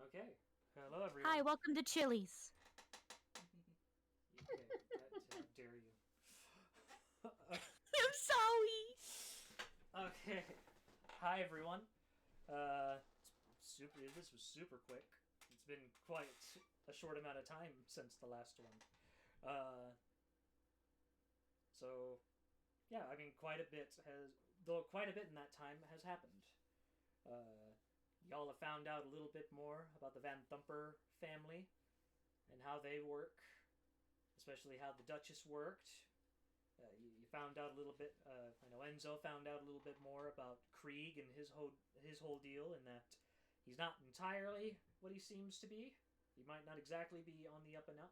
Okay. Hello, everyone. Hi, welcome to Chili's. Okay, how dare you? I'm sorry. Okay. Hi, everyone. This was super quick. It's been quite a short amount of time since the last one. Uh, so, yeah, I mean, quite a bit in that time has happened. Y'all have found out a little bit more about the Van Thumper family and how they work, especially how the Duchess worked. You found out a little bit. I know Enzo found out a little bit more about Krieg and his whole deal, in that he's not entirely what he seems to be. He might not exactly be on the up and up.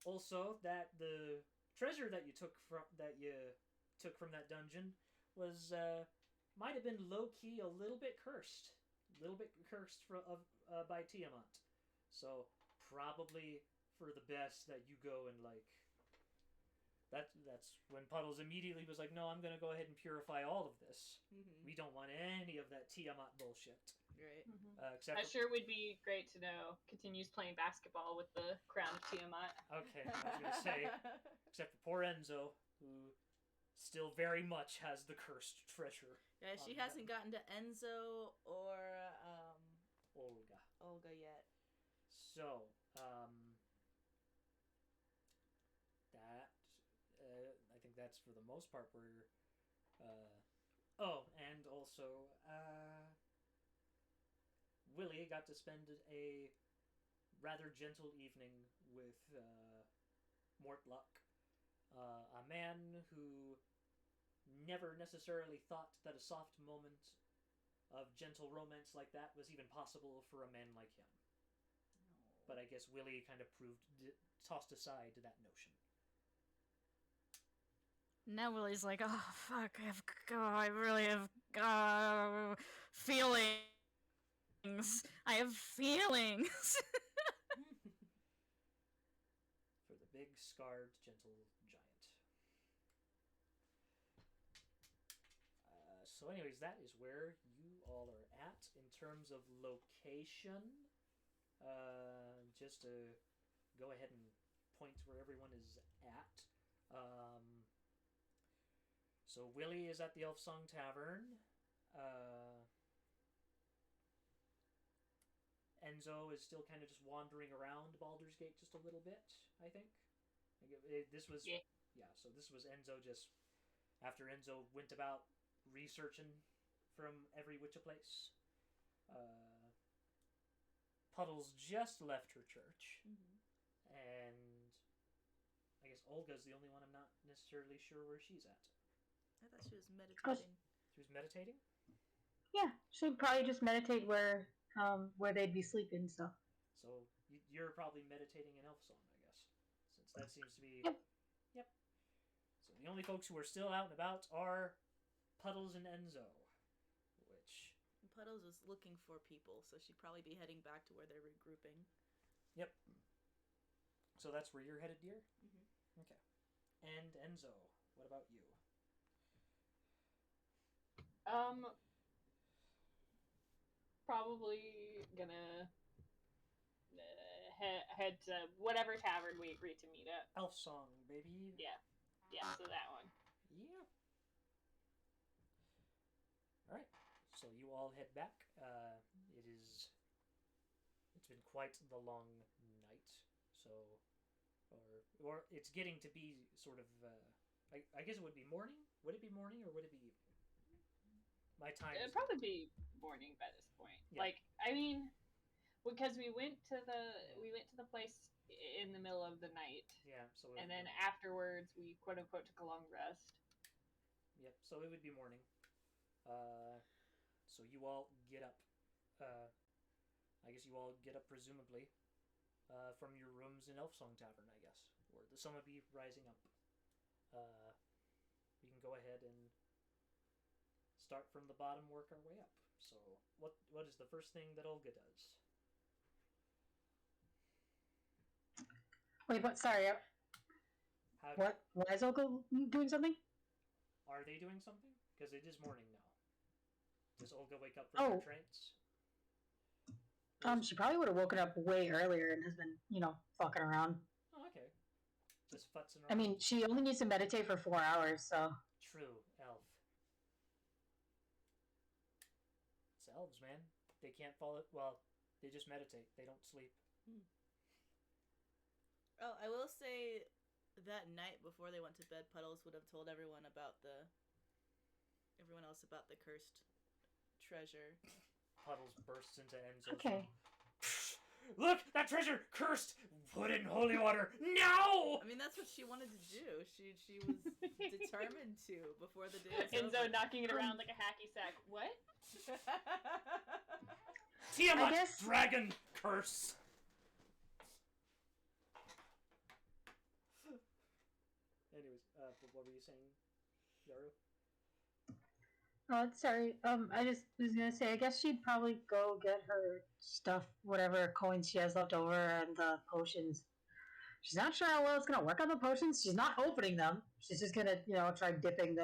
Also, that the treasure that you took from that dungeon was might have been low key a little bit cursed, by Tiamat. So probably for the best that you go and that's when Puddles immediately was like, no, I'm going to go ahead and purify all of this. Mm-hmm. We don't want any of that Tiamat bullshit. Right. Except That sure would be great to know. Continues playing basketball with the crown of Tiamat. Okay, I was going to say, except for poor Enzo, who still very much has the cursed treasure. Yeah, she hasn't gotten to Enzo or Olga yet. So, I think that's for the most part where. And also, Willie got to spend a rather gentle evening with Mortluck, a man who never necessarily thought that a soft moment of gentle romance like that was even possible for a man like him. But I guess Willie kind of tossed aside that notion. Now Willie's like, oh fuck, I really have feelings. I have feelings. For the big, scarred, gentle giant. So anyways, that is where you all are at in terms of location. Just to go ahead and point where everyone is at. So Willie is at the Elf Song Tavern. Enzo is still kind of just wandering around Baldur's Gate just a little bit, I think. This was... Yeah, so this was Enzo just... After Enzo went about researching from every which a place. Puddles just left her church. Mm-hmm. And I guess Olga's the only one I'm not necessarily sure where she's at. I thought she was meditating. She was meditating? Yeah, she'd probably just meditate where they'd be sleeping and stuff. So you're probably meditating in Elf Song, I guess. Since that seems to be... Yep. So the only folks who are still out and about are Puddles and Enzo. Which... Puddles was looking for people, so she'd probably be heading back to where they're regrouping. Yep. So that's where you're headed, dear? Mm-hmm. Okay. And Enzo, what about you? Probably gonna head to whatever tavern we agreed to meet at. Elf Song, baby. Yeah, so that one. Yeah. Alright. So you all head back. It's been quite the long night. So, or it's getting to be sort of, I guess it would be morning? Would it be morning or would it be evening? My time It'd probably be morning by this point. Yeah. Because we went to the place in the middle of the night. Yeah, so and then afterwards we quote unquote took a long rest. Yep, so it would be morning. So you all get up. I guess you all get up presumably from your rooms in Elfsong Tavern, I guess, where the sun would be rising up. We can go ahead and start from the bottom, work our way up. So what is the first thing that Olga does? Wait, what? Sorry. What? Why is Olga doing something? Are they doing something? Because it is morning now. Does Olga wake up from her trance? She probably would have woken up way earlier and has been, fucking around. Oh, okay. Just futzing around. I mean, she only needs to meditate for 4 hours, so. True, elf. It's elves, man. They can't fall. Well, they just meditate. They don't sleep. Oh, I will say that night before they went to bed, Puddles would have told everyone else about the cursed treasure. Puddles bursts into Enzo's Okay. room. Look, that treasure cursed. Put it in holy water. No. I mean, that's what she wanted to do. She was determined to before the day was Enzo over. knocking it around like a hacky sack. What? Tiamat, guess- dragon curse. Anyways, what were you saying, Yaru? Oh, sorry. I just was gonna say, I guess she'd probably go get her stuff, whatever coins she has left over, and the potions. She's not sure how well it's gonna work on the potions. She's not opening them. She's just gonna, try dipping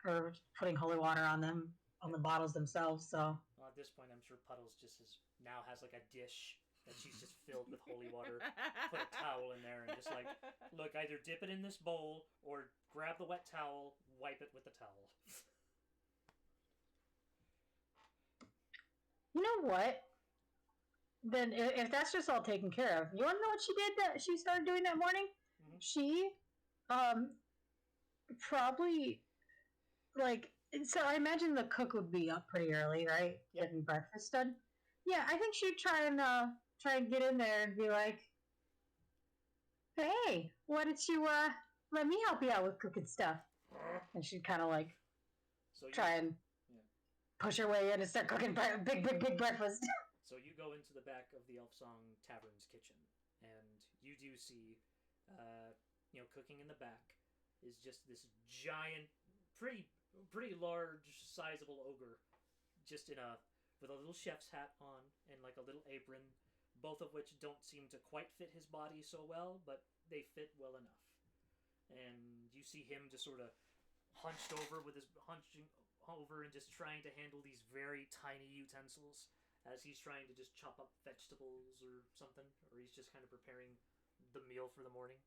or putting holy water on them, on the bottles themselves. So. Well, at this point, I'm sure Puddles now has like a dish that she's just filled with holy water. Put a towel in there and just like, look, either dip it in this bowl or grab the wet towel, wipe it with the towel. You know what? Then, if that's just all taken care of, you want to know what she did that she started doing that morning? Mm-hmm. She, probably, so I imagine the cook would be up pretty early, right? Yep. Getting breakfast done. Yeah, I think she'd try and get in there and be like, "Hey, why don't you let me help you out with cooking stuff?" And she'd kind of try and push her way in and start cooking big breakfast. So you go into the back of the Elf Song Tavern's kitchen, and you do see, cooking in the back is just this giant, pretty large, sizable ogre, just with a little chef's hat on and like a little apron, both of which don't seem to quite fit his body so well, but they fit well enough. And you see him just sort of hunching over and just trying to handle these very tiny utensils as he's trying to just chop up vegetables or something, or he's just kind of preparing the meal for the morning.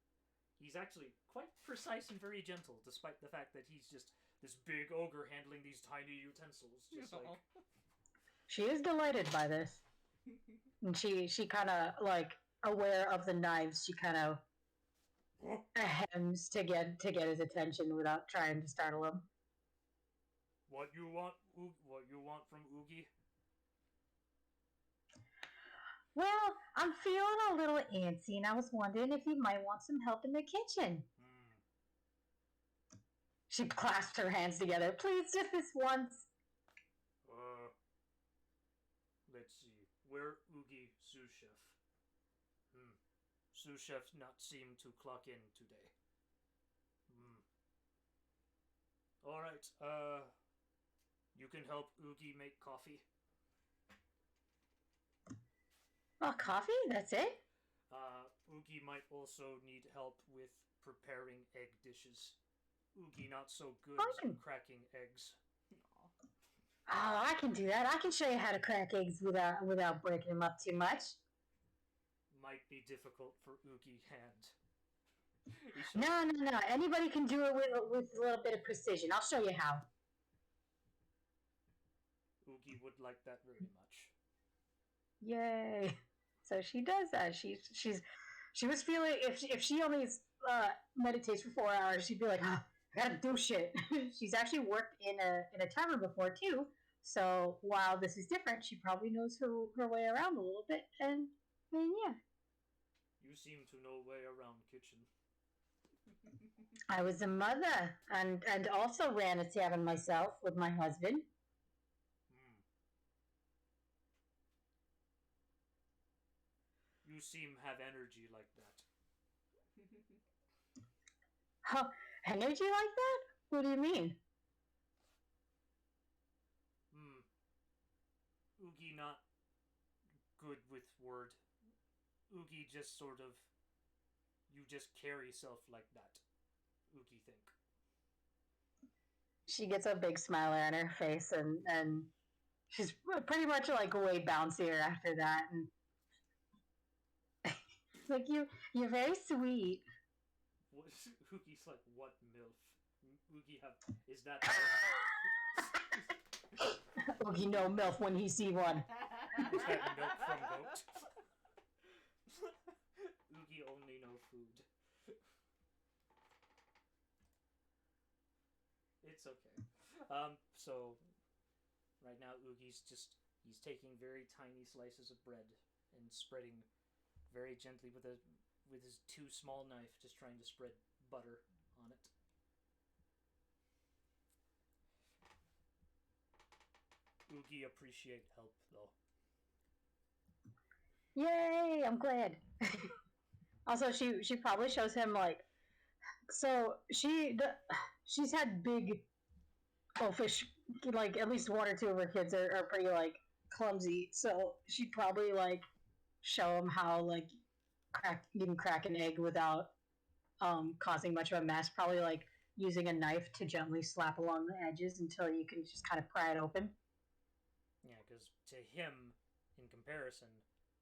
He's actually quite precise and very gentle, despite the fact that he's just this big ogre handling these tiny utensils. Just like... She is delighted by this. And she kind of, aware of the knives, she kind of hems to get his attention without trying to startle him. What you want from Oogie? Well, I'm feeling a little antsy, and I was wondering if you might want some help in the kitchen. She clasped her hands together. Please, just this once. Let's see. Where Oogie sous chef? Sous chef not seem to clock in today. All right. You can help Oogie make coffee. Oh, coffee? That's it? Oogie might also need help with preparing egg dishes. Oogie not so good at cracking eggs. Oh, I can do that. I can show you how to crack eggs without breaking them up too much. Might be difficult for Oogie hand. No. Anybody can do it with a little bit of precision. I'll show you how. Oogie would like that very much. Yay! So she does that. She was feeling if she only meditates for 4 hours, she'd be like, I gotta do shit. She's actually worked in a tavern before too. So while this is different, she probably knows her way around a little bit. And yeah. You seem to know way around kitchen. I was a mother and also ran a tavern myself with my husband. You seem have energy like that. Huh? Energy like that? What do you mean? Oogie not good with word. Oogie just sort of... You just carry self like that. Oogie think. She gets a big smile on her face and She's pretty much like way bouncier after that, and like you're very sweet. Hookie's like, what MILF? Oogie have is that MILF? Oogie no milk when he see one. Is that milk from goat? Oogie only know food. It's okay. So right now Oogie's he's taking very tiny slices of bread and spreading very gently with his too small knife, just trying to spread butter on it. Oogie appreciate help though. Yay! I'm glad. Also, she probably shows him like, so she's had big oafish, like at least one or two of her kids are pretty like clumsy, so she'd probably like show him how like you can crack an egg without causing much of a mess. Probably like using a knife to gently slap along the edges until you can just kind of pry it open. Yeah, because to him, in comparison,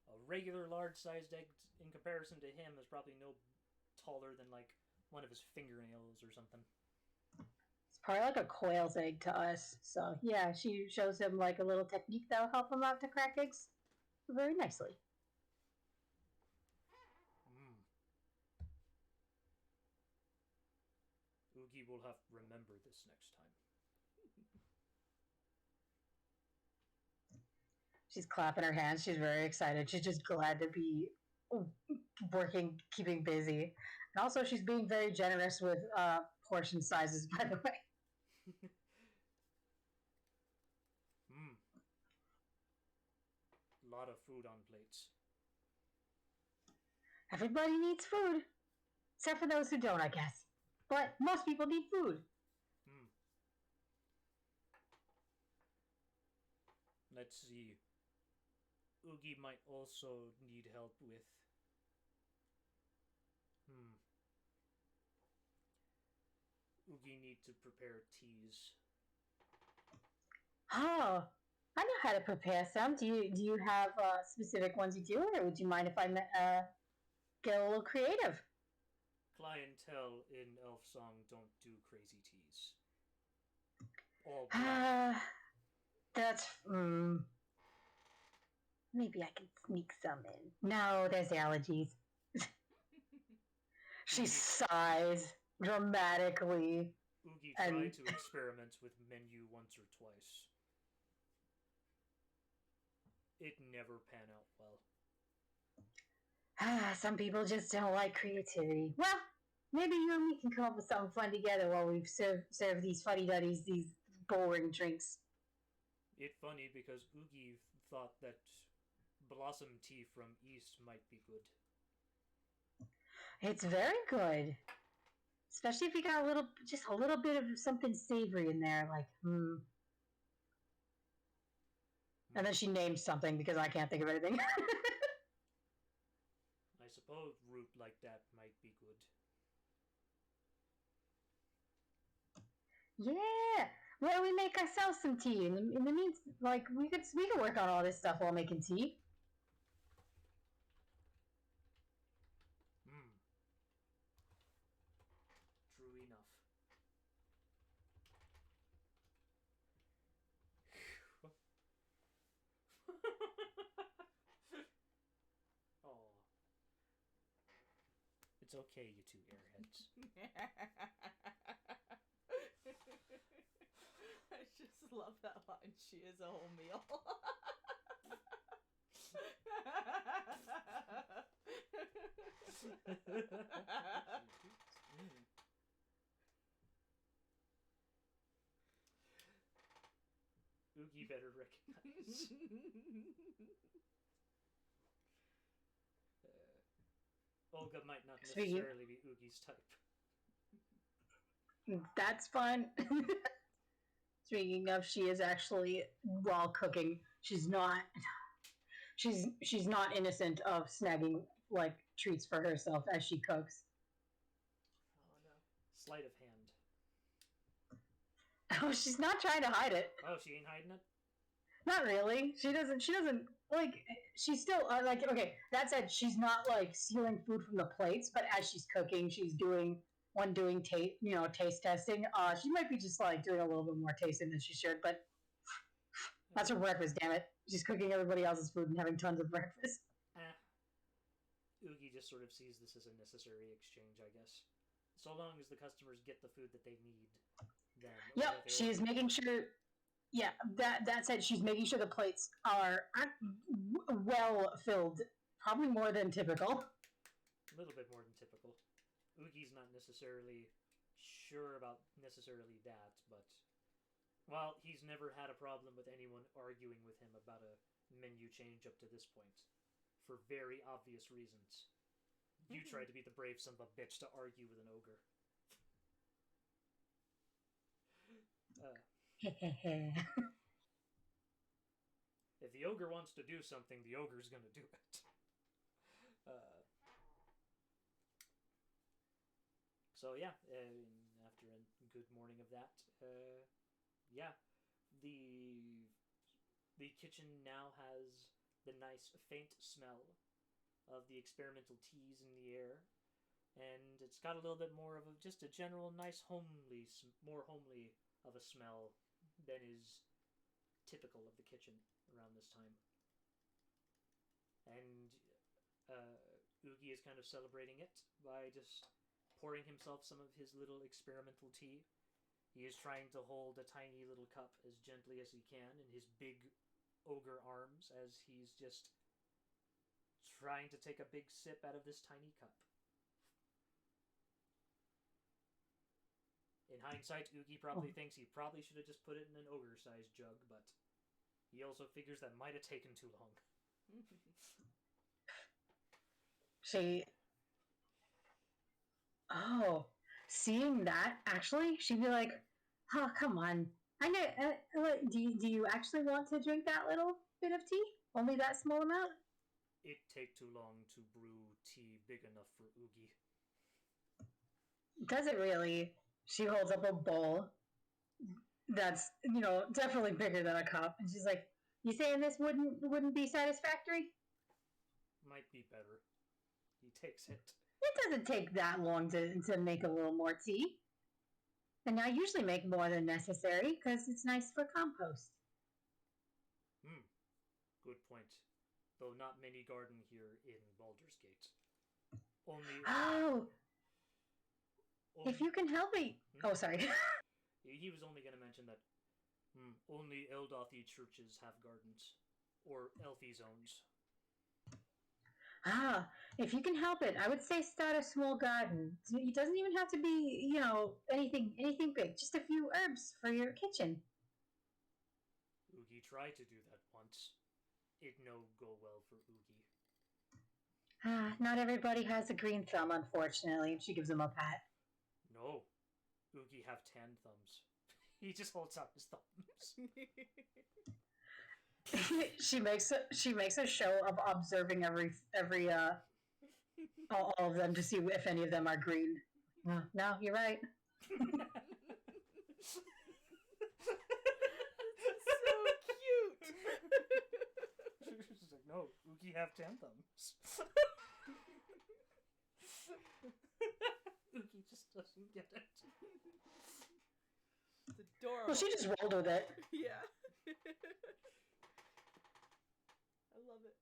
a regular large-sized egg in comparison to him is probably no taller than like one of his fingernails or something. It's probably like a quail's egg to us. So yeah, she shows him like a little technique that'll help him out to crack eggs very nicely. Oogie will have to remember this next time. She's clapping her hands. She's very excited. She's just glad to be working, keeping busy. And also, she's being very generous with portion sizes, by the way. A lot of food on plates. Everybody needs food. Except for those who don't, I guess. But most people need food. Let's see. Oogie might also need help with... Oogie need to prepare teas. Oh, I know how to prepare some. Do you have specific ones you do, or would you mind if I get a little creative? Clientele in Elf Song don't do crazy teas. All that's maybe I can sneak some in. No, there's allergies. She sighs dramatically. Oogie tried to experiment with menu once or twice. It never pan out well. Some people just don't like creativity. Well, maybe you and me can come up with something fun together while we serve these fuddy-duddies, these boring drinks. It's funny because Oogie thought that blossom tea from East might be good. It's very good. Especially if you got just a little bit of something savory in there, like, And then she named something because I can't think of anything. I suppose root like that might be good. Yeah. Why don't we make ourselves some tea? In the means, like we could work on all this stuff while making tea. True enough. Oh. It's okay, you two airheads. I just love that line. She is a whole meal. Oogie better recognize. Olga might not necessarily be Oogie's type. That's fun. Speaking of, she is actually, while cooking, she's not innocent of snagging like treats for herself as she cooks. Oh no. Sleight of hand. Oh, she's not trying to hide it. Oh, she ain't hiding it? Not really. She doesn't. Like. She's still like. Okay. That said, she's not like stealing food from the plates. But as she's cooking, she's doing taste. Taste testing. She might be just like doing a little bit more tasting than she should. But that's her breakfast. Damn it. She's cooking everybody else's food and having tons of breakfast. Oogie just sort of sees this as a necessary exchange, I guess. So long as the customers get the food that they need, then. Yep. She's making sure. Yeah, that said, she's making sure the plates are well filled, probably more than typical. A little bit more than typical. Oogie's not necessarily sure about necessarily that, but well, he's never had a problem with anyone arguing with him about a menu change up to this point, for very obvious reasons. You tried to be the brave son of a bitch to argue with an ogre. If the ogre wants to do something, the ogre's gonna do it. So yeah, after a good morning of that, yeah, the kitchen now has the nice faint smell of the experimental teas in the air, and it's got a little bit more of just a general nice more homely of a smell than is typical of the kitchen around this time. And Oogie is kind of celebrating it by just pouring himself some of his little experimental tea. He is trying to hold a tiny little cup as gently as he can in his big ogre arms as he's just trying to take a big sip out of this tiny cup. In hindsight, Oogie probably thinks he probably should have just put it in an ogre-sized jug, but he also figures that might have taken too long. Seeing that, actually, she'd be like, oh, come on. I know, do you actually want to drink that little bit of tea? Only that small amount? It'd take too long to brew tea big enough for Oogie. Does it really? She holds up a bowl that's, definitely bigger than a cup, and she's like, you saying this wouldn't be satisfactory? Might be better. He takes it. It doesn't take that long to make a little more tea. And I usually make more than necessary, because it's nice for compost. Good point. Though not many garden here in Baldur's Gate. If you can help me... Oh, sorry. He was only going to mention that only Eldothi churches have gardens. Or Elfie zones. If you can help it, I would say start a small garden. It doesn't even have to be, anything big. Just a few herbs for your kitchen. Oogie tried to do that once. It no go well for Oogie. Not everybody has a green thumb, unfortunately. She gives him a pat. No. Oogie have tan thumbs. He just holds out his thumbs. she makes a show of observing all of them to see if any of them are green. No, you're right. So cute. She's like, no, Oogie have tan thumbs. Oogie just doesn't get it. It's adorable. Well, she just rolled with it. Yeah. I love it.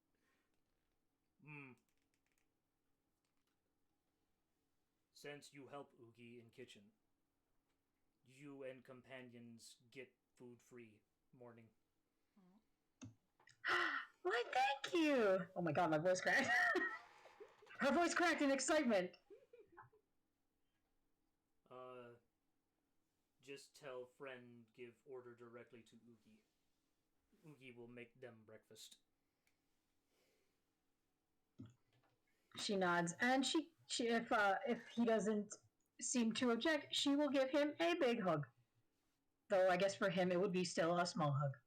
Since you help Oogie in kitchen, you and companions get food free morning. Why, thank you. Oh my god, my voice cracked. Her voice cracked in excitement. Just tell friend give order directly to Oogie. Oogie will make them breakfast. She nods, and she if he doesn't seem to object, she will give him a big hug. Though I guess for him it would be still a small hug.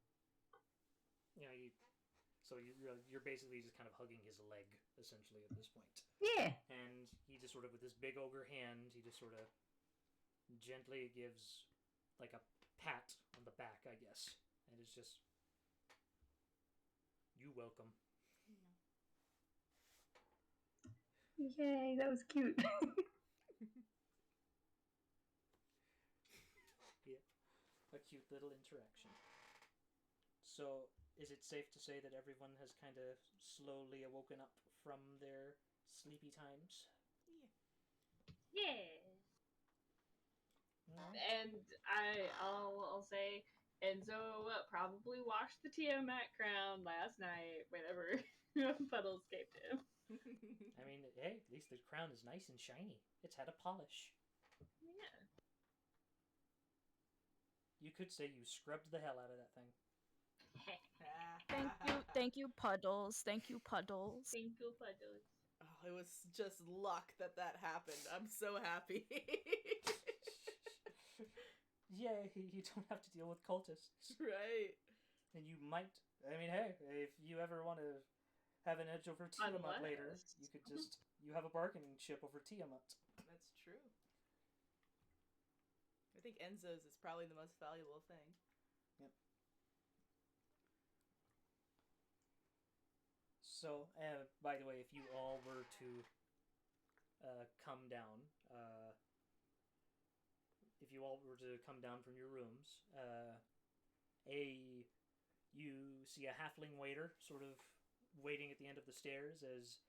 Yeah, you're basically just kind of hugging his leg essentially at this point. Yeah. And he just sort of with his big ogre hand, he just sort of gently gives like a pat on the back, I guess, and is just welcome. Yay, that was cute. A cute little interaction. So, is it safe to say that everyone has kind of slowly awoken up from their sleepy times? Yeah. Mm. And I'll say Enzo probably washed the Tiamat crown last night whenever Puddle escaped him. I mean, hey, at least the crown is nice and shiny. It's had a polish. Yeah. You could say you scrubbed the hell out of that thing. Thank you, Puddles. Thank you, Puddles. Thank you, Puddles. Oh, it was just luck that happened. I'm so happy. Yay, you don't have to deal with cultists. Right. And you might, I mean, hey, if you ever want to have an edge over Tiamat later, you could just, you have a bargaining chip over Tiamat. That's true. I think Enzo's is probably the most valuable thing. Yep. So, by the way, if you all were to come down, from your rooms, you see a halfling waiter sort of waiting at the end of the stairs as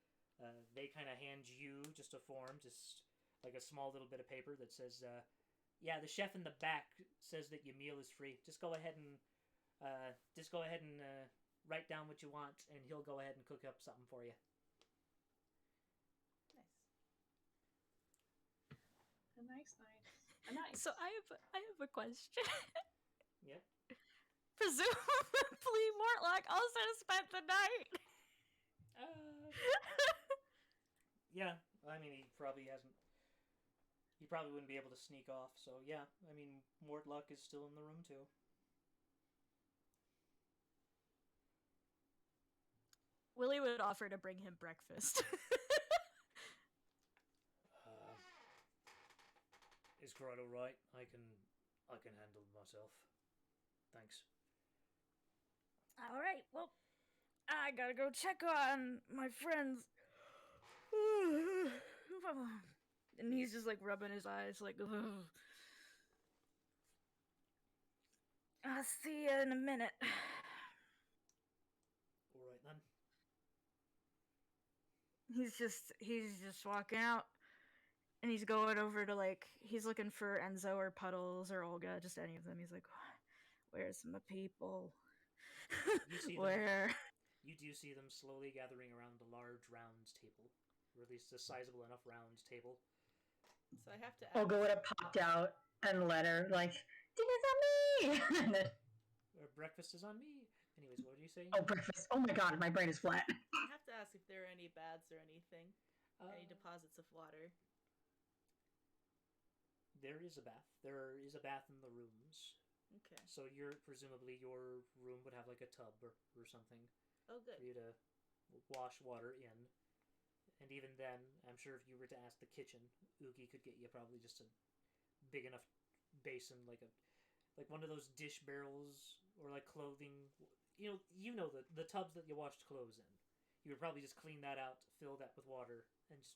they kind of hand you just a form, just like a small little bit of paper that says, yeah, the chef in the back says that your meal is free. Just go ahead and write down what you want, and he'll go ahead and cook up something for you. Nice. Nice. So I have a question. Yep. Presumably Mortlock also spent the night. Yeah, I mean, he probably wouldn't be able to sneak off, so yeah, I mean, Mortlock is still in the room too. Willie would offer to bring him breakfast. Is Grot alright? I can handle myself. Thanks. Alright, well, I gotta go check on my friends. And he's just like rubbing his eyes, like, ugh. I'll see you in a minute. Alright then. He's just walking out, and he's going over to, like, he's looking for Enzo or Puddles or Olga, just any of them. He's like, where's my people? You see Where? You do see them slowly gathering around a large round table, or at least a sizable enough round table. So I have to ask. Olga would have popped out and let her, like, dinner's on me! And then, Breakfast is on me. Anyways, what were you saying? oh, breakfast. Oh my god, my brain is flat. I have to ask if there are any baths or anything. Any deposits of water. There is a bath. There is a bath in the rooms. Okay. So presumably your room would have like a tub or something Oh, good. for you to wash water in. And even then, I'm sure if you were to ask the kitchen, Oogie could get you probably just a big enough basin, like one of those dish barrels or like clothing. You know the tubs that you washed clothes in. You would probably just clean that out, fill that with water, and just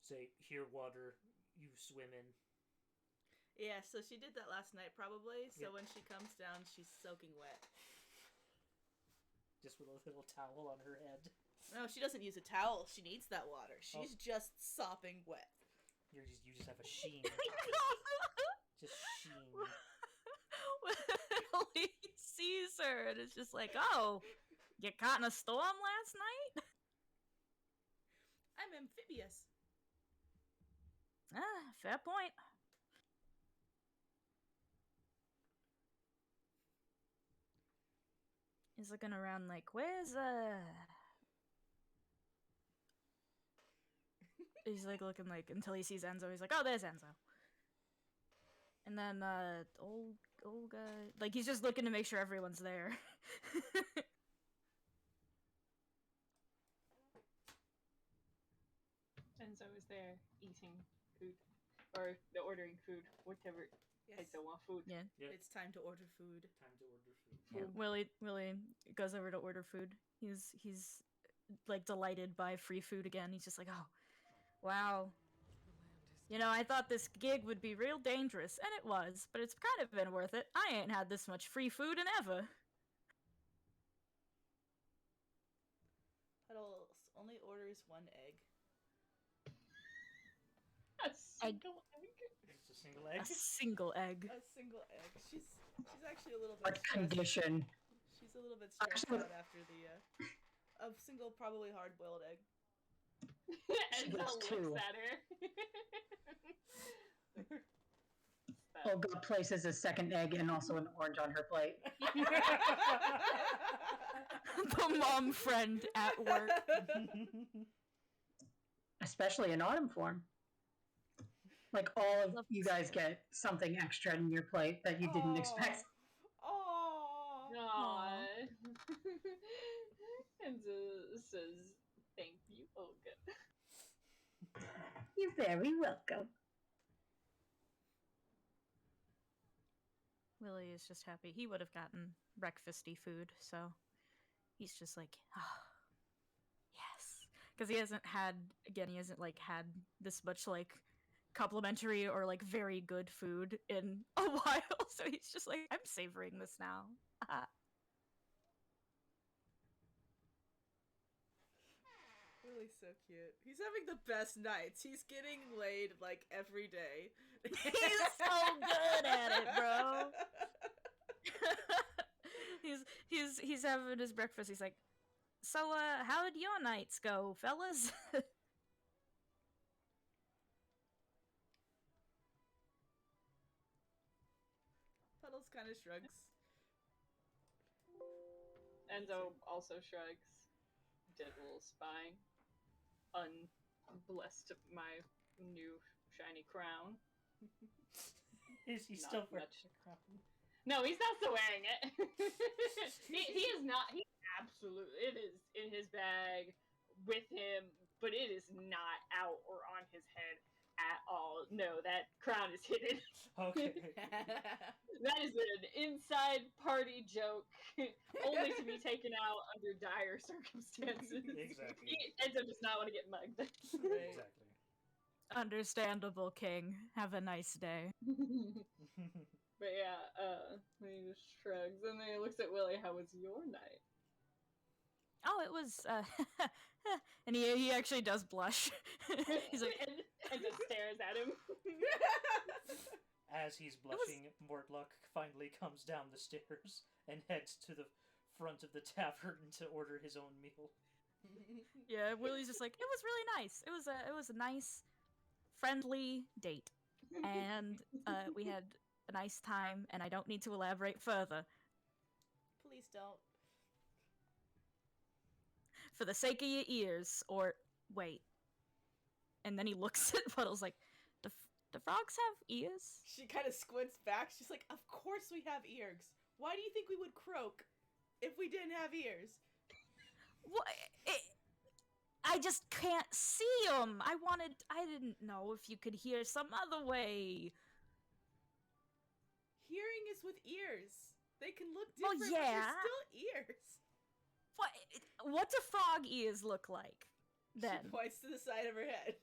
say, "Here, water, you swim in." Yeah, so she did that last night probably, so Yep. when she comes down, she's soaking wet. Just with a little towel on her head. No, she doesn't use a towel. She needs that water. She's just sopping wet. You just have a sheen. Just sheen. Willie sees her, and it's just like, oh, you caught in a storm last night? I'm amphibious. Ah, fair point. He's looking around like, where's He's like looking like until he sees Enzo. He's like, oh, there's Enzo. And then Olga, like he's just looking to make sure everyone's there. Enzo is there eating food or ordering food, whatever Yes. I don't want food. Yeah. Yep. It's time to order food. Time to order food. Yeah. Willie goes over to order food. He's like delighted by free food again. He's just like, oh, wow. You know, I thought this gig would be real dangerous, and it was, but it's kind of been worth it. I ain't had this much free food in ever. Puddles only orders one egg. A single egg. It's a single egg. A single egg. A single egg. She's actually a little bit What stressed. condition? She's a little bit stressed Actually- out after the a single probably hard-boiled egg. Enzo gets looks two. at her. Olga places a second egg and also an orange on her plate. The mom friend at work. Especially in autumn form. Like all of Love you this. guys get something extra in your plate that you didn't expect. Oh. Aww. Enzo says, "Thank you, Olga." You're very welcome. Willie is just happy. He would have gotten breakfasty food, so he's just like, oh, yes. Because he hasn't had like had this much like complimentary or like very good food in a while, so he's just like, I'm savoring this now. Really so cute. He's having the best nights. He's getting laid like every day. He's so good at it, bro. he's having his breakfast. He's like, so how did your nights go, fellas? Puddles kind of shrugs. Enzo also shrugs. Did a little spying. Unblessed my new shiny crown. Is he Not still wearing much. the crown? No, he's not still wearing it. he is not. He absolutely. It is in his bag with him, but it is not out or on his head at all. No, that crown is hidden. Okay. That is an inside party joke, only to be taken out under dire circumstances. Exactly. Enzo does not want to get mugged. Right. Exactly. Understandable, King. Have a nice day. But yeah, he just shrugs and then he looks at Willie. How was your night? Oh, it was, and he actually does blush. He's like, and just stares at him. As he's blushing, Mortlock finally comes down the stairs and heads to the front of the tavern to order his own meal. yeah, Willie's just like, it was really nice. It was a nice, friendly date, and we had a nice time. And I don't need to elaborate further. Please don't. For the sake of your ears, or wait. And then he looks at Puddles like, do frogs have ears? She kind of squints back. She's like, "Of course we have ears. Why do you think we would croak if we didn't have ears?" What? I just can't see them. I didn't know if you could hear some other way. Hearing is with ears. They can look Well, different, but yeah. they're still ears. What do frog ears look like? Then She points to the side of her head.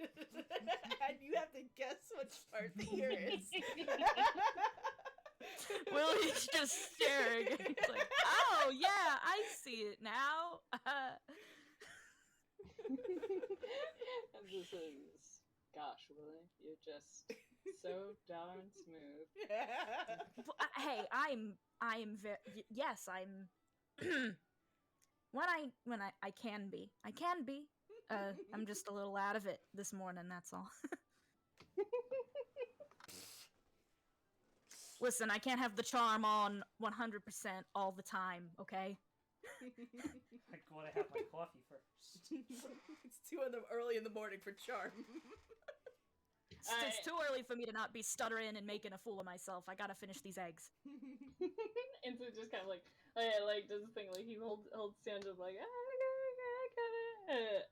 And you have to guess which part the ear is. Willie's just staring. He's like, oh yeah, I see it now. And this is, gosh, Willie, you're just so darn smooth. Hey, I'm very yes, I'm when I can be. I'm just a little out of it this morning, that's all. Listen, I can't have the charm on 100% all the time, okay? I want to have my coffee first. It's early in the morning for charm. It's too early for me to not be stuttering and making a fool of myself. I gotta finish these eggs. And so just kind of like does the thing, like he holds Sandra like,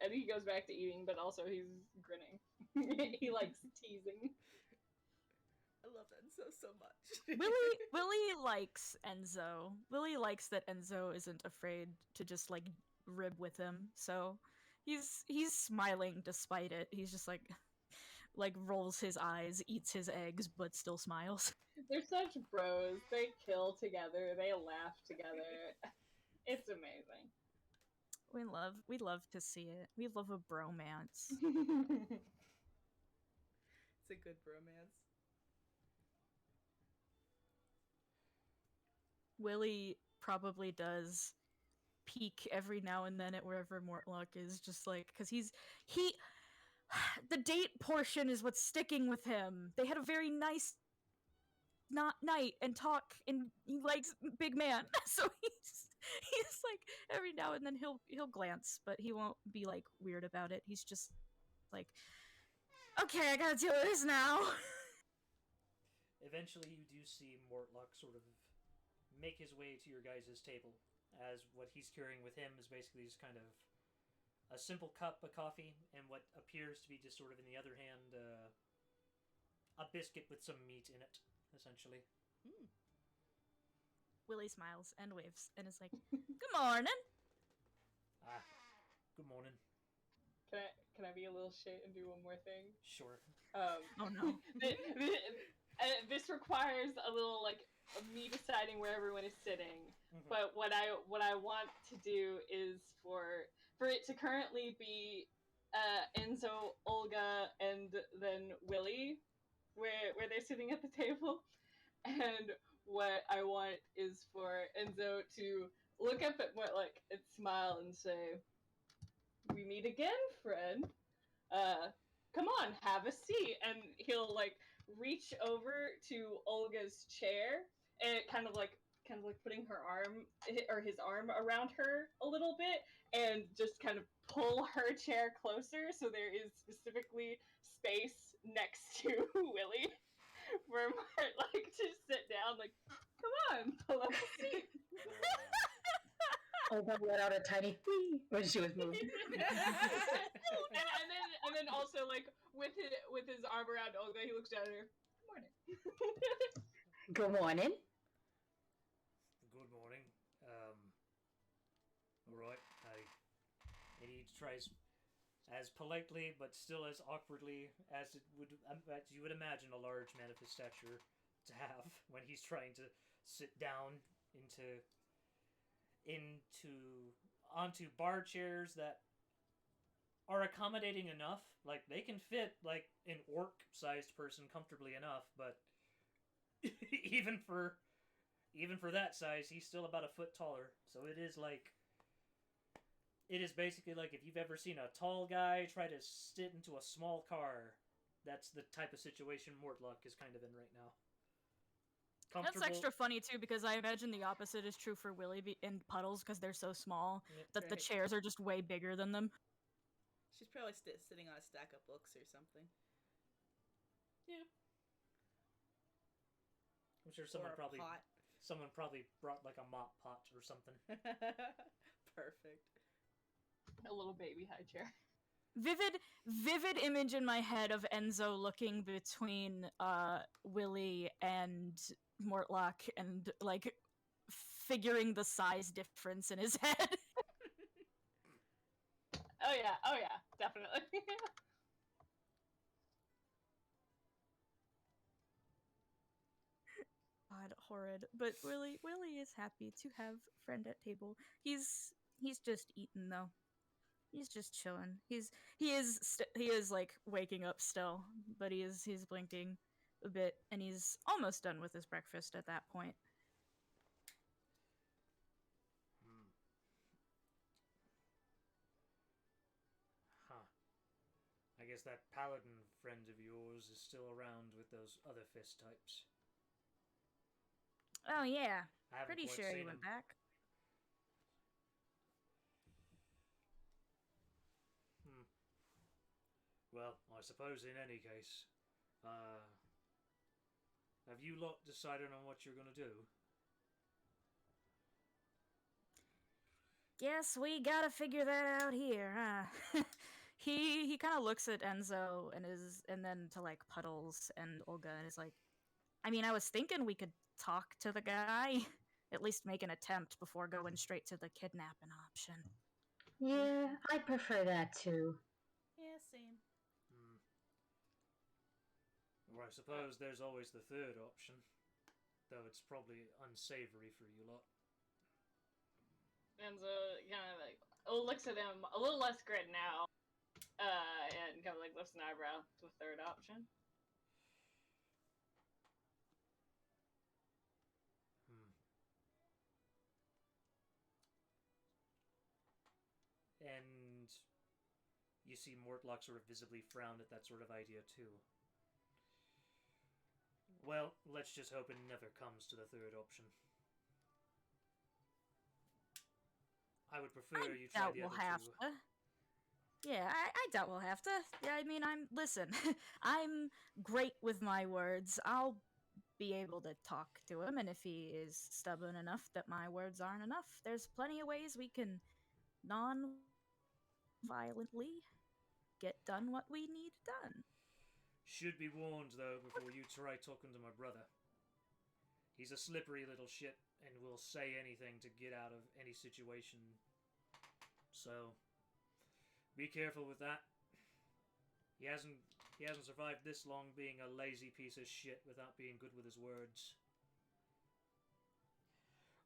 and he goes back to eating, but also he's grinning. He likes teasing. I love Enzo so much. Willie likes Enzo. Willie likes that Enzo isn't afraid to just like rib with him. So he's smiling despite it. He's just like rolls his eyes, eats his eggs, but still smiles. They're such bros. They kill together. They laugh together. It's amazing. We love to see it. We love a bromance. It's a good bromance. Willie probably does peek every now and then at wherever Mortlock is, just like because he the date portion is what's sticking with him. They had a very nice night and talk, and he likes big man, so he's like every now and then he'll glance, but he won't be like weird about it. He's just like, okay, I gotta deal with this now. Eventually, you do see Mortlock sort of make his way to your guys' table, as what he's carrying with him is basically just kind of a simple cup of coffee, and what appears to be just sort of in the other hand, a biscuit with some meat in it, essentially. Willie smiles and waves and is like, good morning. Ah, good morning. Can I be a little shit and do one more thing? Sure. Oh no. This requires a little like me deciding where everyone is sitting. Mm-hmm. But what I want to do is for it to currently be Enzo, Olga, and then Willie, where they're sitting at the table. And what I want is for Enzo to look up at Mortlock and smile and say, "We meet again, friend. Come on, have a seat." And he'll like reach over to Olga's chair and kind of like putting her arm or his arm around her a little bit and just kind of pull her chair closer so there is specifically space next to Willie for Mortlock to sit down. Like, come on, pull up a seat. Olga let out a tiny wee when she was moving. and then also like with his arm around Olga, he looks down at her. Good morning. Good morning. Good morning. Alright, and he tries as politely, but still as awkwardly as you would imagine a large man of his stature to have when he's trying to sit down onto bar chairs that are accommodating enough. Like, they can fit like an orc-sized person comfortably enough, but even for that size, he's still about a foot taller. So it is basically like if you've ever seen a tall guy try to sit into a small car. That's the type of situation Mortlock is kind of in right now. That's extra funny too, because I imagine the opposite is true for Willie and Puddles, because they're so small that the chairs are just way bigger than them. She's probably sitting on a stack of books or something. Yeah. I'm sure someone probably brought like a mop pot or something. Perfect. A little baby high chair. Vivid image in my head of Enzo looking between Willie and Mortlock and like figuring the size difference in his head. Oh yeah, definitely. God, horrid. But Willie is happy to have friend at table. He's just eating though. He's just chilling. He is like waking up still, but he's blinking a bit, and he's almost done with his breakfast at that point. Huh. I guess that paladin friend of yours is still around with those other fist types. Oh yeah, I haven't pretty quite sure he seen went him. back. Well, I suppose in any case, have you lot decided on what you're gonna do? Guess we gotta figure that out here, huh? He kind of looks at Enzo and then to like Puddles and Olga and is like, I mean, I was thinking we could talk to the guy, at least make an attempt before going straight to the kidnapping option. Yeah, I prefer that too. Yeah, same. Hmm. Or I suppose there's always the third option, though it's probably unsavory for you lot. And kind of like looks at him a little less grit now, and kind of like lifts an eyebrow to a third option. Hmm. And you see Mortlock sort of visibly frown at that sort of idea too. Well, let's just hope it never comes to the third option. I would prefer you try doubt the we'll other have two. to. Yeah, I doubt we'll have to. Yeah, I mean, listen, I'm great with my words. I'll be able to talk to him, and if he is stubborn enough that my words aren't enough, there's plenty of ways we can non-violently get done what we need done. Should be warned, though, before you try talking to my brother. He's a slippery little shit and will say anything to get out of any situation. So, be careful with that. He hasn't survived this long being a lazy piece of shit without being good with his words.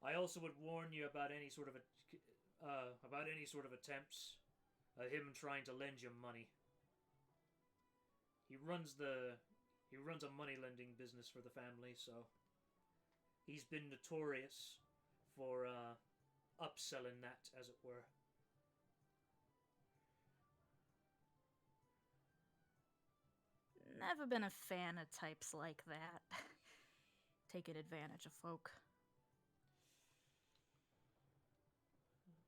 I also would warn you about any sort of attempts of him trying to lend you money. He runs a money lending business for the family, so he's been notorious for upselling that, as it were. Never been a fan of types like that. Taking advantage of folk.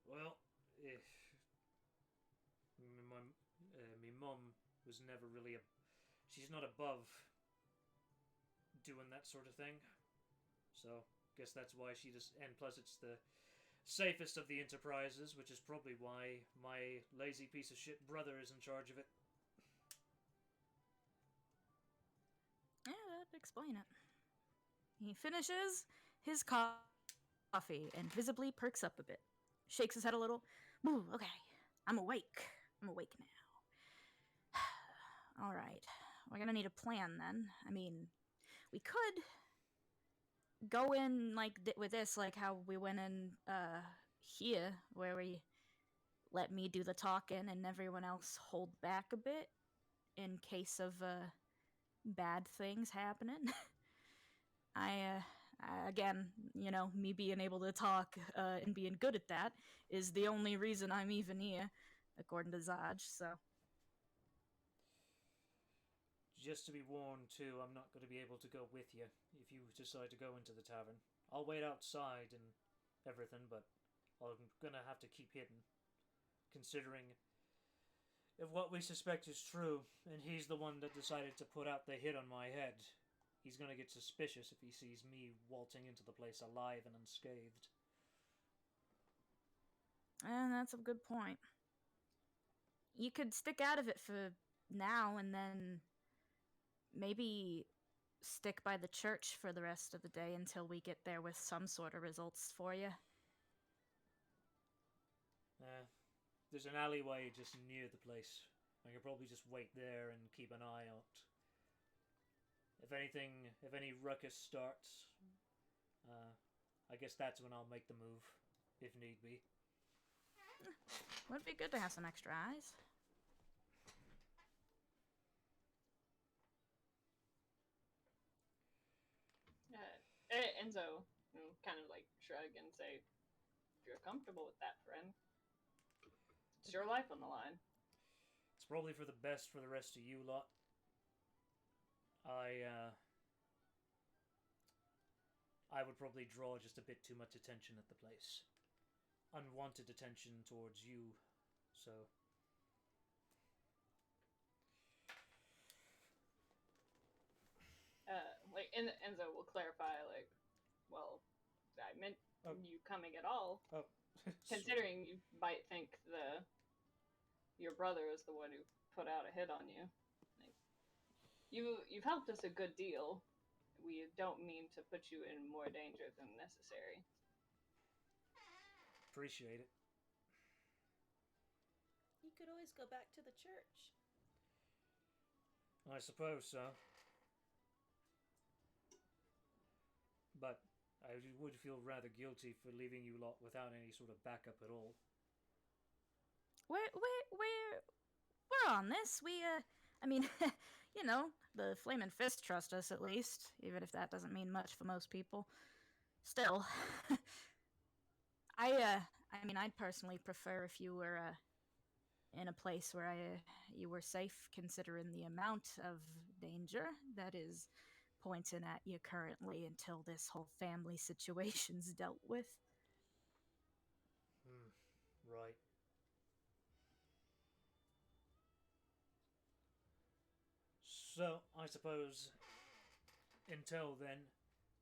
Well, if my mum was never really she's not above doing that sort of thing, so guess that's why she just. And plus, it's the safest of the enterprises, which is probably why my lazy piece of shit brother is in charge of it. Yeah, that'd explain it. He finishes his coffee and visibly perks up a bit. Shakes his head a little. Ooh, okay. I'm awake. I'm awake now. Alright. We're gonna need a plan then. I mean, we could go in like with this, like how we went in here, where we let me do the talking and everyone else hold back a bit in case of bad things happening. Again, me being able to talk and being good at that is the only reason I'm even here, according to Zaj, so. Just to be warned, too, I'm not going to be able to go with you if you decide to go into the tavern. I'll wait outside and everything, but I'm going to have to keep hidden. Considering if what we suspect is true, and he's the one that decided to put out the hit on my head, he's going to get suspicious if he sees me waltzing into the place alive and unscathed. And that's a good point. You could stick out of it for now and then maybe stick by the church for the rest of the day until we get there with some sort of results for you. There's an alleyway just near the place. I can probably just wait there and keep an eye out. If any ruckus starts, I guess that's when I'll make the move, if need be. Would be good to have some extra eyes. Enzo kind of like shrug and say, if you're comfortable with that, friend, it's your life on the line. It's probably for the best for the rest of you lot. I would probably draw just a bit too much attention at the place. Unwanted attention towards you, so. Like Enzo will clarify, like, well, I meant you coming at all. Oh. Considering you might think your brother is the one who put out a hit on you. Like, you've helped us a good deal. We don't mean to put you in more danger than necessary. Appreciate it. You could always go back to the church. I suppose so. But I would feel rather guilty for leaving you lot without any sort of backup at all. We're on this. I mean, you know, the Flamin' Fist trust us at least, even if that doesn't mean much for most people. Still, I mean, I'd personally prefer if you were in a place where you were safe, considering the amount of danger that is pointing at you currently until this whole family situation's dealt with. Right. So, I suppose, until then,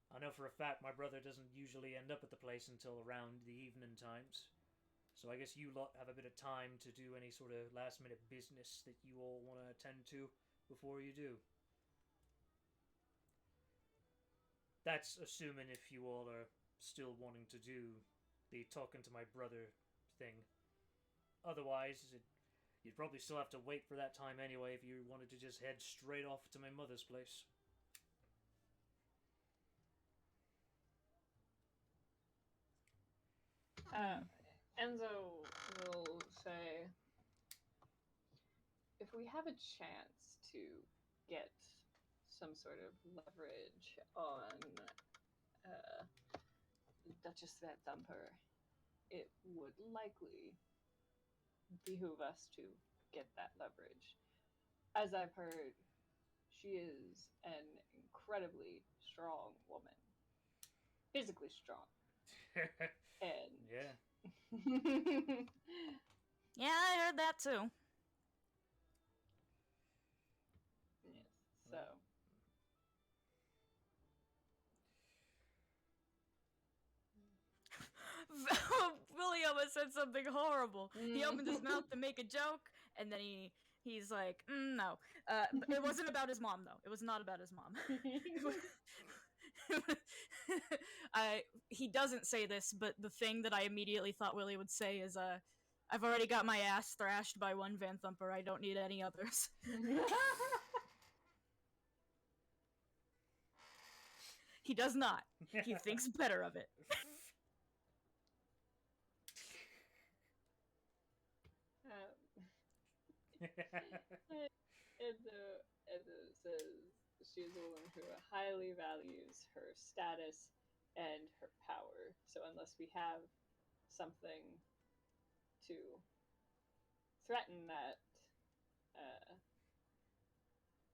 I know for a fact my brother doesn't usually end up at the place until around the evening times. So I guess you lot have a bit of time to do any sort of last minute business that you all want to attend to before you do. That's assuming if you all are still wanting to do the talking to my brother thing. Otherwise, you'd probably still have to wait for that time anyway if you wanted to just head straight off to my mother's place. Enzo will say, if we have a chance to get some sort of leverage on Duchess Van Thumper, it would likely behoove us to get that leverage. As I've heard, she is an incredibly strong woman. Physically strong. And Yeah. Yeah, I heard that too. Yes, so. Willie almost said something horrible. He opened his mouth to make a joke, and then he's like, no. It wasn't about his mom, though. It was not about his mom. He doesn't say this, but the thing that I immediately thought Willie would say is, I've already got my ass thrashed by one Van Thumper. I don't need any others. He does not. He thinks better of it. Edna says she's a woman who highly values her status and her power. So unless we have something to threaten that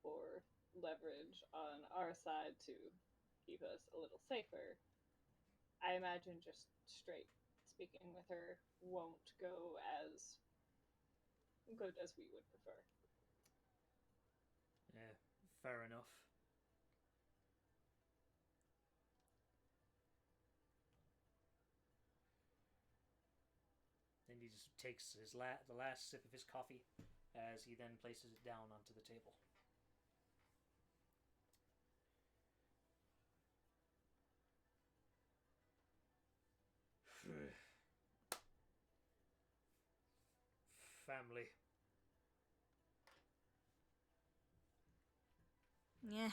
or leverage on our side to keep us a little safer, I imagine just straight speaking with her won't go as good as we would prefer. Yeah, fair enough. Then he just takes the last sip of his coffee as he then places it down onto the table. Family. Yeah.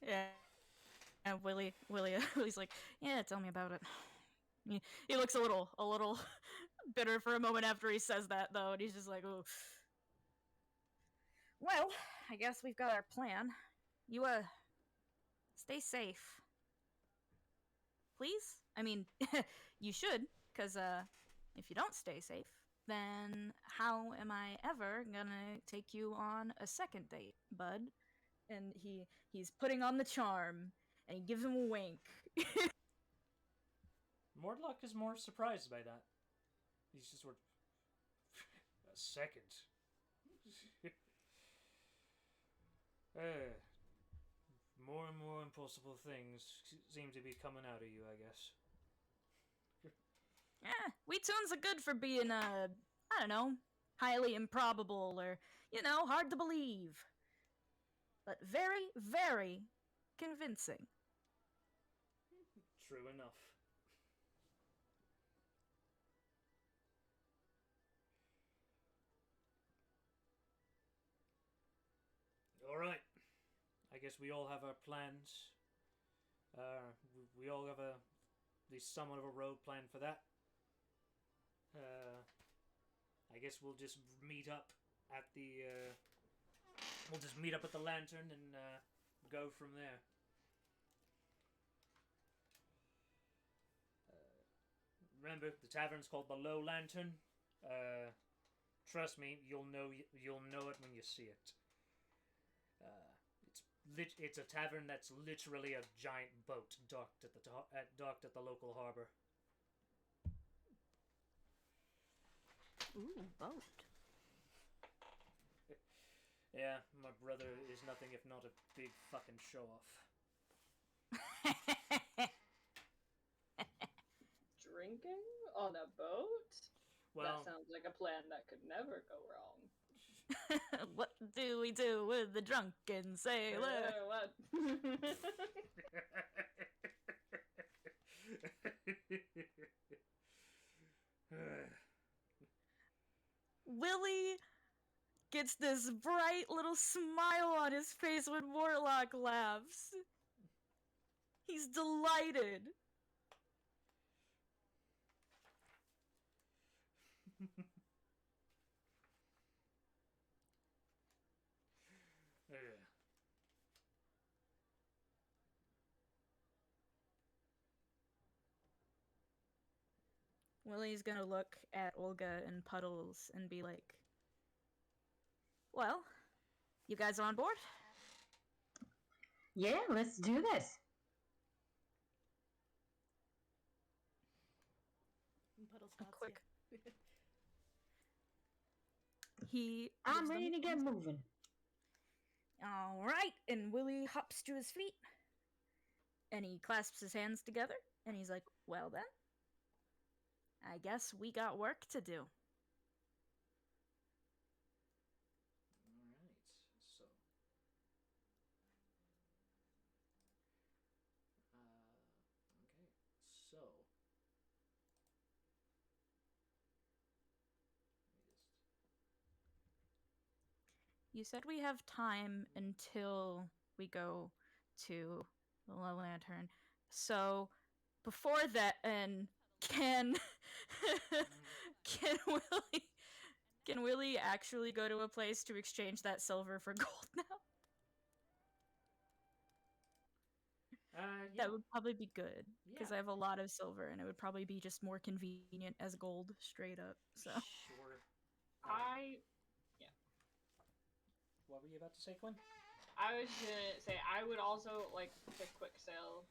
Yeah. And Willie's like, yeah, tell me about it. He looks a little bitter for a moment after he says that, though, and he's just like, oh. Well, I guess we've got our plan. You, stay safe. Please? I mean, you should, because, if you don't stay safe, then how am I ever gonna take you on a second date, bud? And he's putting on the charm, and he gives him a wink. Mordlock is more surprised by that. He's just sort of... a second. More and more impossible things seem to be coming out of you, I guess. Yeah, we Toons are good for being, I don't know, highly improbable or, hard to believe. but very, very convincing. True enough. Alright. I guess we all have our plans. We all have at least somewhat of a road plan for that. I guess we'll just meet up at the lantern and go from there. Remember, the tavern's called the Low Lantern. Trust me, you'll know it when you see it. It's a tavern that's literally a giant boat docked at the local harbor. Ooh, boat. Yeah, my brother is nothing if not a big fucking show-off. Drinking on a boat? Well, That sounds like a plan that could never go wrong. What do we do with the drunken sailor? What? Willie gets this bright little smile on his face when Morlock laughs. He's delighted. Yeah. Willie's gonna look at Olga and Puddles and be like, well, you guys are on board? Yeah, let's do this. And Puddles A nods, quick. yeah. He. I'm gives them ready to get thumbs up. moving. All right, and Willie hops to his feet, and he clasps his hands together, and he's like, well then, I guess we got work to do. Alright, so... okay, so... You said we have time until we go to the Low Lantern. So, before that, and can can Willie actually go to a place to exchange that silver for gold now? Yeah. That would probably be good because Yeah. I have a lot of silver, and it would probably be just more convenient as gold straight up. So, Sure. What were you about to say, Quinn? I was gonna say I would also like to quick sell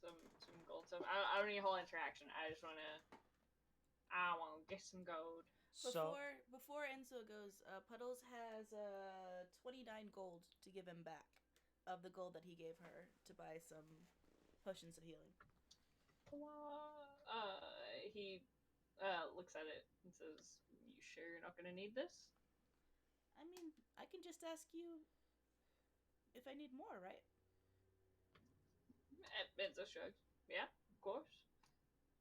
some gold stuff. I don't need a whole interaction. I want to get some gold. So, Before Enzo goes, Puddles has 29 gold to give him back of the gold that he gave her to buy some potions of healing. He looks at it and says, "You sure you're not gonna need this?" I mean, I can just ask you if I need more, right? Enzo shrugs. Yeah, of course.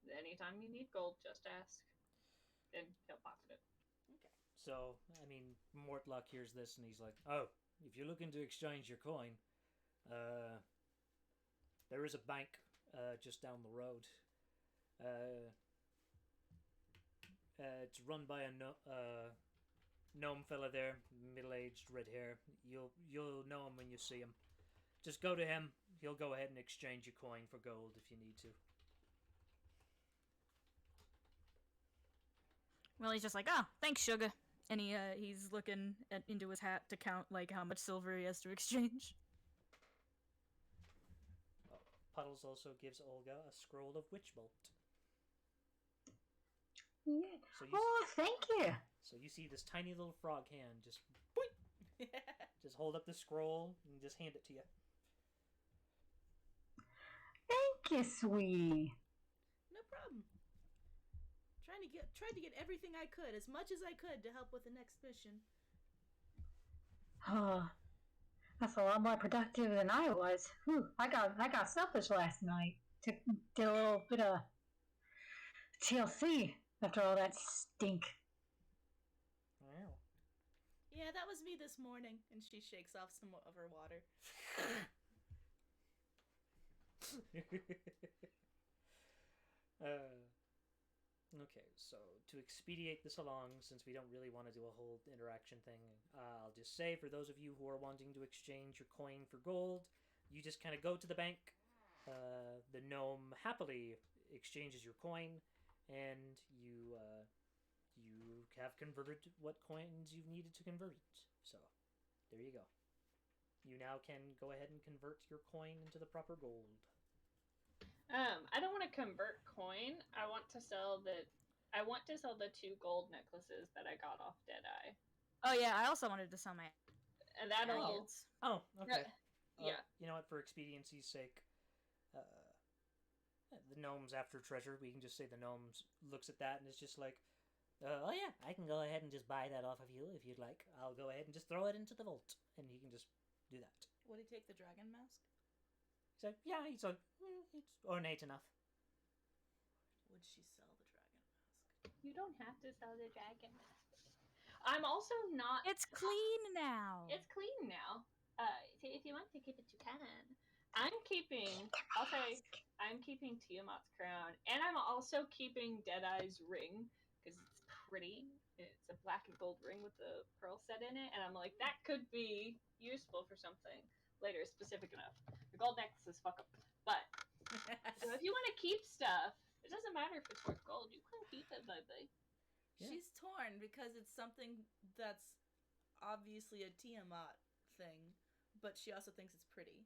Anytime you need gold, just ask. And he'll pocket it. Okay. So, I mean, Mortlock hears this and he's like, oh, if you're looking to exchange your coin, there is a bank just down the road. It's run by a gnome fella there, middle-aged, red hair. You'll know him when you see him. Just go to him. He'll go ahead and exchange your coin for gold if you need to. well, he's just like, oh, thanks, sugar. And he's looking into his hat to count like how much silver he has to exchange. Puddles also gives Olga a scroll of Witch Bolt. Yeah. So you, Oh, thank you. so you see this tiny little frog hand just boing, just hold up the scroll and just hand it to you. Thank you, sweetie. No problem. Tried to get everything I could, as much as I could, to help with the next mission. That's a lot more productive than I was. Whew, I got selfish last night. Did a little bit of TLC after all that stink. Wow. Yeah, that was me this morning. And she shakes off some of her water. Okay, so to expedite this along, since we don't really want to do a whole interaction thing, I'll just say for those of you who are wanting to exchange your coin for gold, you just kind of go to the bank. The gnome happily exchanges your coin, and you have converted what coins you've needed to convert it. So there you go. You now can go ahead and convert your coin into the proper gold. I don't want to convert coin. I want to sell the 2 gold necklaces that I got off Deadeye. Oh yeah, I also wanted to sell my And that'll agate. Oh, okay. Yeah. You know what? For expediency's sake, the gnome's after treasure. We can just say the gnome looks at that and is just like, oh yeah, I can go ahead and just buy that off of you if you'd like. I'll go ahead and just throw it into the vault, and he can just do that. Would he take the dragon mask? He's like, yeah, it's ornate enough. Would she sell the dragon mask? You don't have to sell the dragon mask. I'm also not. It's clean now. It's clean now. So if you want to keep it, you can. I'm keeping. I'll say I'm keeping Tiamat's crown, and I'm also keeping Deadeye's ring because it's pretty. It's a black and gold ring with a pearl set in it, and I'm like, that could be useful for something later, specific enough. The gold necklace is fuck up, but so if you want to keep stuff, it doesn't matter if it's worth gold. You can keep it, baby. Yeah. She's torn because it's something that's obviously a Tiamat thing, but she also thinks it's pretty.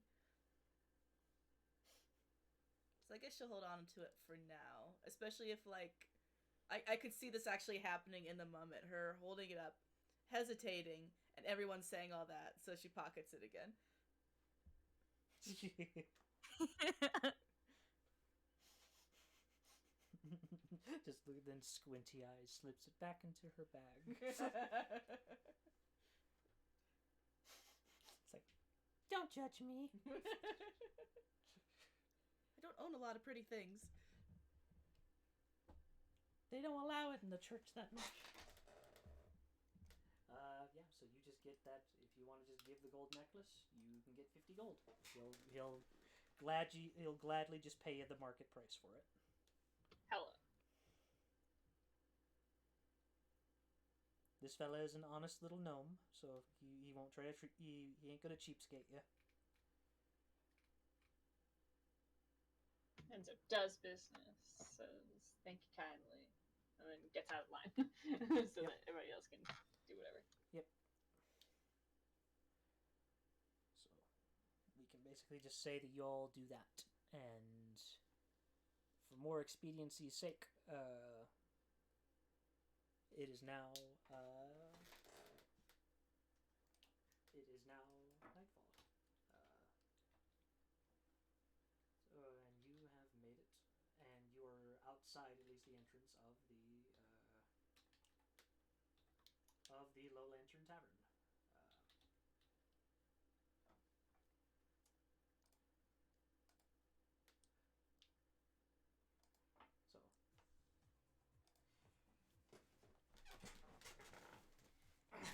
So I guess she'll hold on to it for now, especially if like I could see this actually happening in the moment, her holding it up, hesitating, and everyone saying all that, so she pockets it again. Just then squinty eyes slips it back into her bag. It's like, don't judge me. I don't own a lot of pretty things. They don't allow it in the church that much. Yeah, so you just get that. If you want to just give the gold necklace, you can get 50 gold. He'll gladly just pay you the market price for it. Hello. This fella is an honest little gnome, so he won't try to he ain't gonna cheapskate you. And so does business, says thank you kindly, and then gets out of line so Yep. that everybody else can do whatever. Yep. So we can basically just say that you all do that, and for more expediency's sake, it is now nightfall. And you have made it, and you're outside at least the entrance of the Low Lantern Tavern.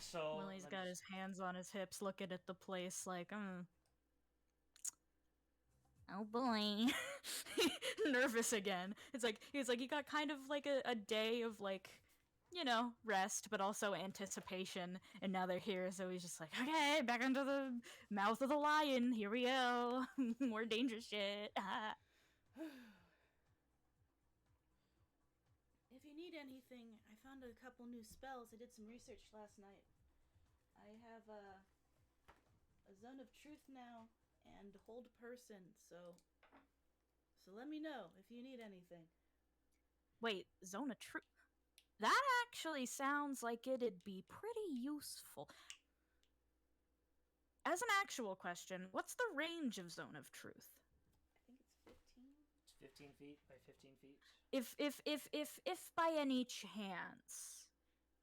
So Willie's got his hands on his hips, looking at the place like, oh boy, nervous again. It's like he got kind of like a day of like, you know, rest, but also anticipation, and now they're here, so he's just like, okay, back into the mouth of the lion. Here we go, more dangerous shit. If you need anything, I found a couple new spells. I did some research last night. I have a Zone of Truth now and Hold Person, so let me know if you need anything. Wait, Zone of Truth? That actually sounds like it'd be pretty useful. As an actual question, what's the range of Zone of Truth? I think it's 15. It's 15 feet by 15 feet. If by any chance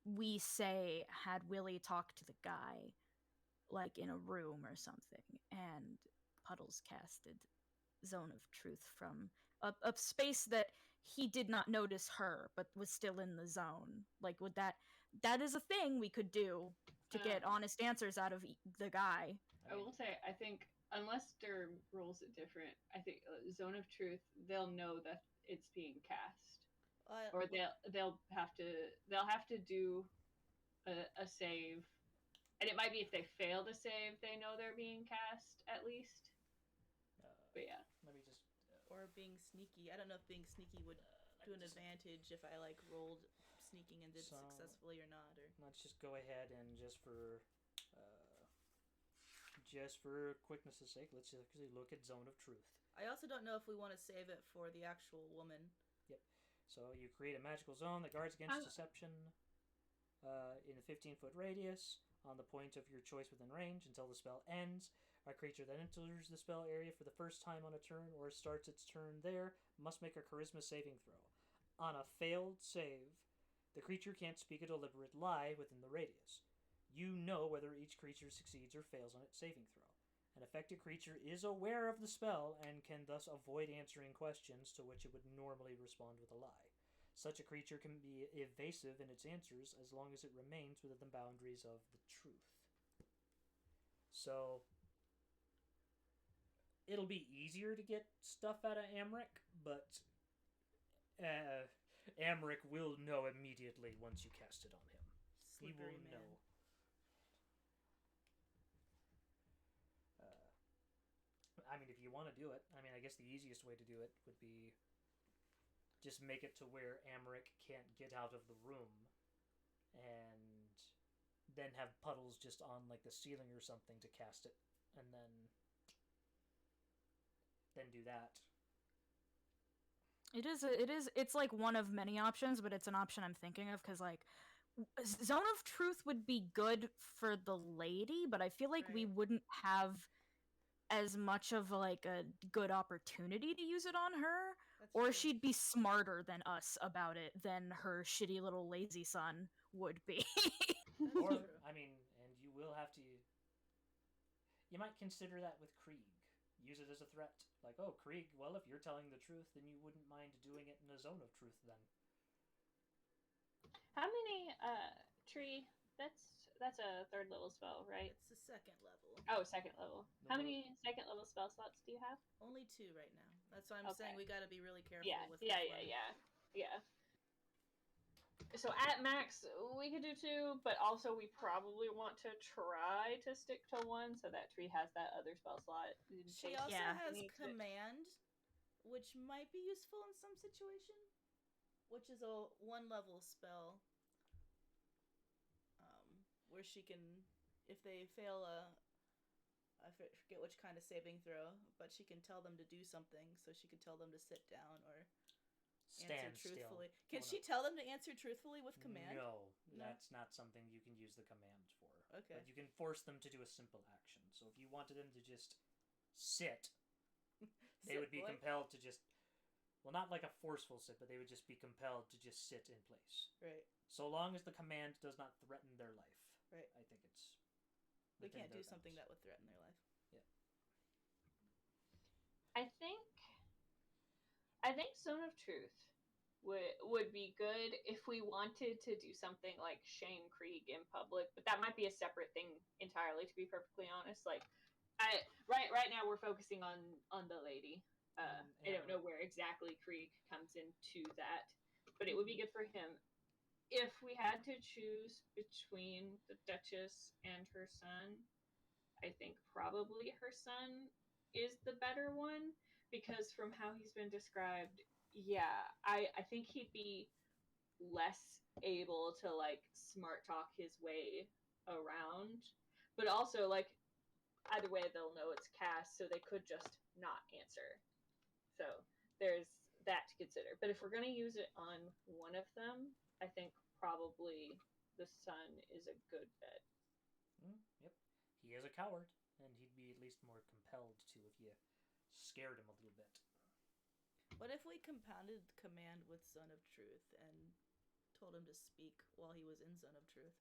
we say had Willie talk to the guy, like in a room or something, and Puddles casted Zone of Truth from a space that he did not notice her, but was still in the zone. Like, would that is a thing we could do to get honest answers out of the guy. I will say, I think unless Dur rules it different, I think Zone of Truth, they'll know that it's being cast, or they'll have to do a save, and it might be if they fail to save, they know they're being cast at least. But yeah, let me just. Or being sneaky. I don't know if being sneaky would do an advantage if I like rolled sneaking and did successfully or not. Or let's just go ahead and just for quickness' sake, let's just look at Zone of Truth. I also don't know if we want to save it for the actual woman. Yep. So you create a magical zone that guards against deception in a 15-foot radius on the point of your choice within range until the spell ends. A creature that enters the spell area for the first time on a turn or starts its turn there must make a charisma saving throw. On a failed save, the creature can't speak a deliberate lie within the radius. You know whether each creature succeeds or fails on its saving throw. An affected creature is aware of the spell and can thus avoid answering questions to which it would normally respond with a lie. Such a creature can be evasive in its answers as long as it remains within the boundaries of the truth. So it'll be easier to get stuff out of Amric, but Amric will know immediately once you cast it on him. Slippery he will man. know. I mean, if you want to do it, I guess the easiest way to do it would be just make it to where Amric can't get out of the room, and then have Puddles just on like the ceiling or something to cast it, and then do that. It's like one of many options, but it's an option I'm thinking of because like Zone of Truth would be good for the lady, but I feel like we wouldn't have as much of like a good opportunity to use it on her. That's or true. she'd be smarter than us about it than her shitty little lazy son would be. Or, and you will have to. You might consider that with Krieg. Use it as a threat. Like, oh, Krieg, well, if you're telling the truth, then you wouldn't mind doing it in a Zone of Truth then. How many, Tree, that's a third level spell, right? It's the second level. Oh, second level. How many second level spell slots do you have? Only 2 right now. That's why I'm saying we got to be really careful with Yeah. Yeah. So at max, we could do 2, but also we probably want to try to stick to 1 so that Tree has that other spell slot. She also has Command, which might be useful in some situation, which is a 1-level spell. Where she can, if they fail I forget which kind of saving throw, but she can tell them to do something, so she can tell them to sit down or answer truthfully. Can she tell them to answer truthfully with command? No, that's not something you can use the command for. Okay. But you can force them to do a simple action. So if you wanted them to just sit, they would be compelled to just, well, not like a forceful sit, but they would just be compelled to just sit in place. Right. So long as the command does not threaten their life. Right. I think it's... We can't do something that would threaten their life. Yeah. I think Zone of Truth would be good if we wanted to do something like shame Krieg in public, but that might be a separate thing entirely, to be perfectly honest. Like, right now we're focusing on the lady. I don't know where exactly Krieg comes into that, but it would be good for him. If we had to choose between the Duchess and her son, I think probably her son is the better one, because from how he's been described, I think he'd be less able to like smart talk his way around, but also like either way they'll know it's cast, so they could just not answer. So there's that to consider. But if we're going to use it on one of them, I think probably the son is a good bet. Yep. He is a coward, and he'd be at least more compelled to if you scared him a little bit. What if we compounded command with Zone of Truth and told him to speak while he was in Zone of Truth?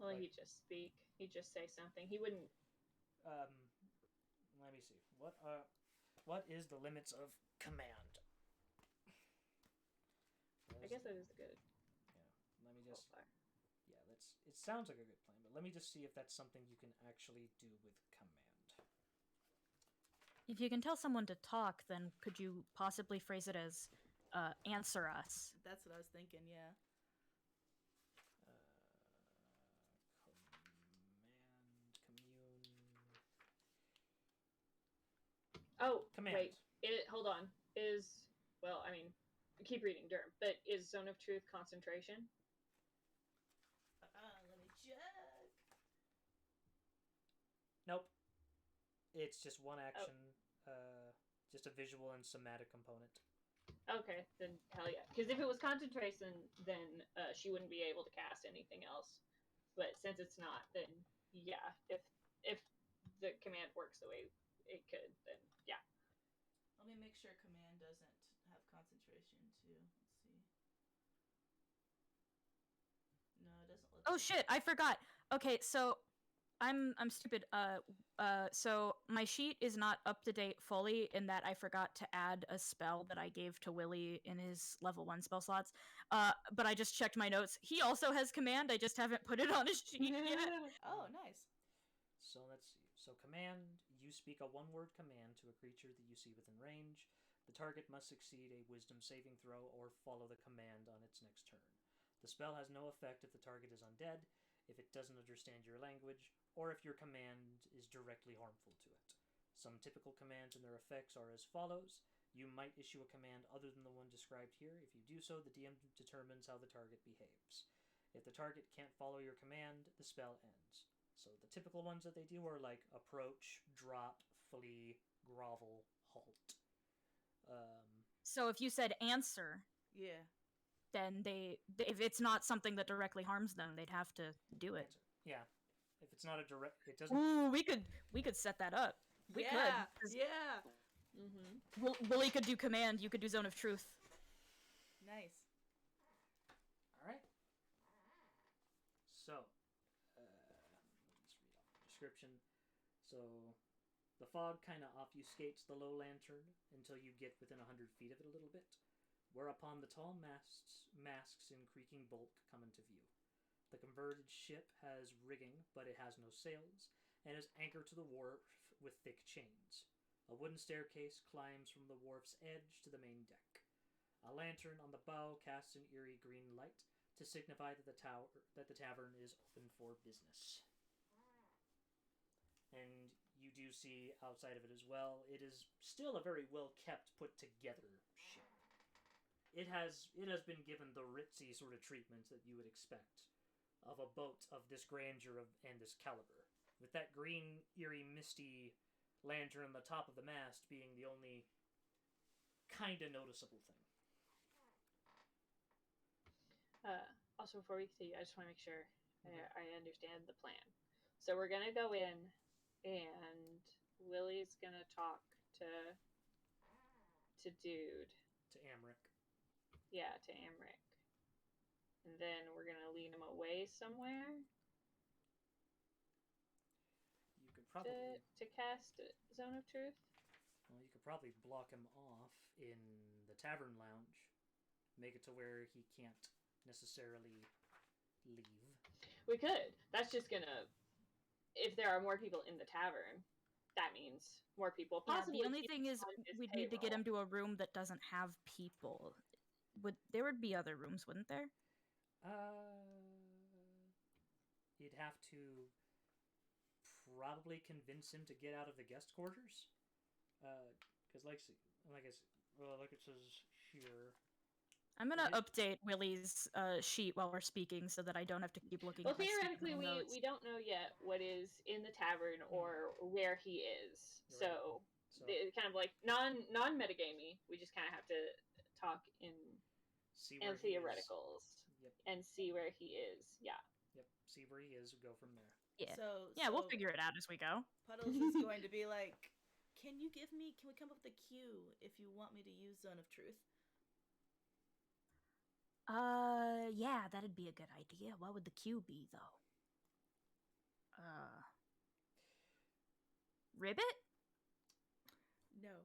Well, Like- he'd just speak. He'd just say something. He wouldn't. Let me see. What is the limits of command? I guess that is a good. Yeah. Let me just. qualifier. Yeah, that's. It sounds like a good plan, but let me just see if that's something you can actually do with command. If you can tell someone to talk, then could you possibly phrase it as answer us? That's what I was thinking. Yeah. Command, commune. Oh, Command. wait. Hold on. Well, I mean, keep reading Durham, but is Zone of Truth concentration? Let me check. Nope. It's just one action. Just a visual and somatic component. Okay, then hell yeah. Because if it was concentration, then she wouldn't be able to cast anything else. But since it's not, then yeah. If the command works the way it could, then yeah. Let me make sure command doesn't have concentration too. Let's see. No, it doesn't. Oh shit, I forgot. Okay, so I'm stupid. So my sheet is not up to date fully in that I forgot to add a spell that I gave to Willie in his level 1 spell slots. But I just checked my notes. He also has command. I just haven't put it on his sheet yet. Oh, nice. So let's see. So command, you speak a one-word command to a creature that you see within range. The target must succeed a wisdom saving throw or follow the command on its next turn. The spell has no effect if the target is undead, if it doesn't understand your language, or if your command is directly harmful to it. Some typical commands and their effects are as follows. You might issue a command other than the one described here. If you do so, the DM determines how the target behaves. If the target can't follow your command, the spell ends. So the typical ones that they do are like approach, drop, flee, grovel, halt. So if you said answer, Yeah. then if it's not something that directly harms them, they'd have to do it. Answer. Yeah. If it's not a direct, it doesn't. Ooh, we could set that up. We yeah. could. 'Cause Yeah. Willie could do command. You could do zone of truth. Nice. All right. So, let's read off the description. So, the fog kind of obfuscates the low lantern until you get within 100 feet of it a little bit, whereupon the tall masks in creaking bulk come into view. The converted ship has rigging, but it has no sails, and is anchored to the wharf with thick chains. A wooden staircase climbs from the wharf's edge to the main deck. A lantern on the bow casts an eerie green light to signify that the tavern is open for business. And you do see outside of it as well, it is still a very well kept, put together ship. It has been given the ritzy sort of treatment that you would expect of a boat of this grandeur and this caliber, with that green, eerie, misty lantern on the top of the mast being the only kind of noticeable thing. Also, before we continue, I just want to make sure I understand the plan. So we're gonna go in, and Willie's gonna talk to Dude. To Amric. Yeah, to Amric. And then we're gonna lead him away somewhere You could probably to cast Zone of Truth. Well, you could probably block him off in the tavern lounge, make it to where he can't necessarily leave. We could. That's just gonna. If there are more people in the tavern, that means more people. Yeah, Possibly the only people thing is on his we'd need to get payroll. him to a room that doesn't have people. There would be other rooms, wouldn't there? You'd have to probably convince him to get out of the guest quarters, because like it says here. I'm gonna update Willie's sheet while we're speaking so that I don't have to keep looking. Well, at my theoretically, stupid notes. we don't know yet what is in the tavern or where he is. Right. So it's kind of like non metagamey. We just kind of have to talk in theoreticals and see where he is. Yeah. Yep. See where he is. Go from there. Yeah. So We'll figure it out as we go. Puddles is going to be like, can we come up with a cue if you want me to use Zone of Truth? Yeah, that'd be a good idea. What would the cue be, though? Ribbit? No.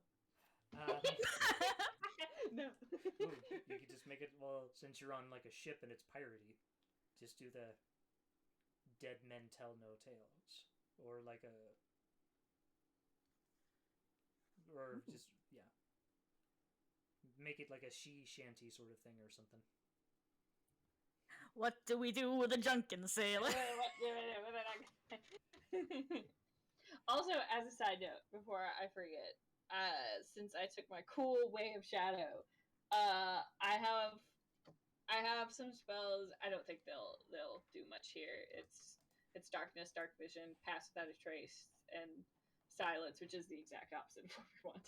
No. Ooh, you could just make it, well, since you're on like a ship and it's piratey, just do the dead men tell no tales. Or like a... Or just, yeah. Make it like a she shanty sort of thing or something. What do we do with a drunken sailor? Also, as a side note, before I forget, since I took my cool way of shadow, I have some spells. I don't think they'll do much here. It's darkness, dark vision, pass without a trace, and silence, which is the exact opposite of what we want.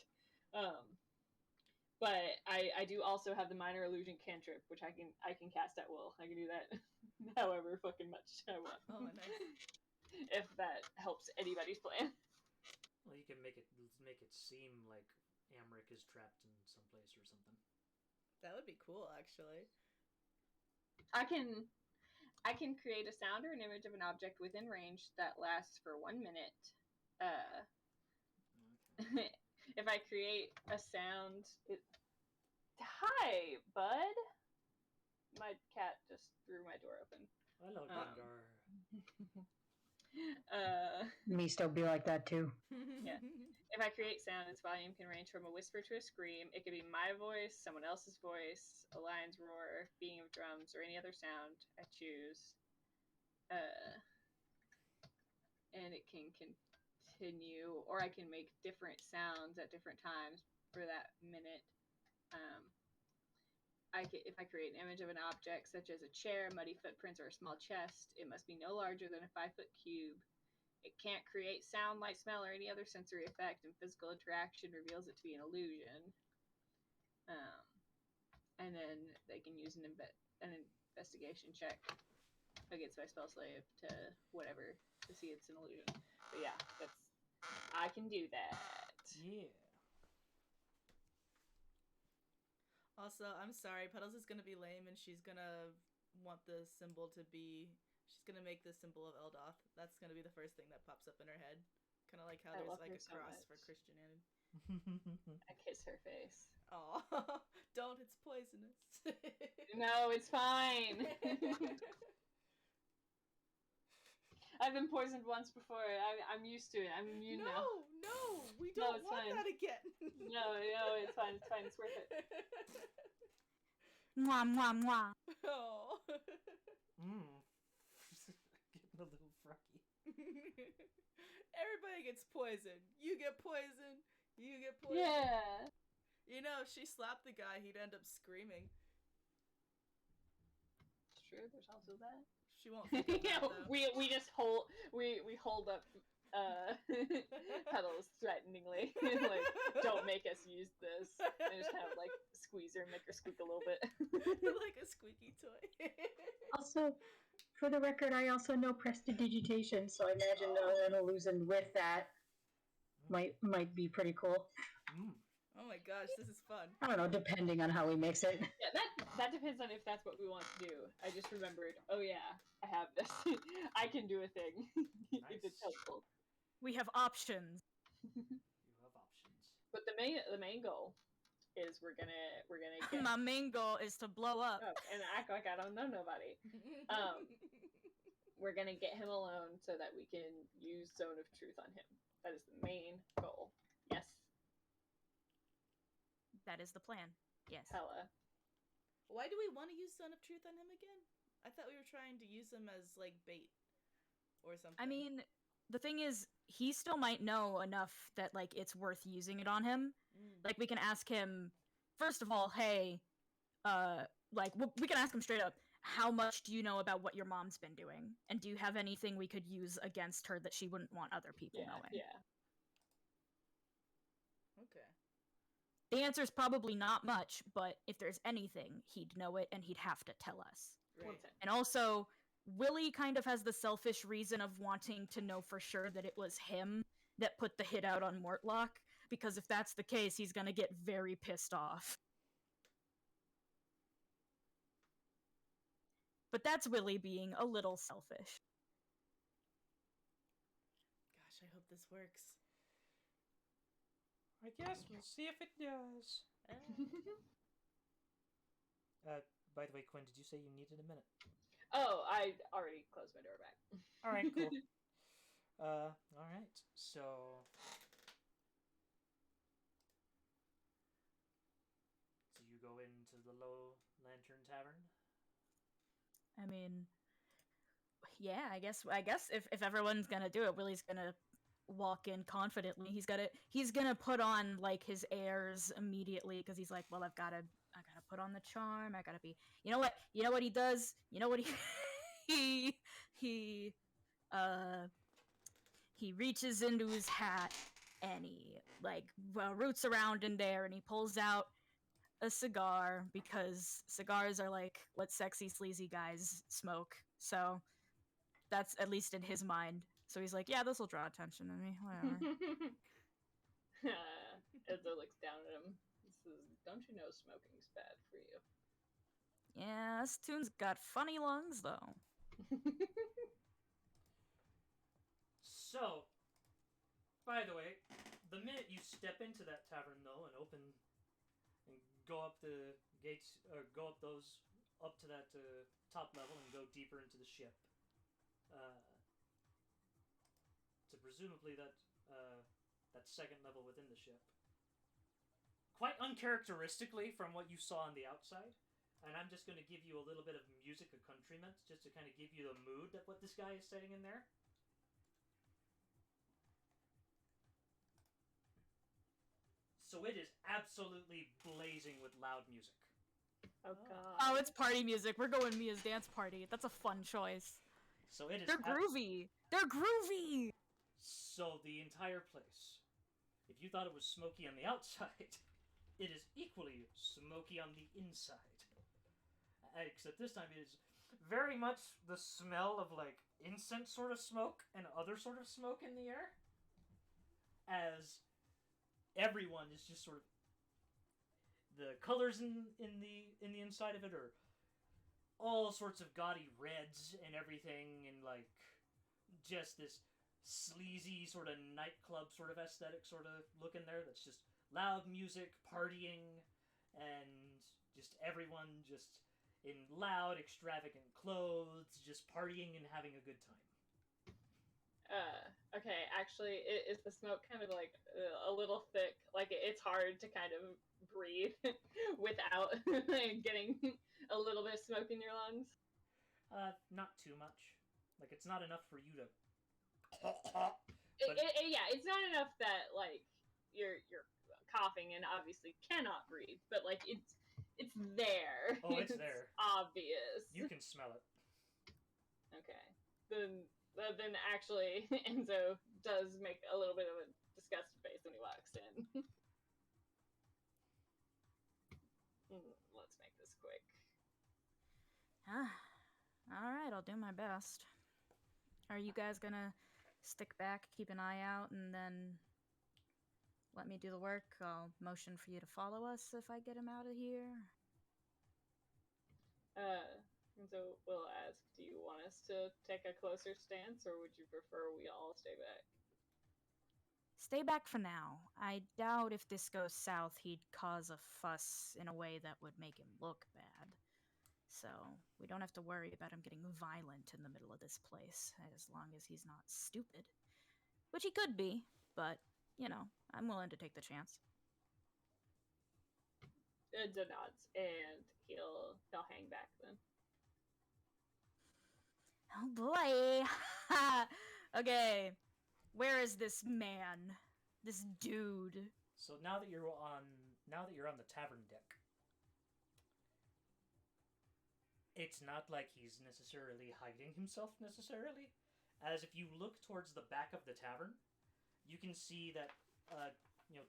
But I do also have the minor illusion cantrip, which I can cast at will. I can do that however fucking much I want. Oh, nice. If that helps anybody's plan. Well, you can make it seem like Amric is trapped in some place or something. That would be cool, actually. I can create a sound or an image of an object within range that lasts for 1 minute. Okay. If I create a sound, hi, bud. My cat just threw my door open. Hello, Dengar. Me still be like that too. Yeah. If I create sound, its volume can range from a whisper to a scream. It could be my voice, someone else's voice, a lion's roar, beating of drums, or any other sound I choose. And it can continue, or I can make different sounds at different times for that minute. If I create an image of an object, such as a chair, muddy footprints, or a small chest, it must be no larger than a 5-foot cube. It can't create sound, light, smell, or any other sensory effect, and physical interaction reveals it to be an illusion. And then they can use an investigation check against my spell slave to whatever to see it's an illusion. But yeah, I can do that. Yeah. Also, I'm sorry, Puddles is gonna be lame and she's gonna want the symbol to be... She's gonna make the symbol of Eldoth. That's gonna be the first thing that pops up in her head. Kind of like how I there's love like her a so cross much. for Christianity. I kiss her face. Oh, don't, it's poisonous. No, it's fine. I've been poisoned once before. I'm used to it. I'm immune now. No, we don't it's want fine. that again. No, it's fine. It's fine. It's worth it. Mwah, mwah, mwah. Oh. Getting a little froggy. Everybody gets poisoned. You get poisoned. You get poisoned. Yeah. You know, if she slapped the guy, he'd end up screaming. It's true. There's also that. She won't think of that, though. we just hold up Petals threateningly. Like, don't make us use this. And just kind of like squeeze her and make her squeak a little bit. Like a squeaky toy. Also, for the record, I also know prestidigitation, so I imagine an illusion with that might be pretty cool. Oh my gosh, this is fun. I don't know, depending on how we mix it. Yeah, that depends on if that's what we want to do. I just remembered, oh yeah, I have this. I can do a thing. Nice. If it's helpful. We have options. You have options. But the main goal is we're gonna get My main goal is to blow up. and act like I don't know nobody. We're gonna get him alone so that we can use Zone of Truth on him. That is the main goal. Yes. That is the plan. Yes. Hella. Why do we want to use Son of Truth on him again? I thought we were trying to use him as, like, bait. Or something. I mean, the thing is, he still might know enough that, like, it's worth using it on him. Like, we can ask him, first of all, hey, we can ask him straight up, how much do you know about what your mom's been doing? And do you have anything we could use against her that she wouldn't want other people knowing? Yeah. Okay. The answer is probably not much, but if there's anything, he'd know it and he'd have to tell us. Right. And also, Willie kind of has the selfish reason of wanting to know for sure that it was him that put the hit out on Mortlock, because if that's the case, he's gonna get very pissed off. But that's Willie being a little selfish. this works. I guess we'll see if it does. By the way, Quinn, did you say you needed a minute? Oh, I already closed my door back. All right, cool. All right. So you go into the Low Lantern Tavern? I mean, yeah, I guess if everyone's gonna do it, Willie's gonna walk in confidently. He's gonna put on like his airs immediately because he's like, well, I gotta put on the charm. I gotta be. You know what he does. You know what he he he reaches into his hat and he like roots around in there and he pulls out a cigar because cigars are like what sexy sleazy guys smoke. So that's at least in his mind. So he's like, yeah, this will draw attention to me. Whatever. Enzo looks down at him. He says, "Don't you know smoking's bad for you?" Yeah, this tune's got funny lungs though. So, by the way, the minute you step into that tavern, though, and open and go up the gates, or go up those up to that top level and go deeper into the ship, to presumably that second level within the ship. Quite uncharacteristically from what you saw on the outside, and I'm just going to give you a little bit of music accompaniment just to kind of give you the mood that what this guy is setting in there. So it is absolutely blazing with loud music. Oh god. Oh, it's party music. We're going Mia's dance party. That's a fun choice. So it is. They're groovy. They're groovy. So the entire place, if you thought it was smoky on the outside, it is equally smoky on the inside. Except this time it is very much the smell of like incense sort of smoke and other sort of smoke in the air. As everyone is just sort of, the colors in the inside of it are all sorts of gaudy reds and everything, and like just this sleazy sort of nightclub sort of aesthetic sort of look in there. That's just loud music, partying, and just everyone just in loud, extravagant clothes, just partying and having a good time. Okay, actually, is the smoke kind of like a little thick? Like it's hard to kind of breathe without getting a little bit of smoke in your lungs? Not too much. Like it's not enough for you to. Yeah, it's not enough that like you're coughing and obviously cannot breathe, but like it's there. Oh, it's there. Obvious. You can smell it. Okay. Then actually Enzo does make a little bit of a disgusted face when he walks in. Let's make this quick. Alright, I'll do my best. Are you guys gonna stick back, keep an eye out, and then let me do the work? I'll motion for you to follow us if I get him out of here. So we'll ask, do you want us to take a closer stance, or would you prefer we all stay back? Stay back for now. I doubt if this goes south, he'd cause a fuss in a way that would make him look bad. So we don't have to worry about him getting violent in the middle of this place, as long as he's not stupid. Which he could be, but, you know, I'm willing to take the chance. Enzo nods, and he'll hang back then. Oh boy! Okay, where is this man? This dude? So now that you're on the tavern deck, it's not like he's necessarily hiding himself necessarily. As if you look towards the back of the tavern, you can see that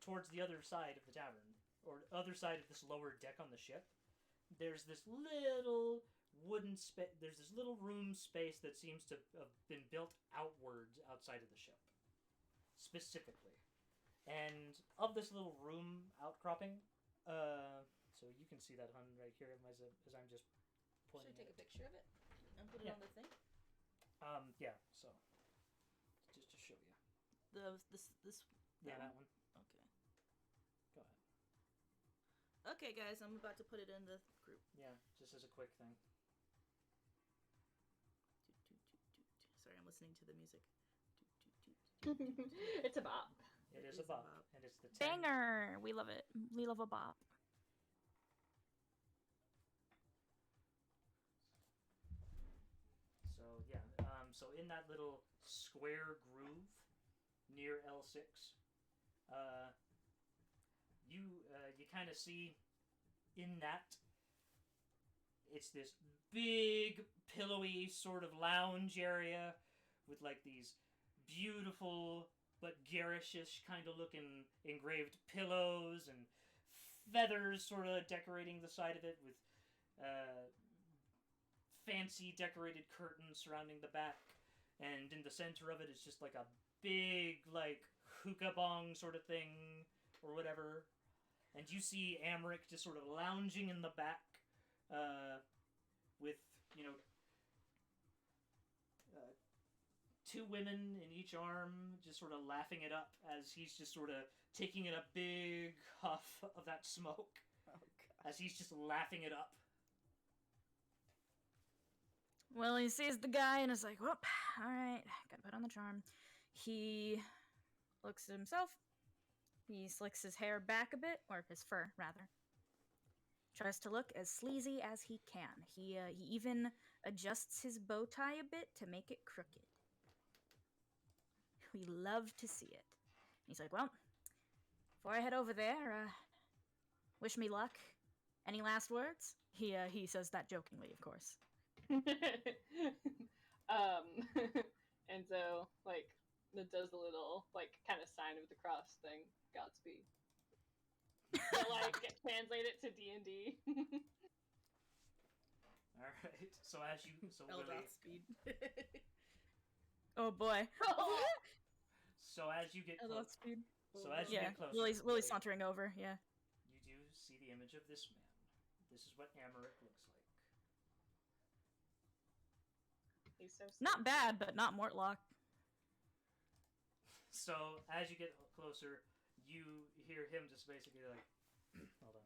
towards the other side of the tavern, or other side of this lower deck on the ship, there's this little wooden space. There's this little room space that seems to have been built outwards outside of the ship, specifically. And of this little room outcropping, so you can see that hun right here as I'm just pointing. Should I take a picture of it and put it Yeah. on the thing? Yeah. So just to show you, this. Yeah, that one. Okay. Go ahead. Okay, guys, I'm about to put it in the group. Yeah, just as a quick thing. Sorry, I'm listening to the music. It's a bop. It is a bop, and it's the 10. Banger! We love it. We love a bop. So yeah, so in that little square groove near L6, you kind of see in that it's this big pillowy sort of lounge area with like these beautiful but garishish kind of looking engraved pillows and feathers sort of decorating the side of it with fancy decorated curtains surrounding the back, and in the center of it is just like a big like hookah bong sort of thing or whatever, and you see Amric just sort of lounging in the back with two women in each arm just sort of laughing it up as he's just sort of taking in a big huff of that smoke as he's just laughing it up. Well, he sees the guy and is like, whoop, alright, gotta put on the charm. He looks at himself. He slicks his hair back a bit, or his fur, rather. Tries to look as sleazy as he can. He even adjusts his bow tie a bit to make it crooked. We love to see it. He's like, well, before I head over there, wish me luck. Any last words? He says that jokingly, of course. And so like it does the little like kind of sign of the cross thing, Godspeed. So, like translate it to D&D. All right. So Willie, Speed. Oh boy. so as you get close, Speed. get closer, Willie's sauntering over. Yeah. You do see the image of this man. This is what Amaric looks like. He's so sick. Not bad, but not Mortlock. So as you get closer, you hear him just basically like, hold on.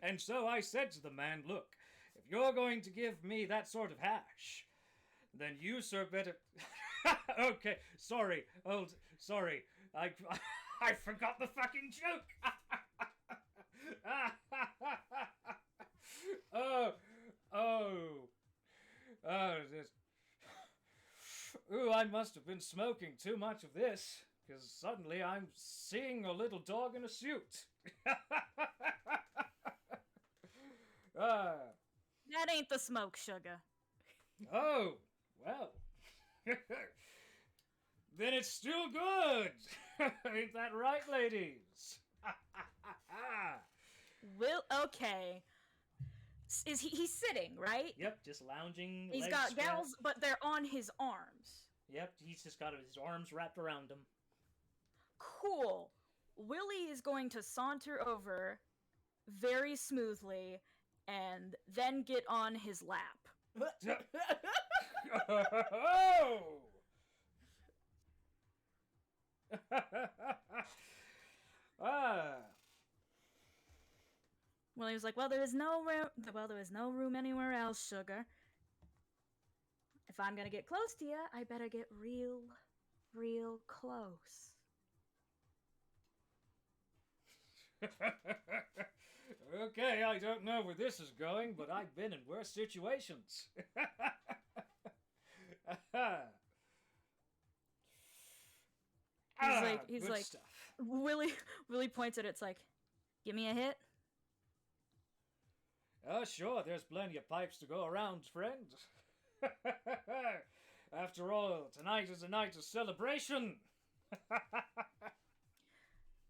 And so I said to the man, look, if you're going to give me that sort of hash, then you, sir, better... Okay, sorry. Oh, sorry. I forgot the fucking joke. This... Ooh, I must have been smoking too much of this, because suddenly I'm seeing a little dog in a suit. That ain't the smoke, sugar. Oh, well. Then it's still good. Ain't that right, ladies? Okay. He's sitting, right? Yep, just lounging. He's legs got spread. gals, but they're on his arms. Yep, he's just got his arms wrapped around him. Cool. Willie is going to saunter over very smoothly and then get on his lap. Oh! Willie was like, well, there is no room anywhere else, sugar. If I'm gonna get close to you, I better get real close. Okay, I don't know where this is going, but I've been in worse situations. He's good like, stuff. Willie points at it. It's like, give me a hit. Oh, sure, there's plenty of pipes to go around, friend. After all, tonight is a night of celebration.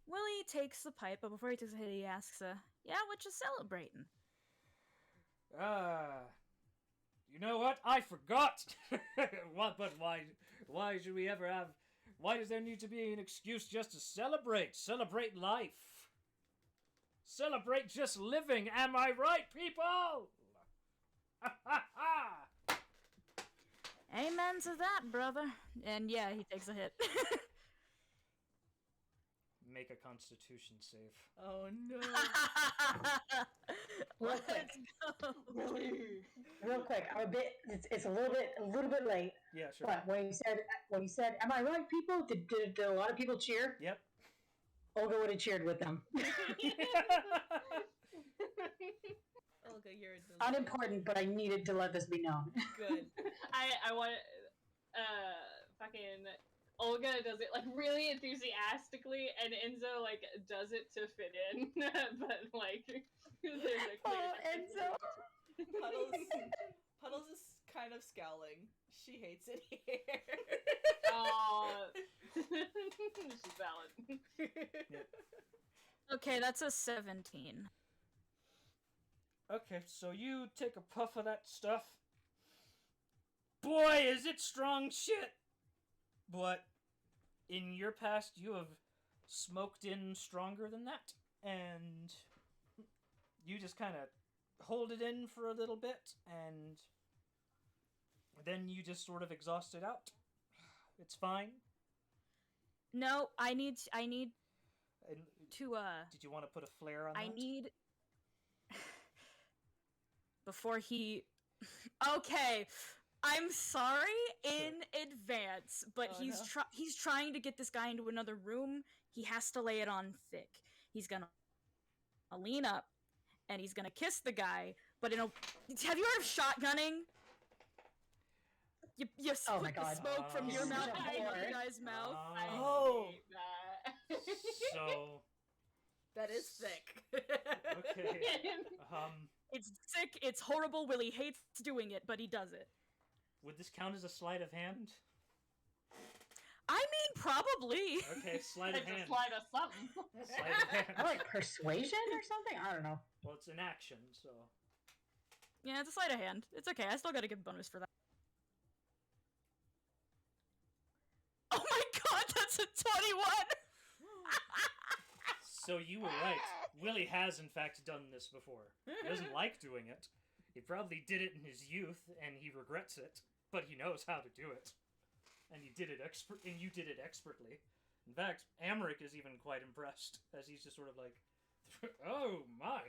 Willie takes the pipe, but before he takes a hit, he asks, yeah, what you celebrating? You know what? I forgot. What? But why should we ever have... Why does there need to be an excuse just to celebrate? Celebrate life. Celebrate just living. Am I right, people? Amen to that, brother. And yeah, he takes a hit. Make a Constitution save. Oh no. Real quick. Let's go. Real quick. I'm a bit. It's a little bit late. Yeah, sure. But when he said, "Am I right, people?" Did a lot of people cheer? Yep. Olga would have cheered with them. Olga, you're a delight. Unimportant, but I needed to let this be known. Good. I want fucking Olga does it like really enthusiastically, and Enzo like does it to fit in, but like there's a clear Enzo. Puddles is kind of scowling. She hates it here. She's valid. Okay, that's a 17. Okay, so you take a puff of that stuff. Boy, is it strong shit! But in your past, you have smoked in stronger than that, and you just kind of hold it in for a little bit, and then you just sort of exhaust it out. It's fine. No, I need And to did you want to put a flare on I that? need before he Okay, I'm sorry in advance, but Oh, he's no. he's trying to get this guy into another room. He has to lay it on thick. He's gonna lean up and he's gonna kiss the guy, but have you heard of shotgunning? You split my the God. smoke from your Oh. mouth Such a into the whore. guy's mouth. I Oh. hate that. So, That is thick. okay. It's sick, it's horrible, Willie hates doing it, but he does it. Would this count as a sleight of hand? I mean, probably. Okay, sleight of It's a hand. slide of something. Sleight of hand. I like persuasion or something. I don't know. Well, it's an action, so. Yeah, it's a sleight of hand. It's okay, I still gotta give bonus for that. Oh my god, that's a 21! So you were right. Willie has, in fact, done this before. He doesn't like doing it. He probably did it in his youth, and he regrets it. But he knows how to do it, and he did it and you did it expertly. In fact, Amric is even quite impressed, as he's just sort of like, "Oh my!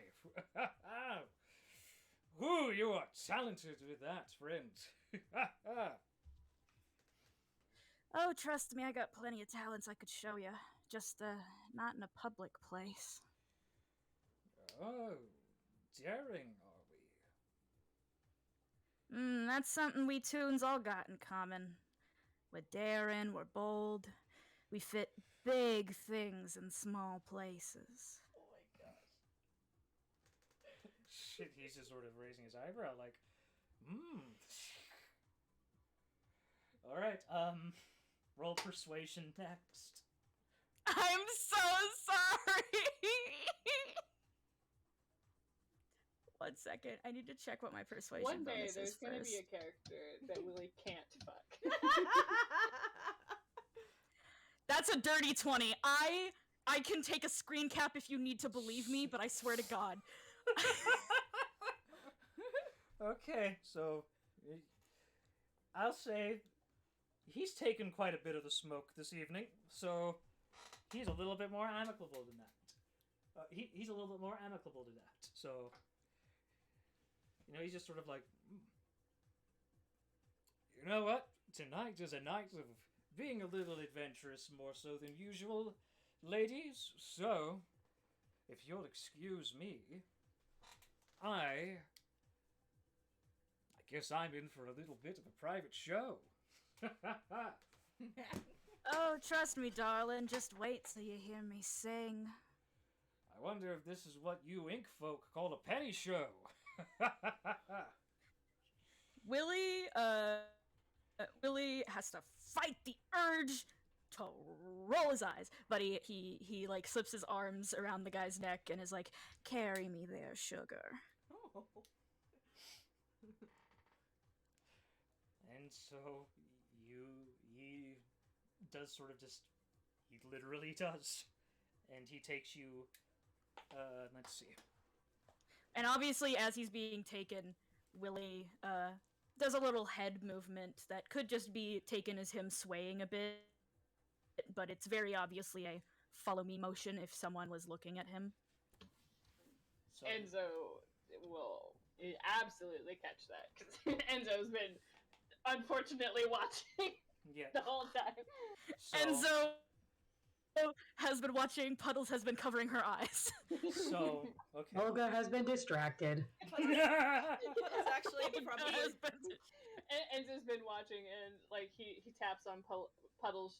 Ooh, you are talented with that, friend." Oh, trust me, I got plenty of talents I could show you. Just, not in a public place. Oh, daring are we? That's something we Toons all got in common. We're daring, we're bold. We fit big things in small places. Oh my gosh. Shit, he's just sort of raising his eyebrow like, Alright, roll persuasion next. I'm so sorry! 1 second, I need to check what my persuasion One day bonus there's is gonna first. be a character that Willie can't fuck. That's a dirty 20. I can take a screen cap if you need to believe me, but I swear to God. Okay, so I'll say he's taken quite a bit of the smoke this evening, so he's a little bit more amicable than that. He's a little bit more amicable to that, so he's just sort of like, you know what? Tonight is a night of being a little adventurous, more so than usual, ladies. So, if you'll excuse me, I guess I'm in for a little bit of a private show. Oh, trust me, darling. Just wait till you hear me sing. I wonder if this is what you ink folk call a penny show. Willie Willie has to fight the urge to roll his eyes, but he like slips his arms around the guy's neck and is like, "Carry me there, sugar." Oh. And so he does sort of just, he literally does, and he takes you. Let's see. And obviously, as he's being taken, Willie does a little head movement that could just be taken as him swaying a bit, but it's very obviously a follow me motion if someone was looking at him. So Enzo will absolutely catch that because Enzo's been unfortunately watching yeah. the whole time. So, Enzo has been watching. Puddles has been covering her eyes. so okay. Olga has been distracted. Puddles actually probably. Enzo's been watching, and like he taps on Puddles'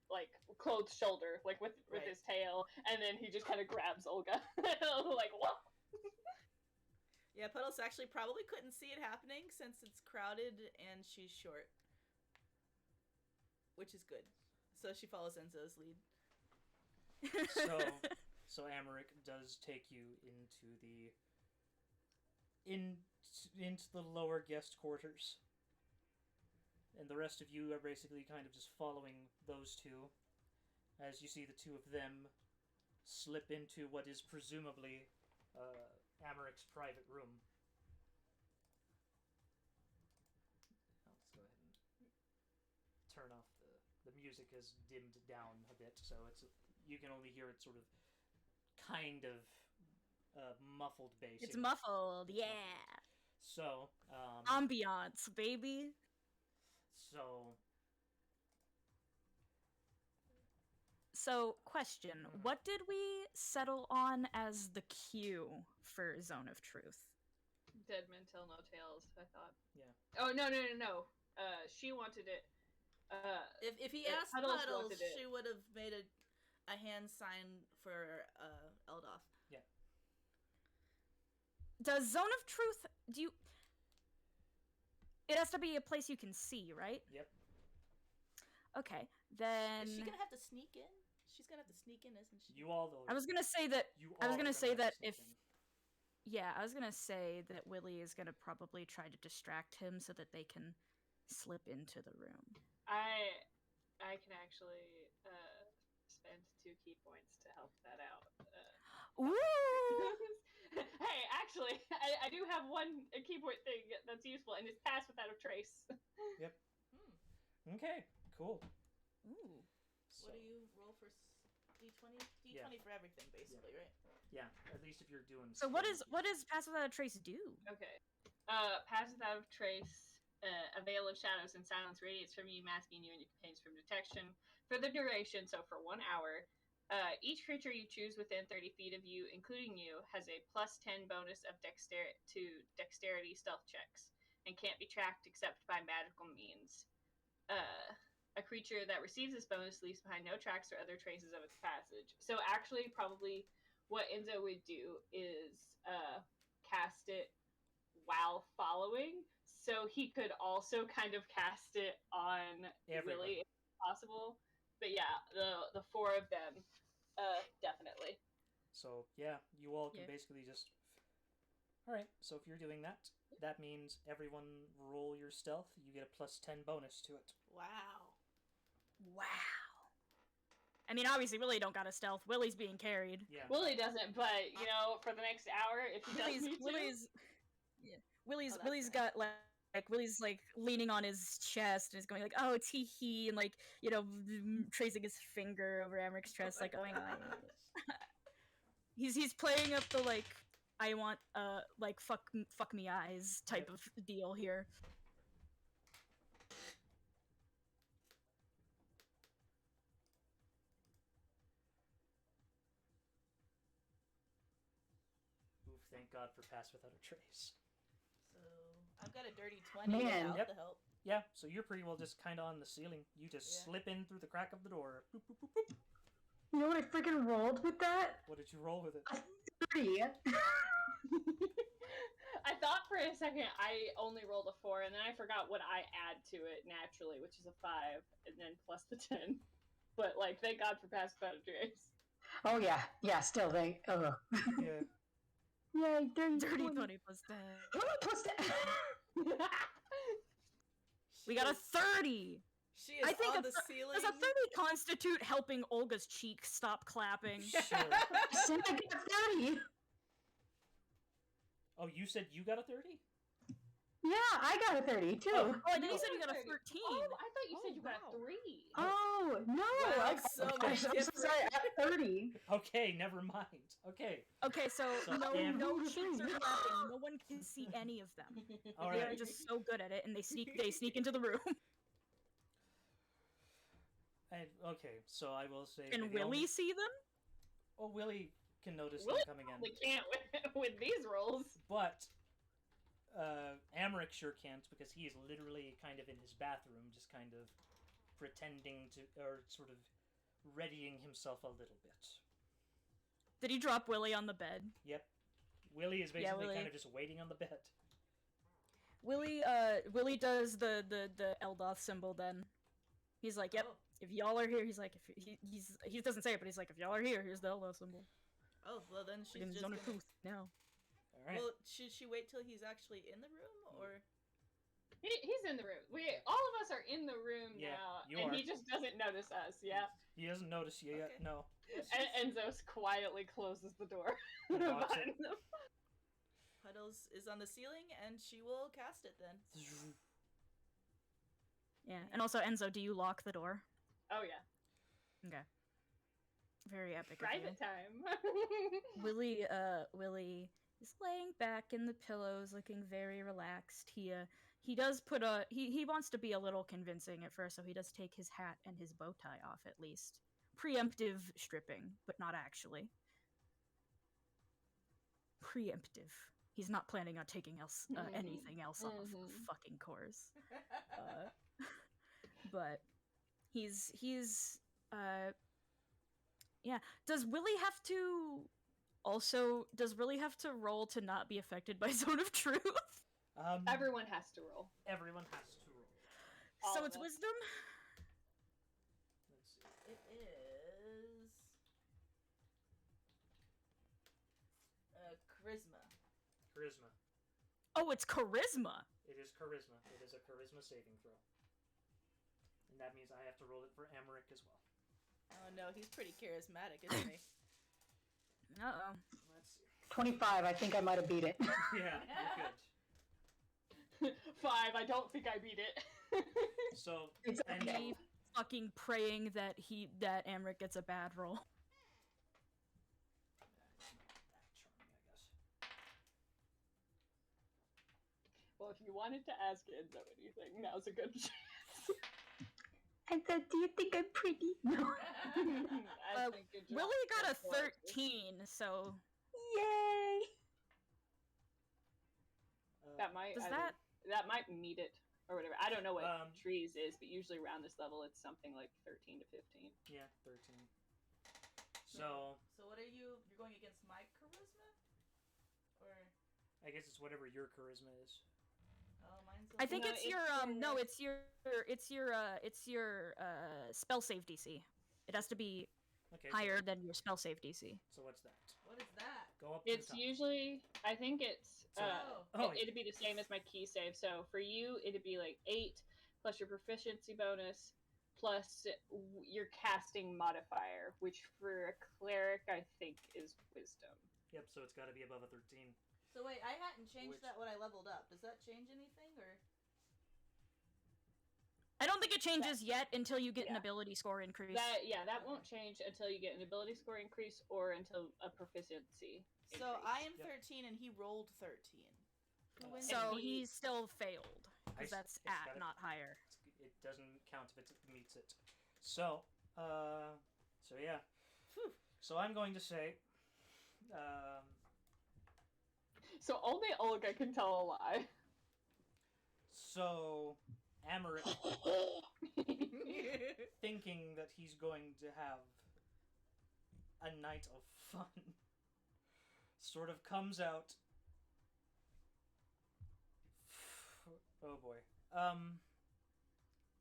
like clothed shoulder, like with Right. his tail, and then he just kind of grabs Olga, like what? Yeah, Puddles actually probably couldn't see it happening since it's crowded and she's short, which is good. So she follows Enzo's lead. So Amaric does take you into the lower guest quarters. And the rest of you are basically kind of just following those two as you see the two of them slip into what is presumably Amaric's private room. Let's go ahead and turn off the music has dimmed down a bit, so you can only hear it sort of kind of muffled bass. It's muffled, yeah. So, Ambiance, baby. So, question. What did we settle on as the cue for Zone of Truth? Dead men tell no tales, I thought. Yeah. Oh, no. She wanted it. If he Yeah, asked Puddles Puddles, wanted it. she would have made a hand sign for Eldoth. Yeah. Does Zone of Truth, it has to be a place you can see, right? Yep. Okay, then... Is she gonna have to sneak in? She's gonna have to sneak in, isn't she? You all though. I was gonna say that... I was gonna say that if... Yeah, I was gonna say that Willie is gonna probably try to distract him so that they can slip into the room. I can actually spend 2 key points to help that out. Ooh! Hey, actually, I do have one key point thing that's useful, and it's pass without a trace. Yep. Okay. Cool. Ooh. So, What do you roll for D20? D20 Yeah. for everything, basically, right? yeah, at least if you're doing. So what skills, does Pass Without a Trace do? Okay. Pass without a trace. A veil of shadows and silence radiates from you, masking you and your companions from detection for the duration. So for 1 hour. Each creature you choose within 30 feet of you, including you, has a +10 bonus of dexterity stealth checks and can't be tracked except by magical means. A creature that receives this bonus leaves behind no tracks or other traces of its passage. So actually, probably what Enzo would do is cast it while following, so he could also kind of cast it on Willie if possible. But yeah, the 4 of them, definitely. So yeah, you all can Yeah. basically just. All right. So if you're doing that, that means everyone roll your stealth. You get a +10 bonus to it. Wow. I mean, obviously, Willie don't got a stealth. Willie's being carried. Yeah. Willie doesn't, but you know, for the next hour, if he does need to. Willie's got like Willie's like leaning on his chest and is going like, oh, tee hee, and like, you know, tracing his finger over Amaric's chest, like, oh my god. He's playing up the like, I want like fuck me eyes type of deal here. Oof, thank God for Pass Without a Trace. So I've got a dirty 20 Man. without Yep. the help. Yeah, so you're pretty well just kind of on the ceiling. You just Yeah. slip in through the crack of the door. Boop, boop, boop, boop. You know what I freaking rolled with that? What did you roll with it? 30. I thought for a second I only rolled a 4, and then I forgot what I add to it naturally, which is a 5, and then plus the 10. But like, thank God for Pass Without a Trace. Oh yeah, yeah. Still, they. Oh. Yeah. Yay, Dirty 20 plus 10. Plus 10. We got a 30. She is I think on the ceiling. Does a 30 constitute helping Olga's cheek stop clapping? Sure. Said I got 30. Oh, you said you got a 30? Yeah, I got a 30 too. Oh. Oh, and then you said you got a 13. Oh, I thought you Oh, said you got wow. a 3. Oh, no! Wow, I so got, much I'm so sorry, I got 30. Okay, never mind. Okay. Okay, so So no Am- cheats are happening. No one can see any of them. All They are right. just so good at it, and they sneak into the room. Okay, so I will say. Can the Willie only- see them? Oh, Willie can notice Willie them coming in. We can't with these rolls. But Amric sure can't because he is literally kind of in his bathroom, just kind of pretending to, or sort of readying himself a little bit. Did he drop Willie on the bed? Yep. Willie is basically Willie. kind of just waiting on the bed. Willie does the Eldoth symbol then. He's like, yep, Oh. if y'all are here, he's like, if he doesn't say it, but he's like, if y'all are here, here's the Eldoth symbol. Oh, well then she's In just zone gonna... of truth now. Alright. Well, should she wait till he's actually in the room, or... He's in the room. All of us are in the room Yeah, now, you and are. he just doesn't notice us. Yeah, He doesn't notice you yet, Okay. no. and Enzos quietly closes the door And locks it. behind them. Puddles is on the ceiling, and she will cast it then. Yeah, and also Enzo, do you lock the door? Oh yeah, Okay. Very epic. of you. private time. Willie is laying back in the pillows, looking very relaxed. He does put he wants to be a little convincing at first, so he does take his hat and his bow tie off at least. Preemptive stripping, but not actually. Preemptive. He's not planning on taking anything else off, of fucking course. But he's yeah. Does Willie have to roll to not be affected by Zone of Truth? Everyone has to roll. Everyone has to roll. So All it's of us. wisdom? Let's see. It is... charisma. Charisma. Oh, it's charisma. It is charisma. It is a charisma saving throw. And that means I have to roll it for Amric as well. Oh no, he's pretty charismatic, isn't he? Uh-oh. Let's see. 25, I think I might have beat it. Yeah, you're good. 5. I don't think I beat it. So, It's and okay. Me fucking praying that Amric gets a bad roll. Well, if you wanted to ask Enzo anything, now's a good chance. I said, do you think I'm pretty? No. I think good job. Willie got a That's 13, so Yay! That might does either- that might meet it or whatever. I don't know what Um, trees is, but usually around this level it's something like 13 to 15. Yeah, 13. So, So what are you? You're going against my charisma, or I guess it's whatever your charisma is. oh, mine's. I think No, it's it's your your- it's your spell save DC. It has to be Okay. higher than your spell save DC. So what's that? What is that? Go up to It's the top. usually, I think it's, Oh, it'd be the same as my key save. So for you, it'd be like 8 plus your proficiency bonus plus your casting modifier, which for a cleric I think is wisdom. Yep, so it's got to be above a 13. So wait, I hadn't changed Which- that when I leveled up. Does that change anything, or? I don't think it changes yet until you get an yeah. ability score increase. That won't change until you get an ability score increase or until a proficiency. So increase. I am Yep. 13 and he rolled 13. Who wins? So And he still failed I because s- that's it's at, gotta- not higher. It doesn't count if it meets it. So, so yeah. Phew. So I'm going to say, So only Olga can tell a lie. so Amaric, thinking that he's going to have a night of fun, sort of comes out. Oh boy.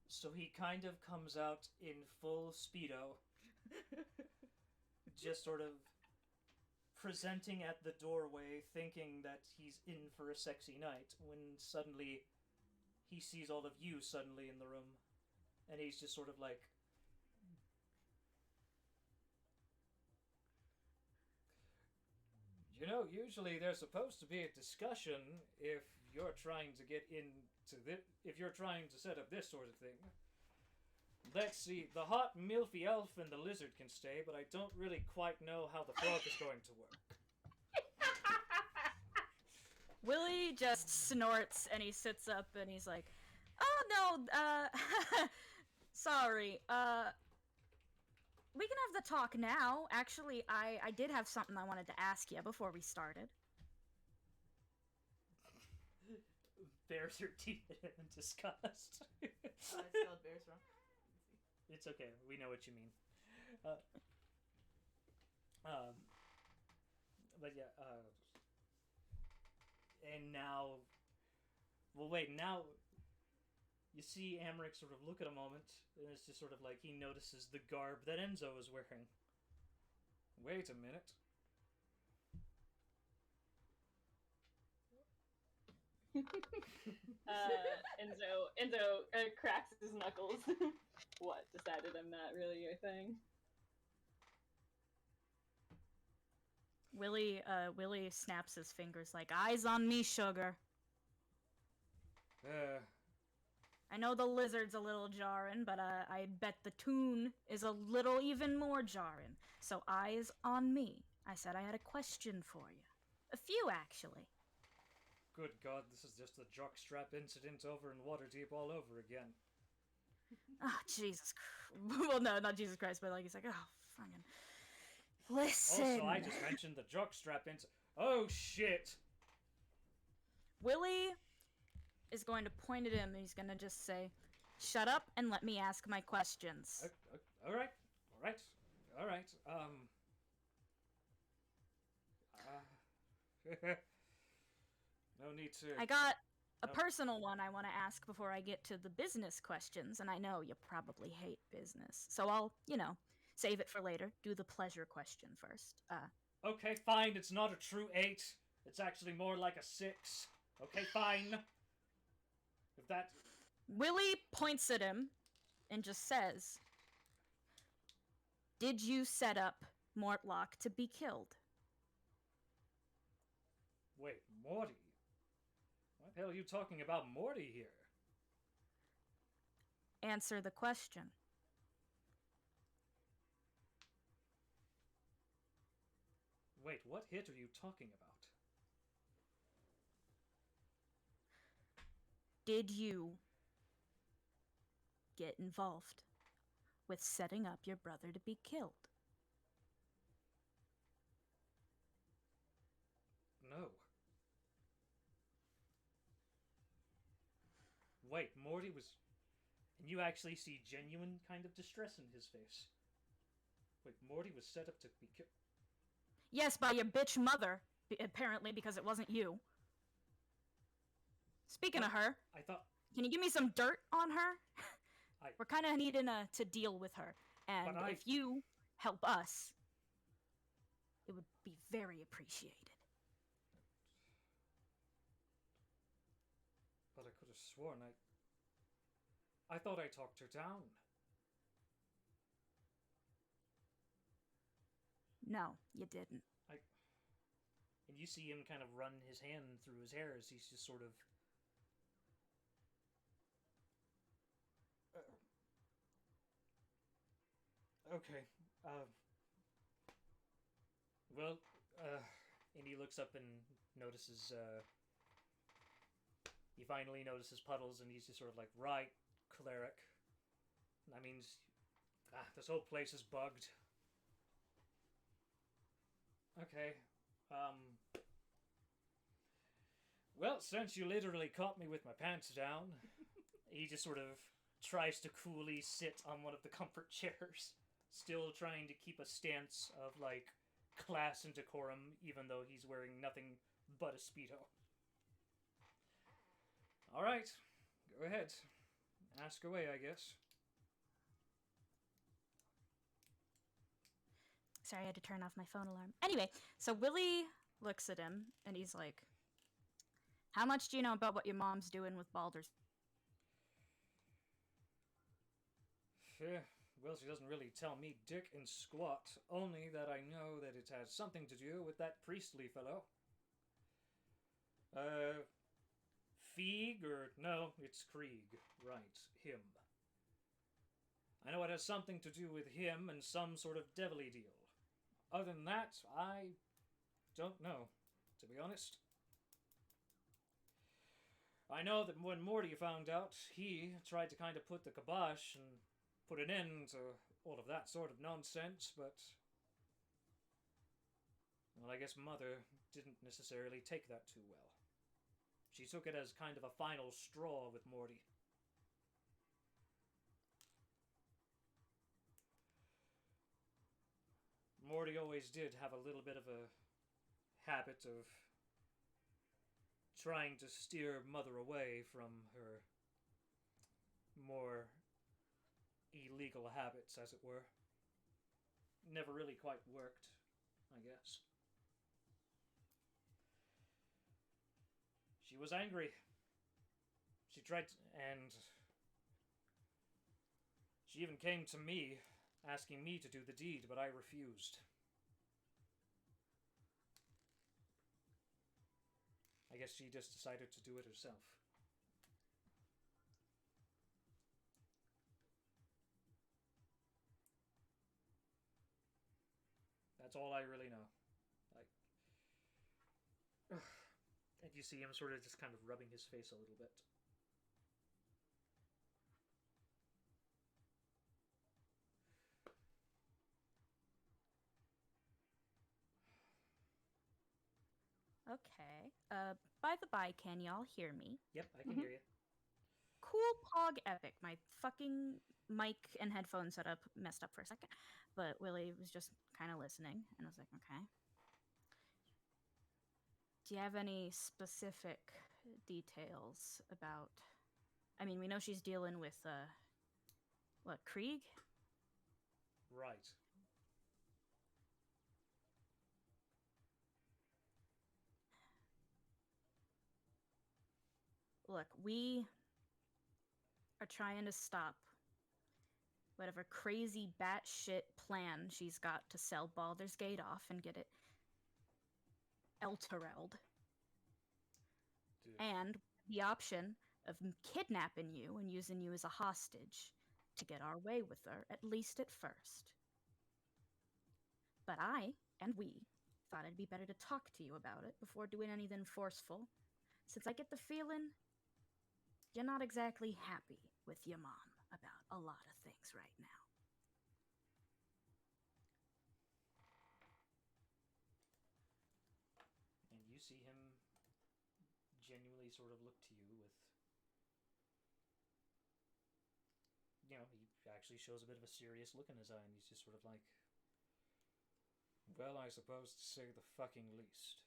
So he kind of comes out in full speedo, just sort of presenting at the doorway, thinking that he's in for a sexy night, when suddenly he sees all of you suddenly in the room, and he's just sort of like, You know, usually there's supposed to be a discussion if you're trying to get into this, if you're trying to set up this sort of thing. Let's see, the hot milfy elf and the lizard can stay, but I don't really quite know how the frog is going to work. Willie just snorts and he sits up and he's like, "Oh no, sorry. We can have the talk now. Actually, I did have something I wanted to ask you before we started." Bears your teeth in disgust. I spelled bears wrong. It's okay. We know what you mean. But yeah. And now, well, wait. Now, you see Amric sort of look at a moment, and it's just sort of like he notices the garb that Enzo is wearing. Wait a minute. Enzo cracks his knuckles. What? Decided I'm not really your thing. Willie snaps his fingers like, "Eyes on me, sugar. I know the lizard's a little jarring, but I bet the tune is a little even more jarring. So eyes on me. I said I had a question for you. A few, actually." Good God, this is just the jockstrap incident over in Waterdeep all over again. Oh, Jesus Christ. Well, no, not Jesus Christ, but like, he's like, "Oh, fucking... Listen." Also, I just mentioned the jockstrap incident. Oh, shit! Willie is going to point at him and he's going to just say, "Shut up and let me ask my questions." Alright. No need to... I got a personal one I want to ask before I get to the business questions, and I know you probably hate business. So I'll, save it for later. Do the pleasure question first. Okay, fine, it's not a true 8. It's actually more like a 6. Okay, fine. If that... Willie points at him and just says, "Did you set up Mortlock to be killed?" Wait, Morty? What the hell are you talking about Morty here? Answer the question. Wait, what hit are you talking about? Did you get involved with setting up your brother to be killed? No. Wait, Morty was... And you actually see genuine kind of distress in his face. Wait, Morty was set up to be killed... Yes, by your bitch mother, apparently, because it wasn't you. Speaking of her, I thought... Can you give me some dirt on her? We're kind of needing to deal with her. And if you help us, it would be very appreciated. But I could have sworn I thought I talked her down. No, you didn't. And you see him kind of run his hand through his hair as he's just sort of... Okay. And he looks up and notices, he finally notices Puddles, and he's just sort of like, "Right, cleric. That means, this whole place is bugged. Okay, well, since you literally caught me with my pants down," he just sort of tries to coolly sit on one of the comfort chairs, still trying to keep a stance of, like, class and decorum, even though he's wearing nothing but a Speedo. Alright, go ahead. Ask away, I guess. Sorry, I had to turn off my phone alarm. Anyway, so Willie looks at him, and he's like, "How much do you know about what your mom's doing with Baldur's?" Well, she doesn't really tell me dick and squat, only that I know that it has something to do with that priestly fellow. Feig, or no, it's Krieg. Right, him. I know it has something to do with him and some sort of devilly deal. Other than that, I don't know, to be honest. I know that when Morty found out, he tried to kind of put the kibosh and put an end to all of that sort of nonsense, but... well, I guess Mother didn't necessarily take that too well. She took it as kind of a final straw with Morty. Morty always did have a little bit of a habit of trying to steer Mother away from her more illegal habits, as it were. Never really quite worked, I guess. She was angry. She tried to, and she even came to me, asking me to do the deed, but I refused. I guess she just decided to do it herself. That's all I really know. And you see him sort of just kind of rubbing his face a little bit. Okay. By the by, can y'all hear me? Yep, I can hear you. Cool Pog Epic. My fucking mic and headphone setup messed up for a second, but Willie was just kind of listening, and I was like, okay. Do you have any specific details about... I mean, we know she's dealing with, what, Krieg? Right. Look, we are trying to stop whatever crazy batshit plan she's got to sell Baldur's Gate off and get it Elturelled. And the option of kidnapping you and using you as a hostage to get our way with her, at least at first. But I, and we, thought it'd be better to talk to you about it before doing anything forceful, since I get the feeling you're not exactly happy with your mom about a lot of things right now. And you see him genuinely sort of look to you with... you know, he actually shows a bit of a serious look in his eye, and he's just sort of like... well, I suppose to say the fucking least.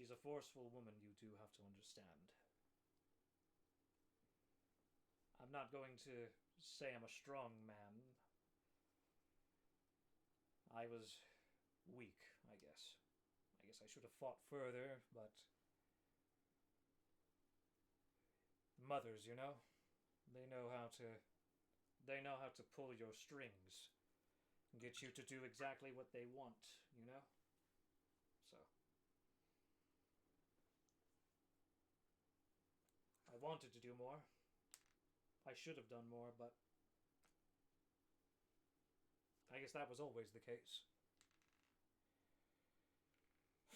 She's a forceful woman, you do have to understand. I'm not going to say I'm a strong man. I was weak, I guess. I guess I should have fought further, but... mothers, you know? They know how to pull your strings. And get you to do exactly what they want, you know? So... I wanted to do more. I should have done more, but... I guess that was always the case.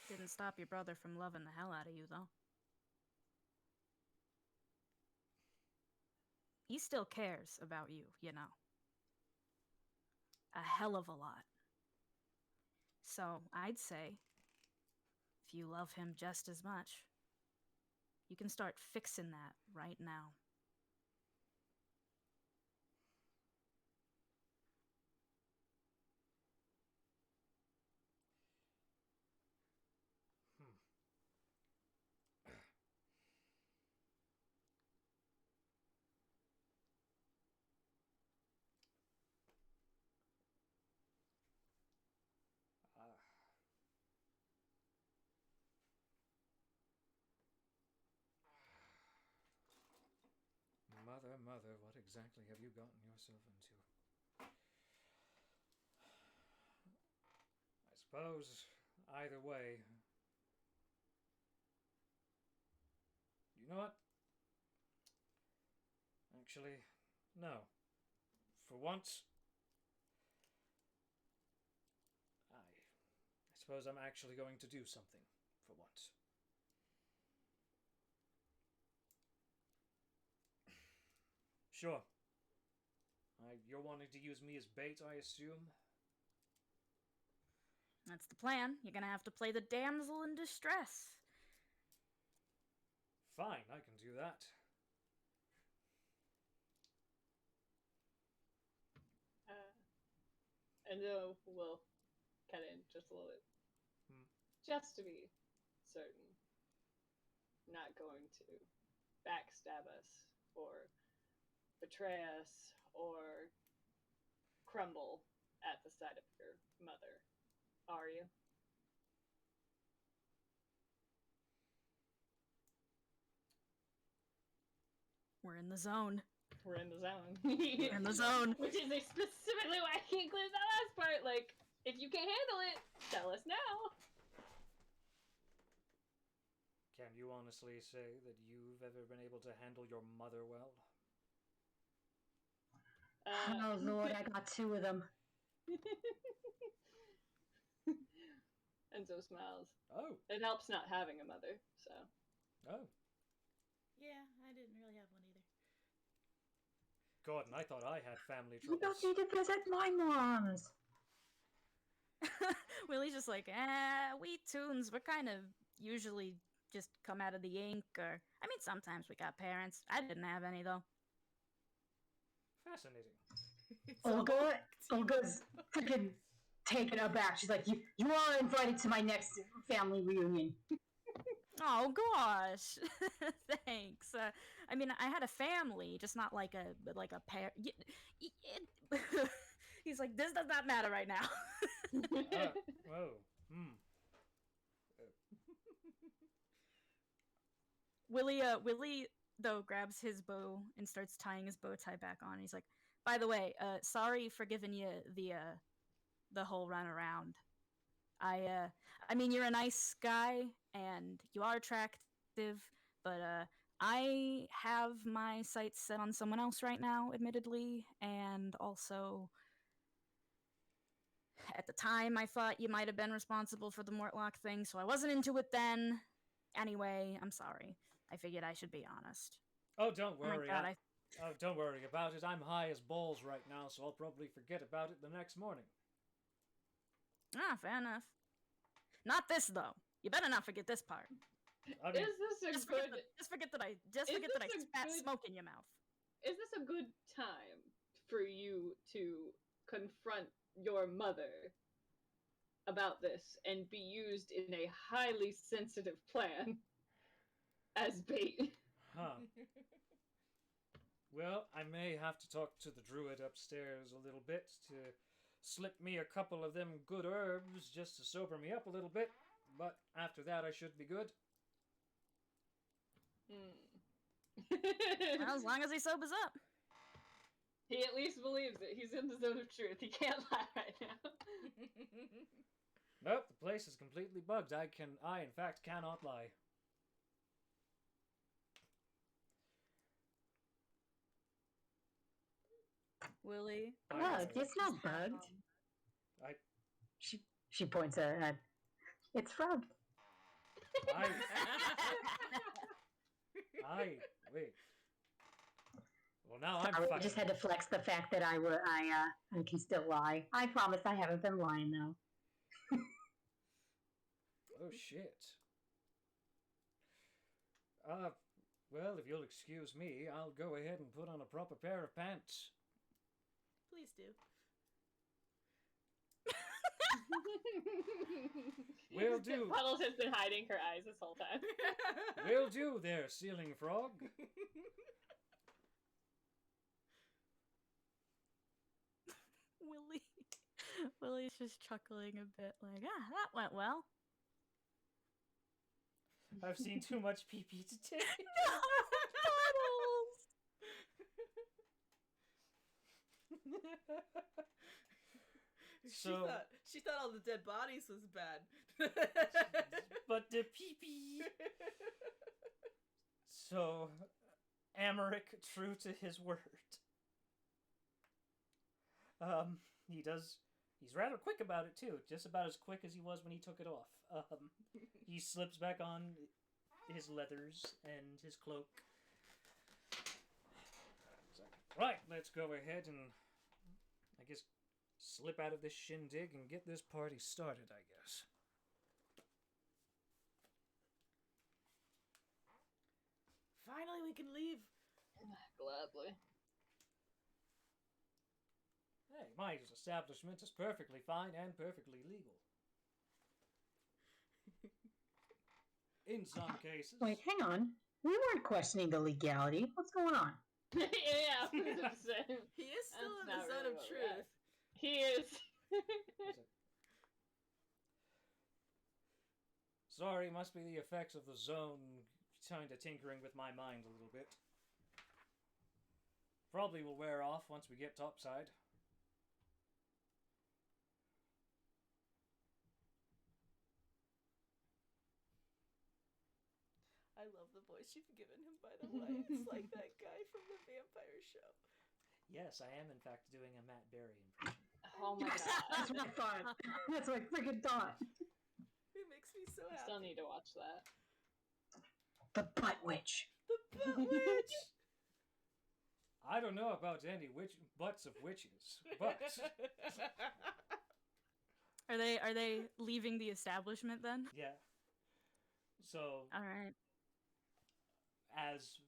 Didn't stop your brother from loving the hell out of you, though. He still cares about you, you know. A hell of a lot. So, I'd say, if you love him just as much, you can start fixing that right now. Mother, mother, what exactly have you gotten yourself into? I suppose, either way... You know what? Actually, no. For once... I suppose I'm actually going to do something, for once. Sure. You're wanting to use me as bait, I assume? That's the plan. You're gonna have to play the damsel in distress. Fine, I can do that. Enzo will cut in just a little bit. Just to be certain. Not going to backstab us or betray us or crumble at the sight of your mother, are you? We're in the zone. We're in the zone. We're in the zone. Which is specifically why he includes that last part. Like, if you can't handle it, tell us now. Can you honestly say that you've ever been able to handle your mother well? Oh Lord, I got 2 of them. Enzo smiles. Oh. It helps not having a mother, so. Oh. Yeah, I didn't really have one either. Gordon, I thought I had family You troubles. don't need to visit my moms. Willie's just like, we toons, we're kind of usually just come out of the ink, or, I mean, sometimes we got parents. I didn't have any, though. Fascinating. Olga's freaking taken aback. She's like, you are invited to my next family reunion. Oh, gosh. Thanks. I mean, I had a family, just not like a pair. He's like, this does not matter right now. Whoa. Willie, though, grabs his bow and starts tying his bow tie back on. He's like, by the way, sorry for giving you the whole run around. I mean, you're a nice guy, and you are attractive, but, I have my sights set on someone else right now, admittedly, and also, at the time, I thought you might have been responsible for the Mortlock thing, so I wasn't into it then. Anyway, I'm sorry. I figured I should be honest. Oh, don't worry. Oh my God, Oh, don't worry about it. I'm high as balls right now, so I'll probably forget about it the next morning. Ah, fair enough. Not this, though. You better not forget this part. I mean, Is this Just forget that I spat smoke in your mouth. Is this a good time for you to confront your mother about this and be used in a highly sensitive plan as bait? Huh. Well, I may have to talk to the druid upstairs a little bit to slip me a couple of them good herbs just to sober me up a little bit, but after that I should be good. Well, as long as he sobers up. He at least believes it. He's in the zone of truth. He can't lie right now. Nope, the place is completely bugged. I in fact cannot lie. Willie. Bugged? It's not bugged. She points at her head. It's rubbed. Wait. Well, now I'm Sorry, I fucking. just had to flex the fact that I can still lie. I promise I haven't been lying though. Oh shit. Well, if you'll excuse me, I'll go ahead and put on a proper pair of pants. Please do. Will do. Puddles has been hiding her eyes this whole time. Will do there, ceiling frog. Willie's just chuckling a bit like, that went well. I've seen too much pee-pee to take. No, Puddles! So, she thought all the dead bodies was bad. but the pee-pee. So, Amaric, true to his word, he does. He's rather quick about it too, just about as quick as he was when he took it off. He slips back on his leathers and his cloak. Right, let's go ahead and, I guess, slip out of this shindig and get this party started, I guess. Finally, we can leave. Gladly. Hey, my establishment is perfectly fine and perfectly legal. In some cases. Wait, hang on. We weren't questioning the legality. What's going on? Yeah, I was gonna say. He is still That's in the not zone really of what we're truth. He is. Sorry, must be the effects of the zone kind of tinkering with my mind a little bit. Probably will wear off once we get topside. I love the voice you've given him, by the way. It's like that guy from the vampire show. Yes, I am in fact doing a Matt Berry impression. Oh my That's god. what I thought. That's what I freaking thought. It makes me so I happy. still need to watch that. The butt witch. The butt witch! I don't know about any butts of witches, but Are they leaving the establishment then? yeah. So All right. as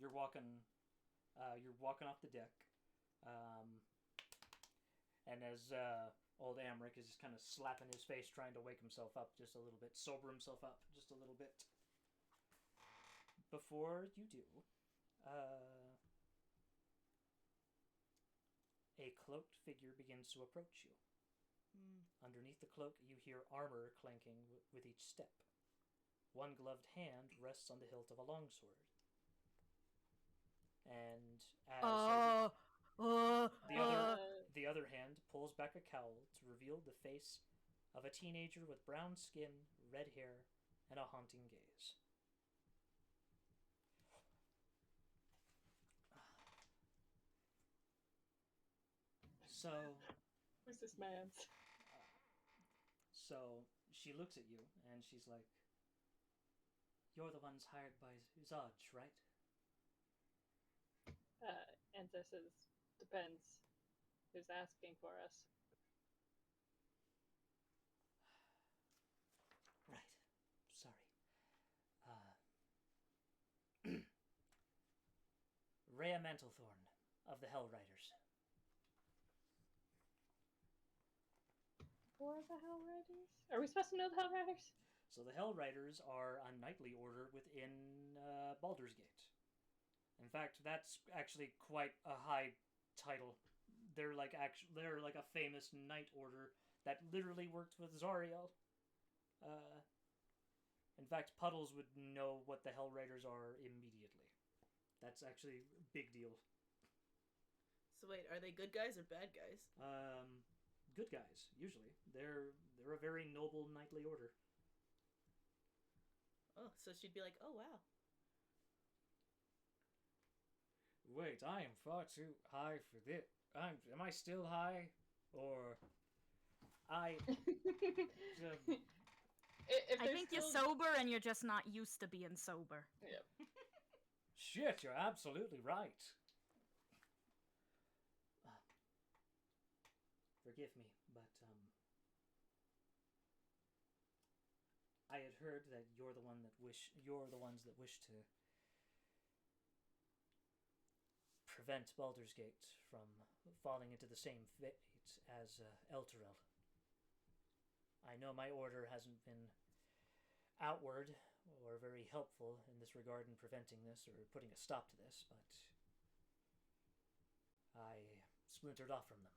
you're walking off the deck, and as old Amric is just kind of slapping his face, trying to wake himself up just a little bit, sober himself up just a little bit. Before you do, a cloaked figure begins to approach you. Underneath the cloak, you hear armor clanking with each step. One gloved hand rests on the hilt of a longsword. And as the other hand pulls back a cowl to reveal the face of a teenager with brown skin, red hair, and a haunting gaze. So Who's this man? So she looks at you and she's like, "You're the ones hired by Zodge, right?" Enta says, depends. Who's asking for us? Right. Sorry. Rhea Mantlethorn of the Hell Riders. For the Hell Riders? Are we supposed to know the Hell Riders? So the Hell Riders are a knightly order within Baldur's Gate. In fact, that's actually quite a high title. They're like a famous knight order that literally worked with Zariel. In fact, Puddles would know what the Hell Riders are immediately. That's actually a big deal. So wait, are they good guys or bad guys? Good guys, usually. They're a very noble knightly order. Oh, so she'd be like, oh wow. Wait, I am far too high for this. Am I still high? Or I If I there's think you're still- sober and you're just not used to being sober. Yep. Shit, you're absolutely right. Forgive me, but I had heard that you're the ones that wish to prevent Baldur's Gate from falling into the same fate as Elturel. I know my order hasn't been outward or very helpful in this regard in preventing this or putting a stop to this, but I splintered off from them.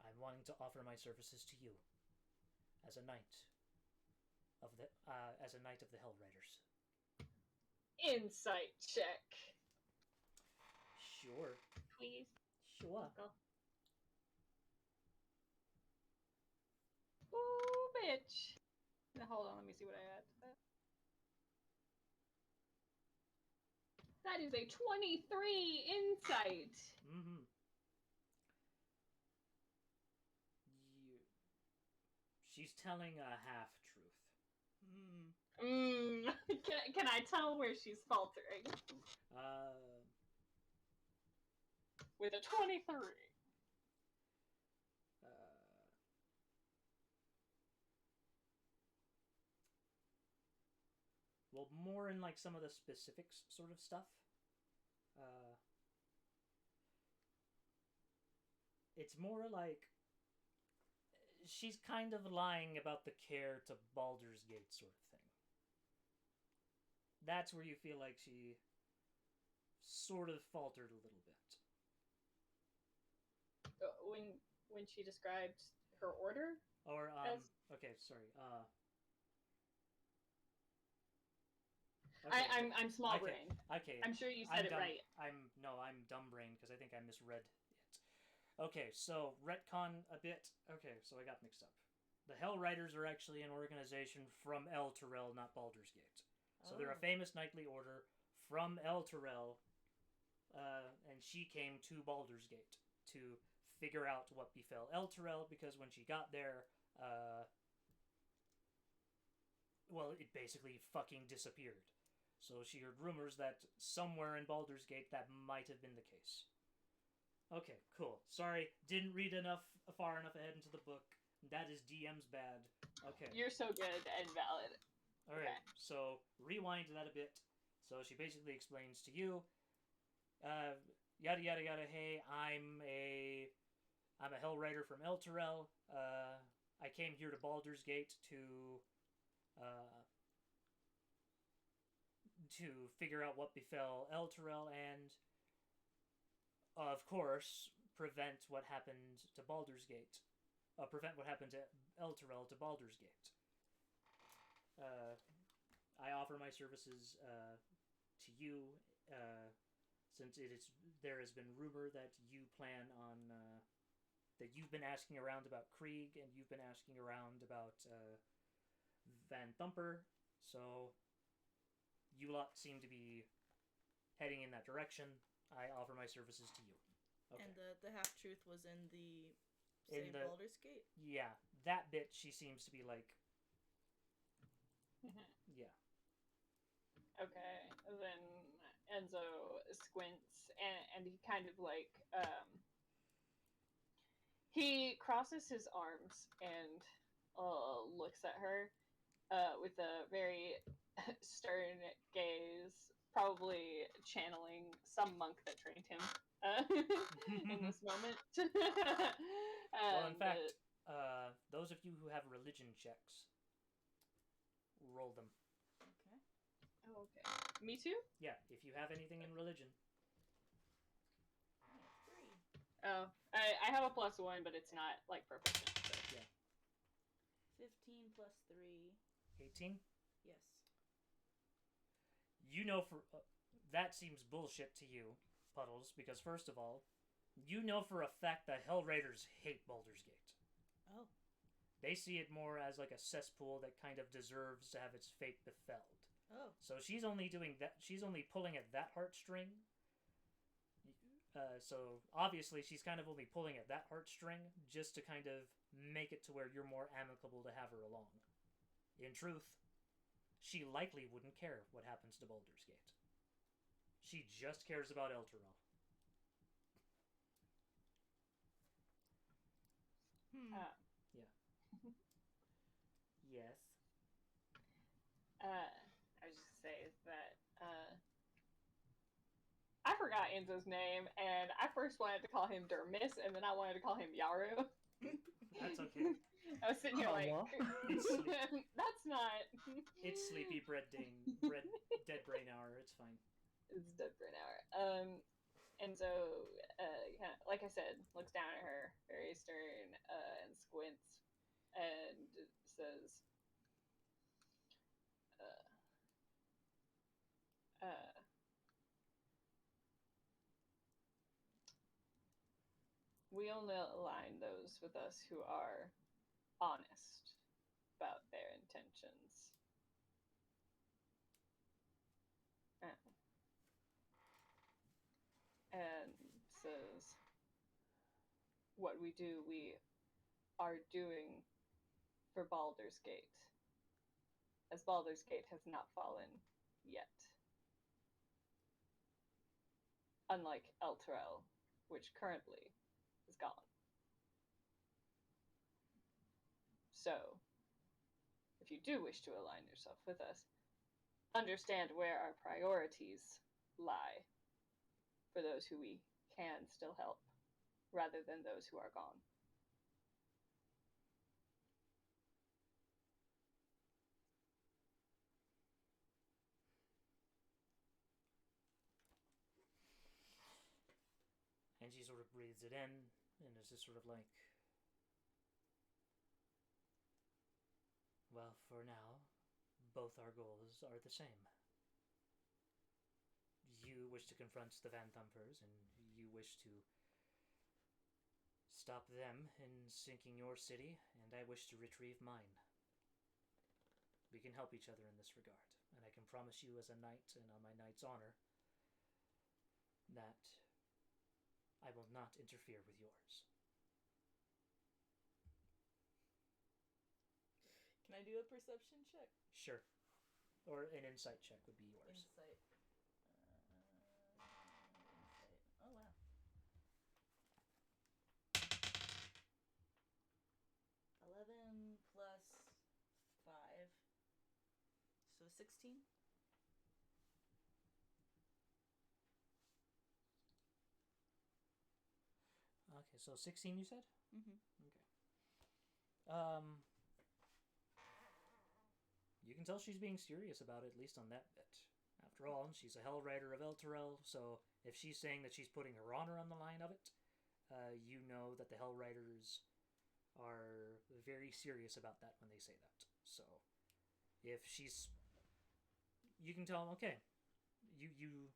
I'm wanting to offer my services to you as a knight of the Hell Riders. Insight check. Sure. Please. Sure. Go. Ooh, bitch. Now, hold on, let me see what I add to that. That is a 23 insight. Mm-hmm. She's telling a half-truth. Can I tell where she's faltering? With a 23. Well, more in like some of the specifics sort of stuff. It's more like she's kind of lying about the care to Baldur's Gate sort of thing. That's where you feel like she sort of faltered a little bit. When she described her order? Or, okay, sorry. Okay. I'm small brain. Okay. I'm sure you said it right. I'm dumb brain because I think I misread it. Okay, so retcon a bit. Okay, so I got mixed up. The Hell Riders are actually an organization from El Terrell, not Baldur's Gate. So they're a famous knightly order from El Terrell, and she came to Baldur's Gate to figure out what befell El Terrell, because when she got there, well, it basically fucking disappeared. So she heard rumors that somewhere in Baldur's Gate that might have been the case. Okay, cool. Sorry, didn't read far enough ahead into the book. That is DM's bad. Okay. You're so good and valid. Alright, okay. So rewind that a bit. So she basically explains to you, yada yada yada, hey, I'm a Hell Rider from El Terrell. I came here to Baldur's Gate to figure out what befell El Terrell and, of course, prevent what happened to Baldur's Gate. Prevent what happened to El Terrell to Baldur's Gate. I offer my services to you, since there has been rumor that you plan on, that you've been asking around about Krieg, and you've been asking around about Van Thumper, so you lot seem to be heading in that direction. I offer my services to you. Okay. And the half-truth was in the same Baldur's Gate? Yeah, that bit she seems to be like... Yeah. Okay, then Enzo squints and he kind of like, he crosses his arms and looks at her with a very stern gaze, probably channeling some monk that trained him in this moment. Well, in fact, those of you who have religion checks, roll them. Okay. Oh, okay. Me too? Yeah, if you have anything in religion. I have 3. Oh, I have a +1, but it's not like proficient. So. Yeah. 15 plus 3. 18? Yes. You know for... that seems bullshit to you, Puddles, because first of all, you know for a fact that Hell Raiders hate Baldur's Gate. Oh. They see it more as like a cesspool that kind of deserves to have its fate befelled. Oh. So she's only doing that. She's only pulling at that heartstring. So obviously she's kind of only pulling at that heartstring just to kind of make it to where you're more amicable to have her along. In truth, she likely wouldn't care what happens to Baldur's Gate. She just cares about El Terrell. Yeah. Yes. I was just say that I forgot Enzo's name, and I first wanted to call him Dermis, and then I wanted to call him Yaru. That's okay. I was sitting here like, that's not. It's sleepy dead brain hour. It's fine. It's dead brain hour. And so, kind of, like I said, looks down at her, very stern, and squints, and says, we only align those with us who are honest about their intentions. And says, what we do, we are doing for Baldur's Gate, as Baldur's Gate has not fallen yet. Unlike Elturel, which currently is gone. So, if you do wish to align yourself with us, understand where our priorities lie for those who we can still help, rather than those who are gone. And she sort of breathes it in, and is just sort of like, well, for now, both our goals are the same. You wish to confront the Van Thumpers, and you wish to stop them in sinking your city, and I wish to retrieve mine. We can help each other in this regard, and I can promise you as a knight, and on my knight's honor, that I will not interfere with yours. Can I do a perception check? Sure. Or an insight check would be yours. Insight. Oh, wow. 11 plus 5. So 16? Okay, so 16 you said? Mm-hmm. Okay. You can tell she's being serious about it, at least on that bit. After all, she's a Hell Rider of Elturel, so if she's saying that she's putting her honor on the line of it, you know that the Hell Riders are very serious about that when they say that. So, if she's... You can tell them, okay, you're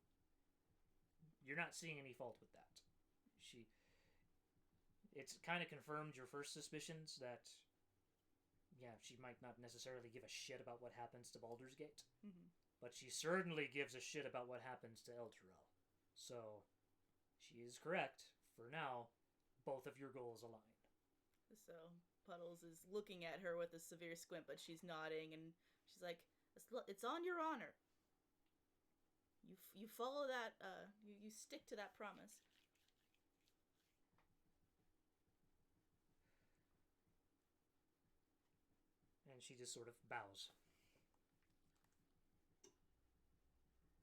not seeing any fault with that. It's kind of confirmed your first suspicions that, yeah, she might not necessarily give a shit about what happens to Baldur's Gate, but she certainly gives a shit about what happens to Elturel. So, she is correct. For now, both of your goals align. So, Puddles is looking at her with a severe squint, but she's nodding, and she's like, it's on your honor. You follow that, you stick to that promise. And she just sort of bows.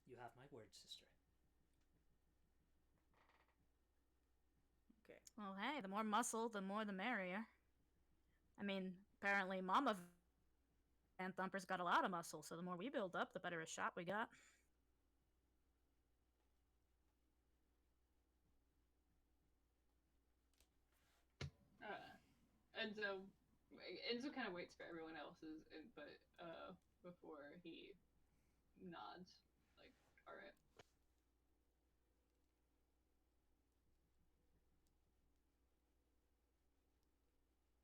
You have my word, sister. Okay. Well, hey, the more muscle, the more the merrier. I mean, apparently Mama Van Thumper's got a lot of muscle, so the more we build up, the better a shot we got. Enzo kind of waits for everyone else's, but before he nods, like, all right.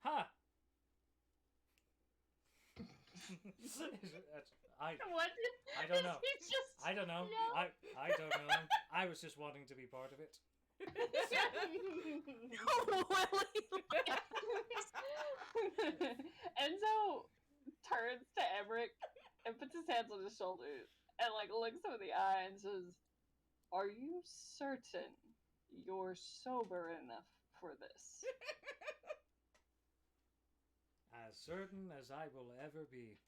Ha! What? I don't know. He just, I don't know. No. I don't know. I was just wanting to be part of it. Enzo turns to Emmerich and puts his hands on his shoulders and like looks him in the eye and says, "Are you certain you're sober enough for this?" As certain as I will ever be.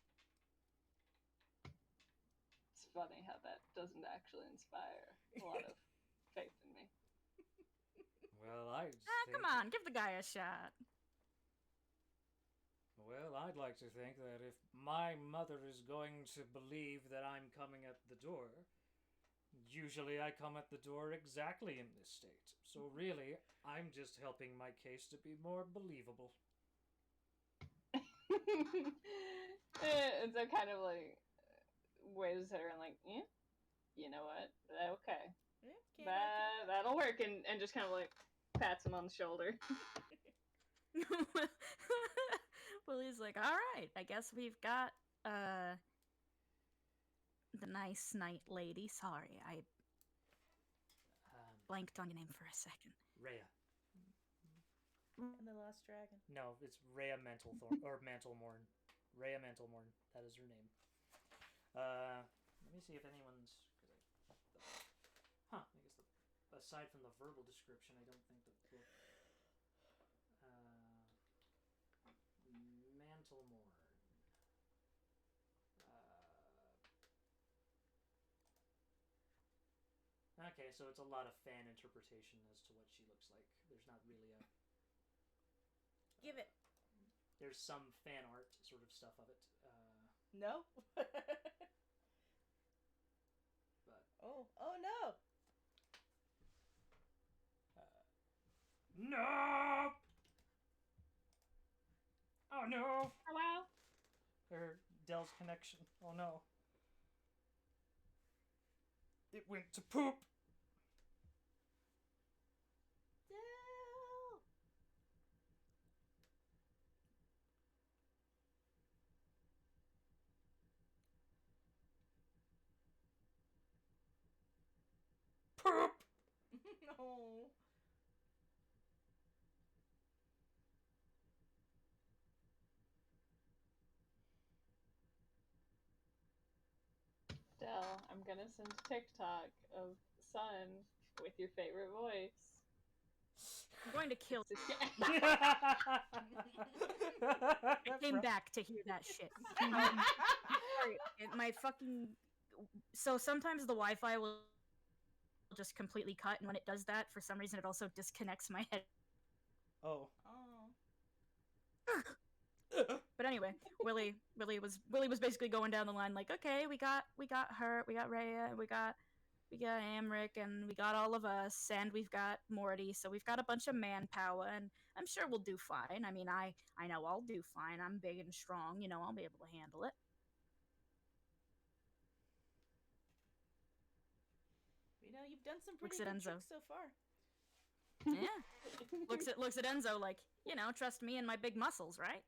It's funny how that doesn't actually inspire a lot of faith in me. Well, I just Come on, give the guy a shot. Well, I'd like to think that if my mother is going to believe that I'm coming at the door, usually I come at the door exactly in this state. So really, I'm just helping my case to be more believable. And so kind of like waves at her and like, yeah, you know what? Okay. Yeah, That'll work, and just kind of like pats him on the shoulder. Willie's like, all right, I guess we've got the nice night lady. Sorry, I blanked on your name for a second. Rhea. And the Lost Dragon. No, it's Rhea Mantlethorn or Mantlemorn. Rhea Mantlemorn. That is her name. Let me see if anyone's. I guess aside from the verbal description, I don't think the book. Mantlemorn. Okay, so it's a lot of fan interpretation as to what she looks like. There's not really a. Give it. There's some fan art sort of stuff of it. No. But oh no. no. Oh no. Oh, wow. Or Dell's connection. Oh no. It went to poop. Dell. Poop. No. Dell, I'm gonna send a TikTok of Sun with your favorite voice. I'm going to kill you. I I came back to hear that shit. Sorry, my fucking. So sometimes the Wi-Fi will just completely cut, and when it does that, for some reason, it also disconnects my head. Oh. Oh. But anyway, Willie was basically going down the line like, okay, we got her, we got Rhea, we got Amric, and we got all of us, and we've got Morty, so we've got a bunch of manpower, and I'm sure we'll do fine. I mean, I know I'll do fine. I'm big and strong, you know, I'll be able to handle it. You know, you've done some pretty Looks at good Enzo. tricks so far. Yeah. looks at Enzo like, you know, trust me and my big muscles, right?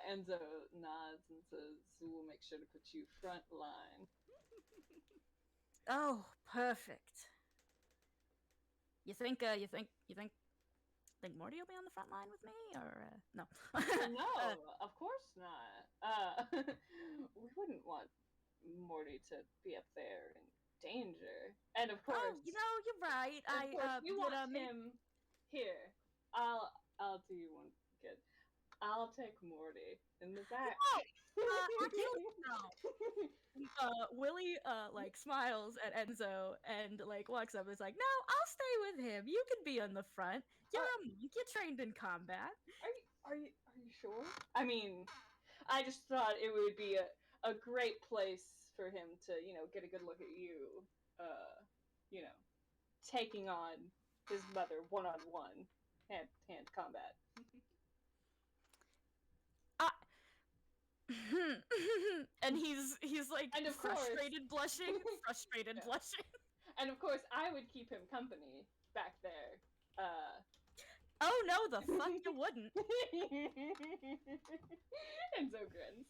Enzo nods and says, "We'll make sure to put you front line." Oh, perfect. You think Morty will be on the front line with me, or no? No, of course not. We wouldn't want Morty to be up there in danger, and of course, Oh, you know, you're right. you want him here. I'll do you one good. I'll take Morty in the back. Willie like smiles at Enzo and like walks up and is like, "No, I'll stay with him. You can be on the front. You're a monk. You're trained in combat." Are you sure? I mean, I just thought it would be a great place for him to, you know, get a good look at you. You know, taking on his mother one-on-one, hand combat. And he's like, and of frustrated blushing. And of course, I would keep him company back there. Oh no, the fuck you wouldn't. Enzo grins.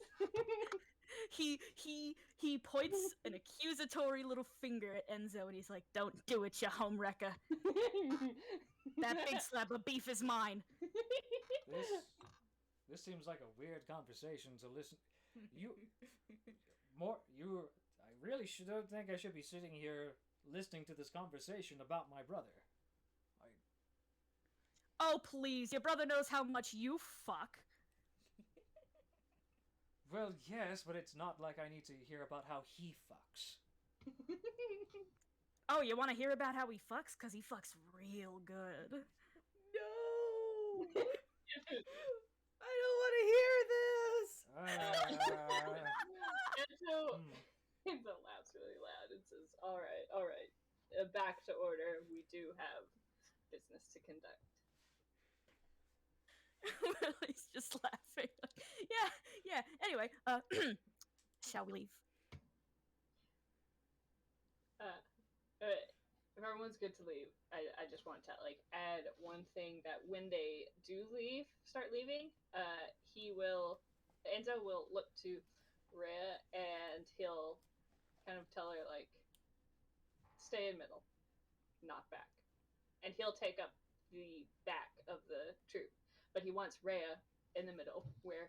He points an accusatory little finger at Enzo and he's like, "Don't do it, you homewrecker. That big slab of beef is mine." This seems like a weird conversation to listen. I really don't think I should be sitting here listening to this conversation about my brother. Oh please, your brother knows how much you fuck. Well, yes, but it's not like I need to hear about how he fucks. Oh, you want to hear about how he fucks? Because he fucks real good. No! I don't want to hear this! Enzo laughs really loud and says, all right. Back to order. We do have business to conduct. He's just laughing. Yeah. Anyway, shall we leave? From everyone's good to leave, I just want to like add one thing that when they do start leaving, Enzo will look to Rhea and he'll kind of tell her like, stay in middle, not back, and he'll take up the back of the troop, but he wants Rhea in the middle where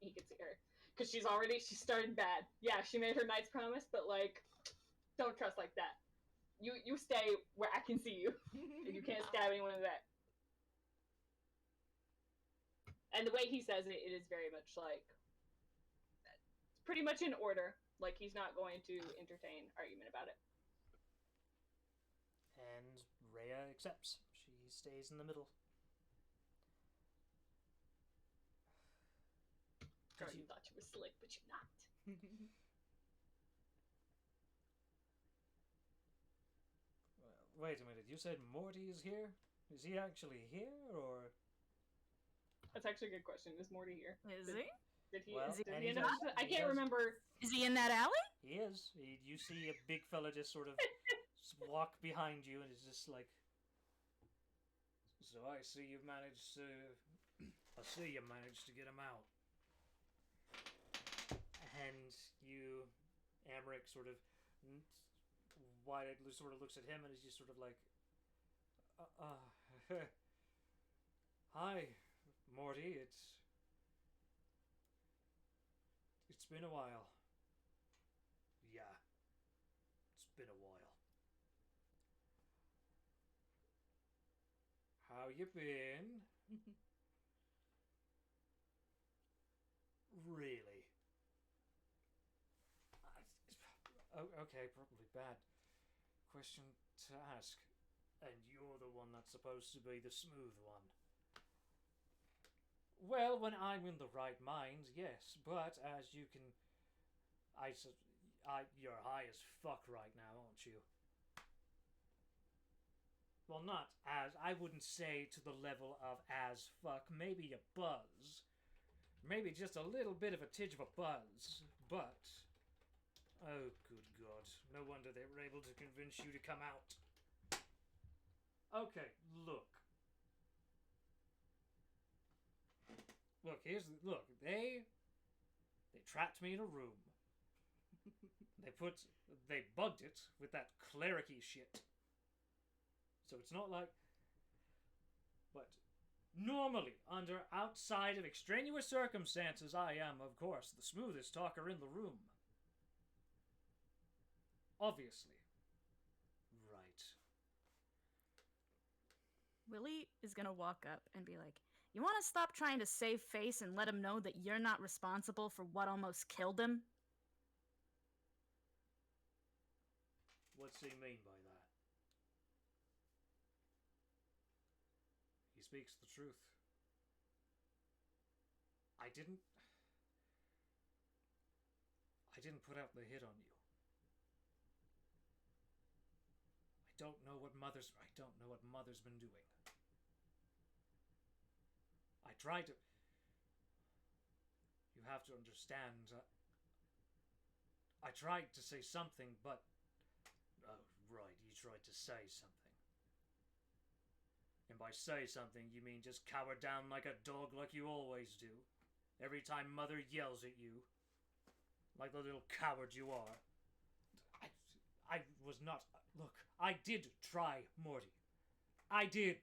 he can see her because she started bad. Yeah, she made her knight's promise, but like, don't trust like that. You stay where I can see you, and you can't stab anyone in the back. And the way he says it, it is very much like it's pretty much in order. Like he's not going to entertain argument about it. And Rhea accepts. She stays in the middle. Girl, you thought you were slick, but you're not. Wait a minute, you said Morty is here? Is he actually here, or...? That's actually a good question. Is Morty here? Is he? Did he? Well, did and he he announce does- it? I he can't does- remember. Is he in that alley? He is. You see a big fella just sort of walk behind you, and it's just like... So I see you've managed to... I see you managed to get him out. And you... Amric sort of... wide-eyed sort of looks at him, and is just sort of like... Hi, Morty, It's been a while. Yeah. It's been a while. How you been? Really? Okay, probably bad question to ask. And you're the one that's supposed to be the smooth one. Well, when I'm in the right mind, yes. But as you can... you're high as fuck right now, aren't you? Well, not as... I wouldn't say to the level of as fuck. Maybe a buzz. Maybe just a little bit of a tidge of a buzz. But... Oh, good God. No wonder they were able to convince you to come out. Okay, look. Look, they trapped me in a room. They bugged it with that clericy shit. So it's not like... But normally, under outside of extraneous circumstances, I am, of course, the smoothest talker in the room. Obviously. Right. Willie is gonna walk up and be like, you want to stop trying to save face and let him know that you're not responsible for what almost killed him? What's he mean by that? He speaks the truth. I didn't put out the hit on you. I don't know what Mother's been doing. I tried to... You have to understand, I tried to say something, but... Oh, right, you tried to say something. And by say something, you mean just cower down like a dog like you always do? Every time Mother yells at you? Like the little coward you are? I was not... Look, I did try, Morty. I did.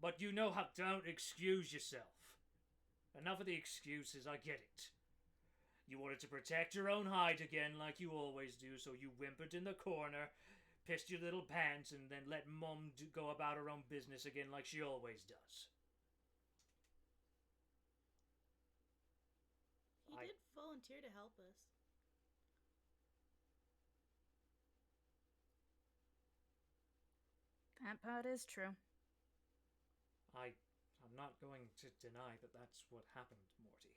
But you know how... Don't excuse yourself. Enough of the excuses, I get it. You wanted to protect your own hide again like you always do, so you whimpered in the corner, pissed your little pants, and then let Mum go about her own business again like she always does. He did volunteer to help us. That part is true. I'm not going to deny that that's what happened, Morty.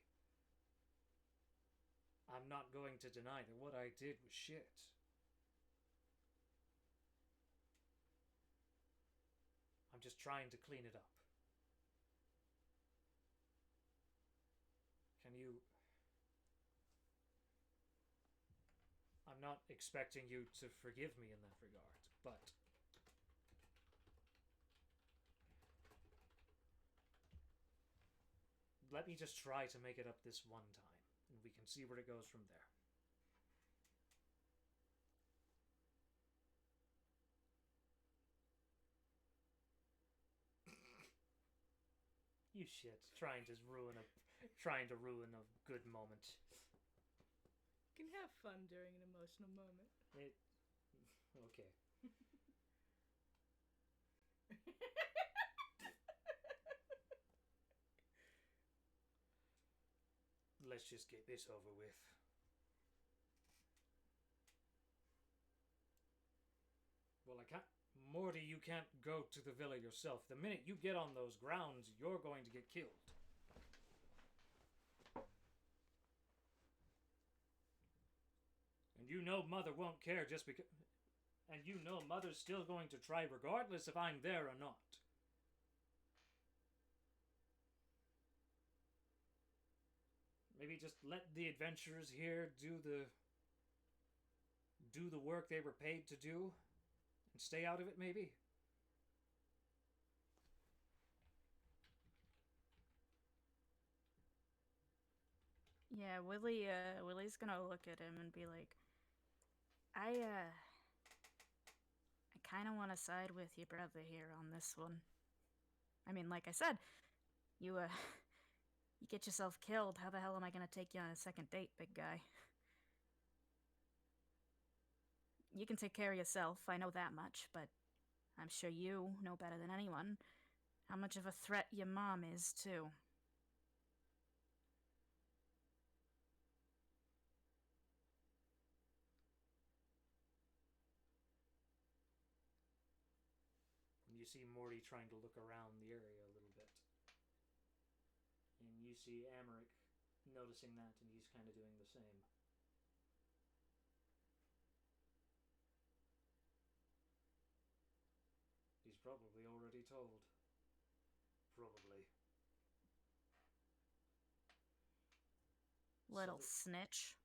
I'm not going to deny that what I did was shit. I'm just trying to clean it up. Can you... I'm not expecting you to forgive me in that regard, but let me just try to make it up this one time, and we can see where it goes from there. You shit, trying to ruin a good moment. You can have fun during an emotional moment. Okay. Let's just get this over with. Well, I can't. Morty, you can't go to the villa yourself. The minute you get on those grounds, you're going to get killed. And you know Mother won't care just because... And you know Mother's still going to try regardless if I'm there or not. Maybe just let the adventurers here do the work they were paid to do and stay out of it, maybe? Yeah, Willie's gonna look at him and be like, I kind of want to side with your brother here on this one. I mean, like I said, you get yourself killed. How the hell am I gonna take you on a second date, big guy? You can take care of yourself, I know that much, but I'm sure you know better than anyone how much of a threat your mom is, too. You see Morty trying to look around the area a little bit. And you see Amaric noticing that, and he's kind of doing the same. He's probably already told. Probably. Little snitch.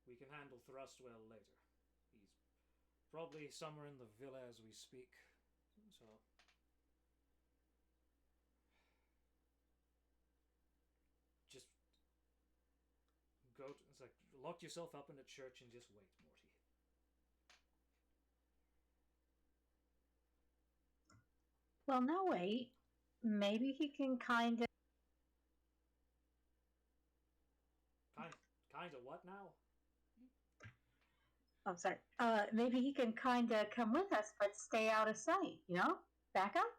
We can handle Thrustwell later. He's probably somewhere in the villa as we speak. So... just... it's like, lock yourself up in a church and just wait, Morty. Well, now wait. Maybe he can kind of... Kind of what now? I'm sorry. Maybe he can kind of come with us, but stay out of sight, you know? Back up?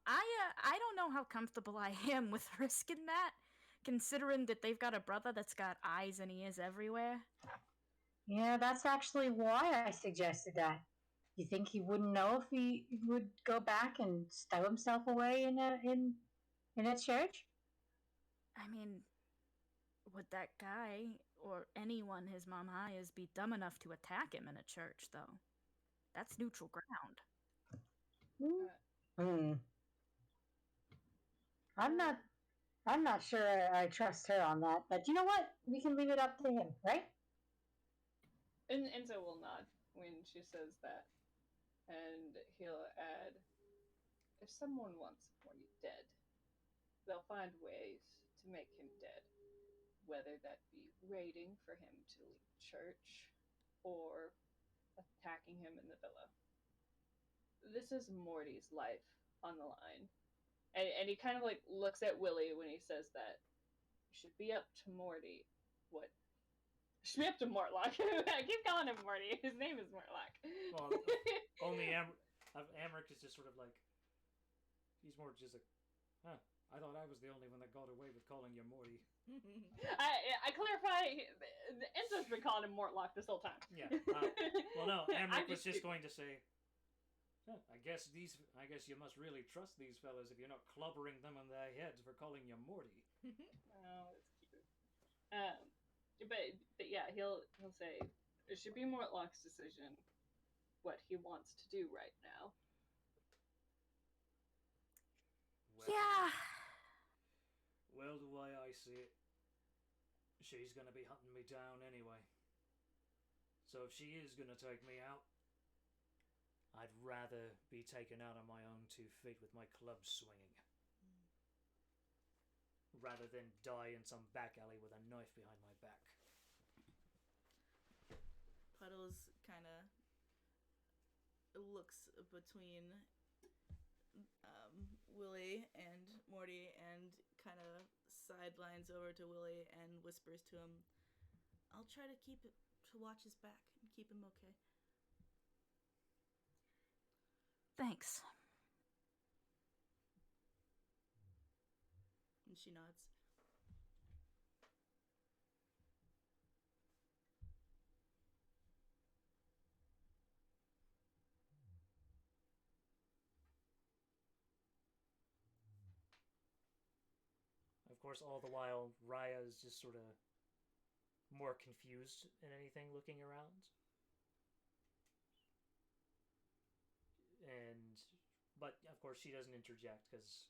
I don't know how comfortable I am with risking that, considering that they've got a brother that's got eyes and ears everywhere. Yeah, that's actually why I suggested that. You think he wouldn't know if he would go back and stow himself away in a church? I mean, would that guy, or anyone his mom hires, be dumb enough to attack him in a church, though? That's neutral ground. Hmm. I'm not sure I trust her on that, but you know what? We can leave it up to him, right? And Enzo will nod when she says that. And he'll add, if someone wants Morty dead, they'll find ways to make him dead. Whether that be waiting for him to leave church or attacking him in the villa. This is Morty's life on the line. And he kind of like looks at Willie when he says that. It should be up to Morty. What? It should be up to Mortlock. I keep calling him Morty. His name is Mortlock. Well, only Amaric is just sort of like... he's more just like... huh, I thought I was the only one that got away with calling you Morty. I clarify, Enzo's been calling him Mortlock this whole time. Yeah. Well, no, Amaric was just going to say... huh, I guess you must really trust these fellas if you're not clubbering them on their heads for calling you Morty. Oh, that's cute. But yeah, he'll say it should be Mortlock's decision what he wants to do right now. Yeah. Well, the way I see it, she's gonna be hunting me down anyway. So if she is gonna take me out, I'd rather be taken out on my own 2 feet with my club swinging, rather than die in some back alley with a knife behind my back. Puddles kind of looks between Willie and Morty and kind of sidelines over to Willie and whispers to him, "I'll try to watch his back and keep him okay." Thanks. And she nods. Of course, all the while, Raya is just sort of more confused than anything, looking around. But of course, she doesn't interject because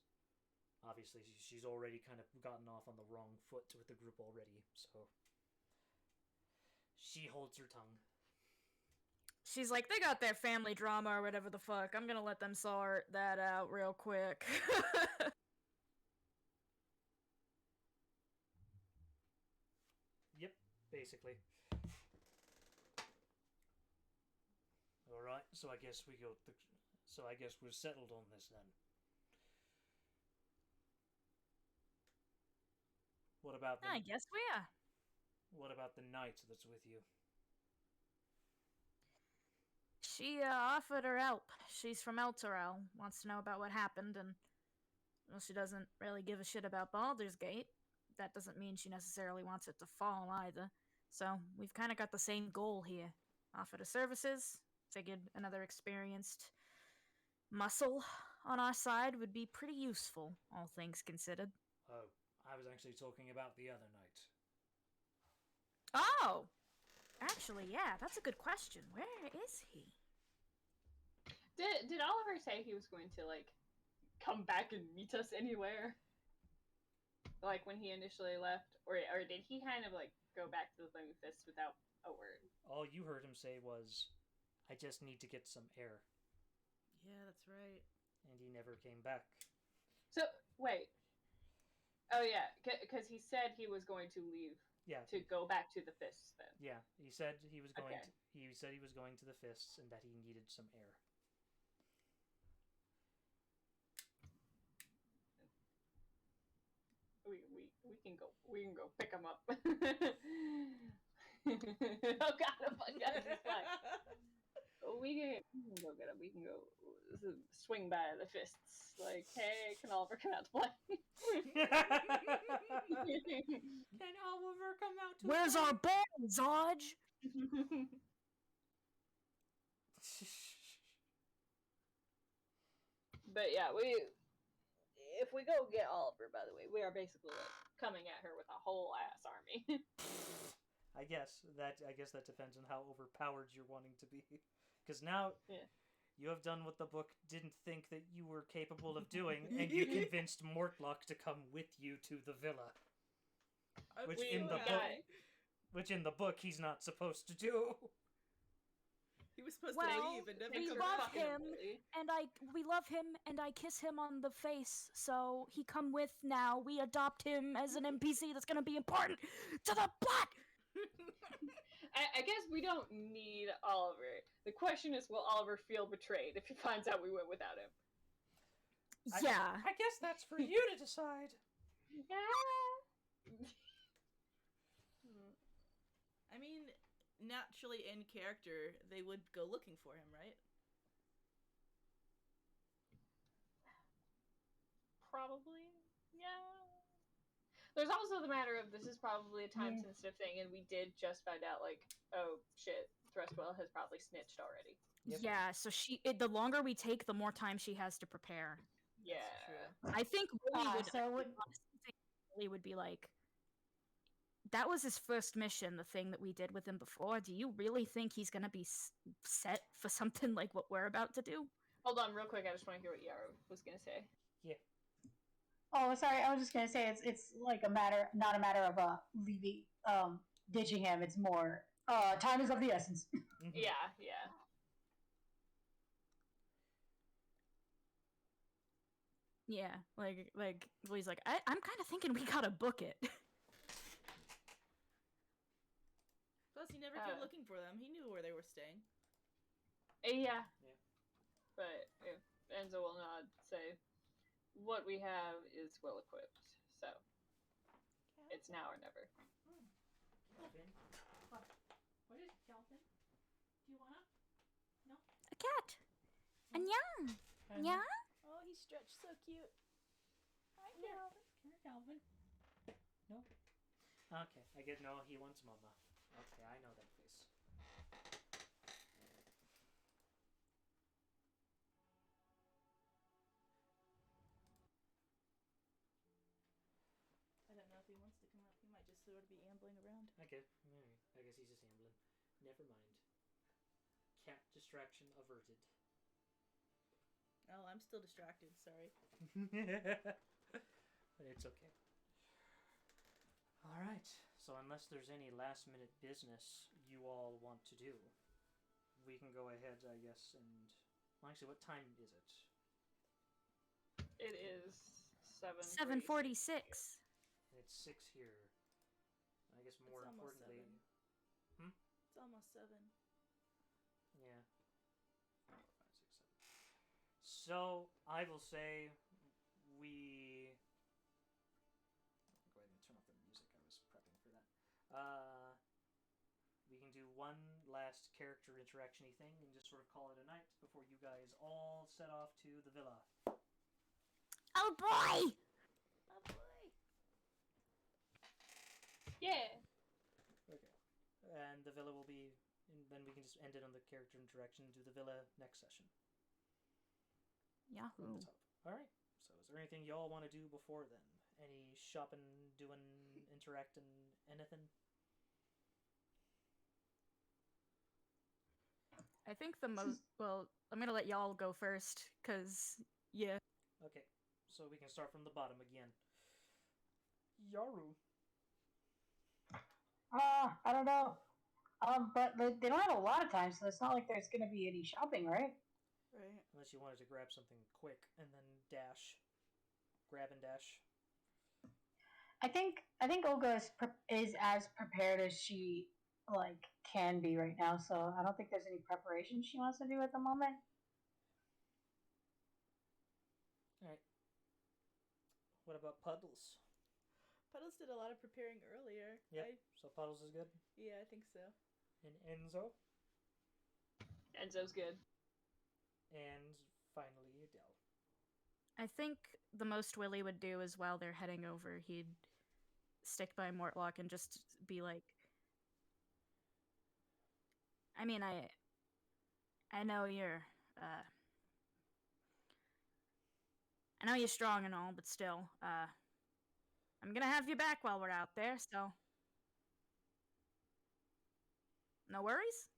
obviously she's already kind of gotten off on the wrong foot with the group already. So she holds her tongue. She's like, they got their family drama or whatever the fuck. I'm gonna let them sort that out real quick. Yep, basically. All right, so I guess we're settled on this then. What about I guess we are. What about the knight that's with you? She offered her help. She's from Elturel, wants to know about what happened, and well, she doesn't really give a shit about Baldur's Gate. That doesn't mean she necessarily wants it to fall either. So we've kind of got the same goal here. Offered her services. Figured another experienced muscle on our side would be pretty useful, all things considered. Oh, I was actually talking about the other knight. Oh! Actually, yeah, that's a good question. Where is he? Did Oliver say he was going to, like, come back and meet us anywhere? Like, when he initially left? Or did he kind of, like, go back to the Flaming Fist without a word? All you heard him say was, "I just need to get some air." Yeah, that's right. And he never came back. So, wait. Oh, yeah, because he said he was going to leave. Yeah. To go back to the Fists, then. Yeah, he said he was going Okay. he said he was going to the Fists and that he needed some air. We can go pick him up. Oh god, oh my god, he's like, we can go get him. We can go swing by the Fists. Like, hey, can Oliver come out to play? Can Oliver come out to Where's our ball, Zodge? But yeah, if we go get Oliver, by the way, we are basically like coming at her with a whole ass army. I guess that depends on how overpowered you're wanting to be, because now you have done what the book didn't think that you were capable of doing, and you convinced Mortlock to come with you to the villa, which in the book he's not supposed to do. He was supposed to leave and never come back. We love him, and I kiss him on the face, so he come with now. We adopt him as an NPC that's gonna be important to the plot! I guess we don't need Oliver. The question is, will Oliver feel betrayed if he finds out we went without him? Yeah. I guess that's for you to decide. Yeah. I mean, naturally in character, they would go looking for him, right? Probably. Yeah. There's also the matter of this is probably a time-sensitive thing, and we did just find out, like, oh, shit, Thrustwell has probably snitched already. Yep. Yeah, so the longer we take, the more time she has to prepare. Yeah. I think Willie would be like, that was his first mission, the thing that we did with him before. Do you really think he's gonna be set for something like what we're about to do? Hold on, real quick. I just want to hear what Yara was gonna say. Yeah. Oh, sorry. I was just gonna say it's like not a matter of leaving, ditching him. It's more time is of the essence. Mhm. Yeah. Yeah, like Louis like, I'm kind of thinking we gotta book it. Plus, he never came Uh, looking for them. He knew where they were staying. Yeah. Yeah. But Enzo will not say, what we have is well equipped, so it's now or never. Calvin? What is it, Calvin? Do you wanna? A cat. And yeah. Yeah. Oh, he stretched so cute. Hi, Here. Calvin. Here, Calvin. No? Okay, I get no, he wants mama. Okay, I know that face. I don't know if he wants to come up. He might just sort of be ambling around. Okay, alright. I guess he's just ambling. Never mind. Cat distraction averted. Oh, I'm still distracted. Sorry. But it's okay. Alright, so unless there's any last minute business you all want to do, we can go ahead, I guess, and. Well, actually, what time is it? It is 7:46. It's 6 here. I guess more It's almost importantly. 7. It's almost 7. Yeah. 4, 5, 6, 7. So, I will say we. Go ahead and turn off the music. I was prepping for that. We can do one last character interaction-y thing and just sort of call it a night before you guys all set off to the villa. Oh boy! Oh boy. Yeah. Okay. And the villa will be. And then we can just end it on the character interaction and do the villa next session. Yahoo. Alright. So, is there anything y'all want to do before then? Any shopping, doing, interacting, anything? I think the most. Well, I'm gonna let y'all go first, cause yeah. Okay, so we can start from the bottom again. Yaru. I don't know. But they don't have a lot of time, so it's not like there's gonna be any shopping, right? Right. Unless you wanted to grab something quick and then dash. Grab and dash. I think Olga is as prepared as she like can be right now, so I don't think there's any preparation she wants to do at the moment. Alright. What about Puddles? Puddles did a lot of preparing earlier. Yep. So Puddles is good. Yeah, I think so. And Enzo. Enzo's good. And finally Adele. I think the most Willie would do is while they're heading over, he'd stick by Mortlock and just be like, I mean, I know you're, I know you're strong and all, but still, I'm gonna have you back while we're out there, so no worries.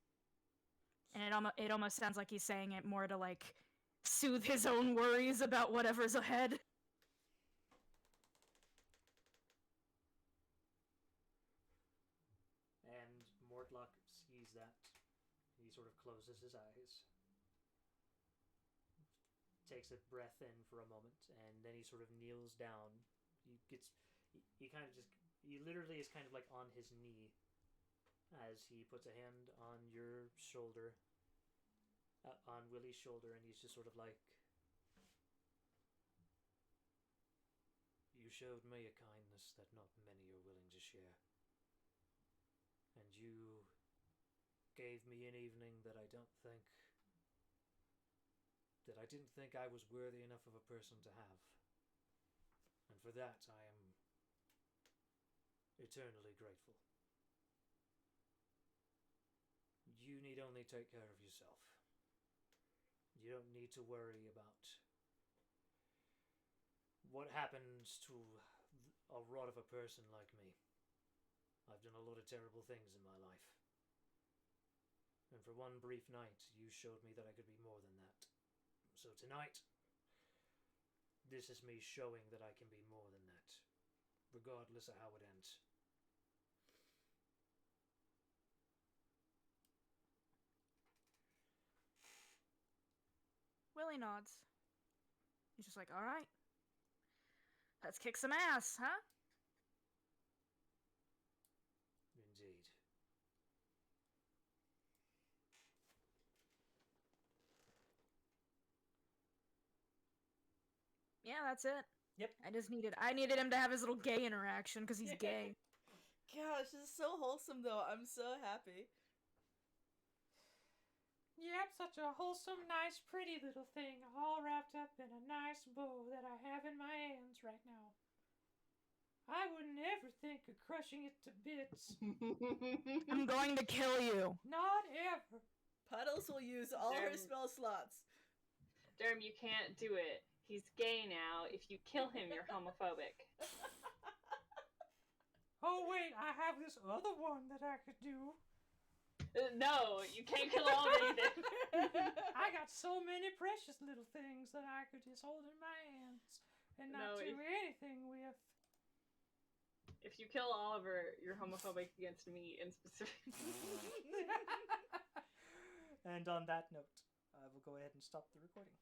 And it almost sounds like he's saying it more to like soothe his own worries about whatever's ahead. And Mortlock sees that. He sort of closes his eyes. Takes a breath in for a moment, and then he sort of kneels down. He kind of just, he literally is kind of like on his knee as he puts a hand on your shoulder, on Willie's shoulder, and he's just sort of like, you showed me a kindness that not many are willing to share. And you gave me an evening that I didn't think I was worthy enough of a person to have. And for that I am eternally grateful. You need only take care of yourself. You don't need to worry about what happens to a rot of a person like me. I've done a lot of terrible things in my life. And for one brief night, you showed me that I could be more than that. So tonight, this is me showing that I can be more than that, regardless of how it ends. Willie nods. He's just like, all right. Let's kick some ass, huh? Indeed. Yeah, that's it. Yep. I needed him to have his little gay interaction because he's gay. Gosh, this is so wholesome though. I'm so happy. Yep, such a wholesome, nice, pretty little thing, all wrapped up in a nice bow that I have in my hands right now. I wouldn't ever think of crushing it to bits. I'm going to kill you. Not ever. Puddles will use all her spell slots. Derm, you can't do it. He's gay now. If you kill him, you're homophobic. Oh wait, I have this other one that I could do. No, you can't kill all of them. I got so many precious little things that I could just hold in my hands and not do anything with. If you kill Oliver, you're homophobic against me in specific. And on that note, I will go ahead and stop the recording.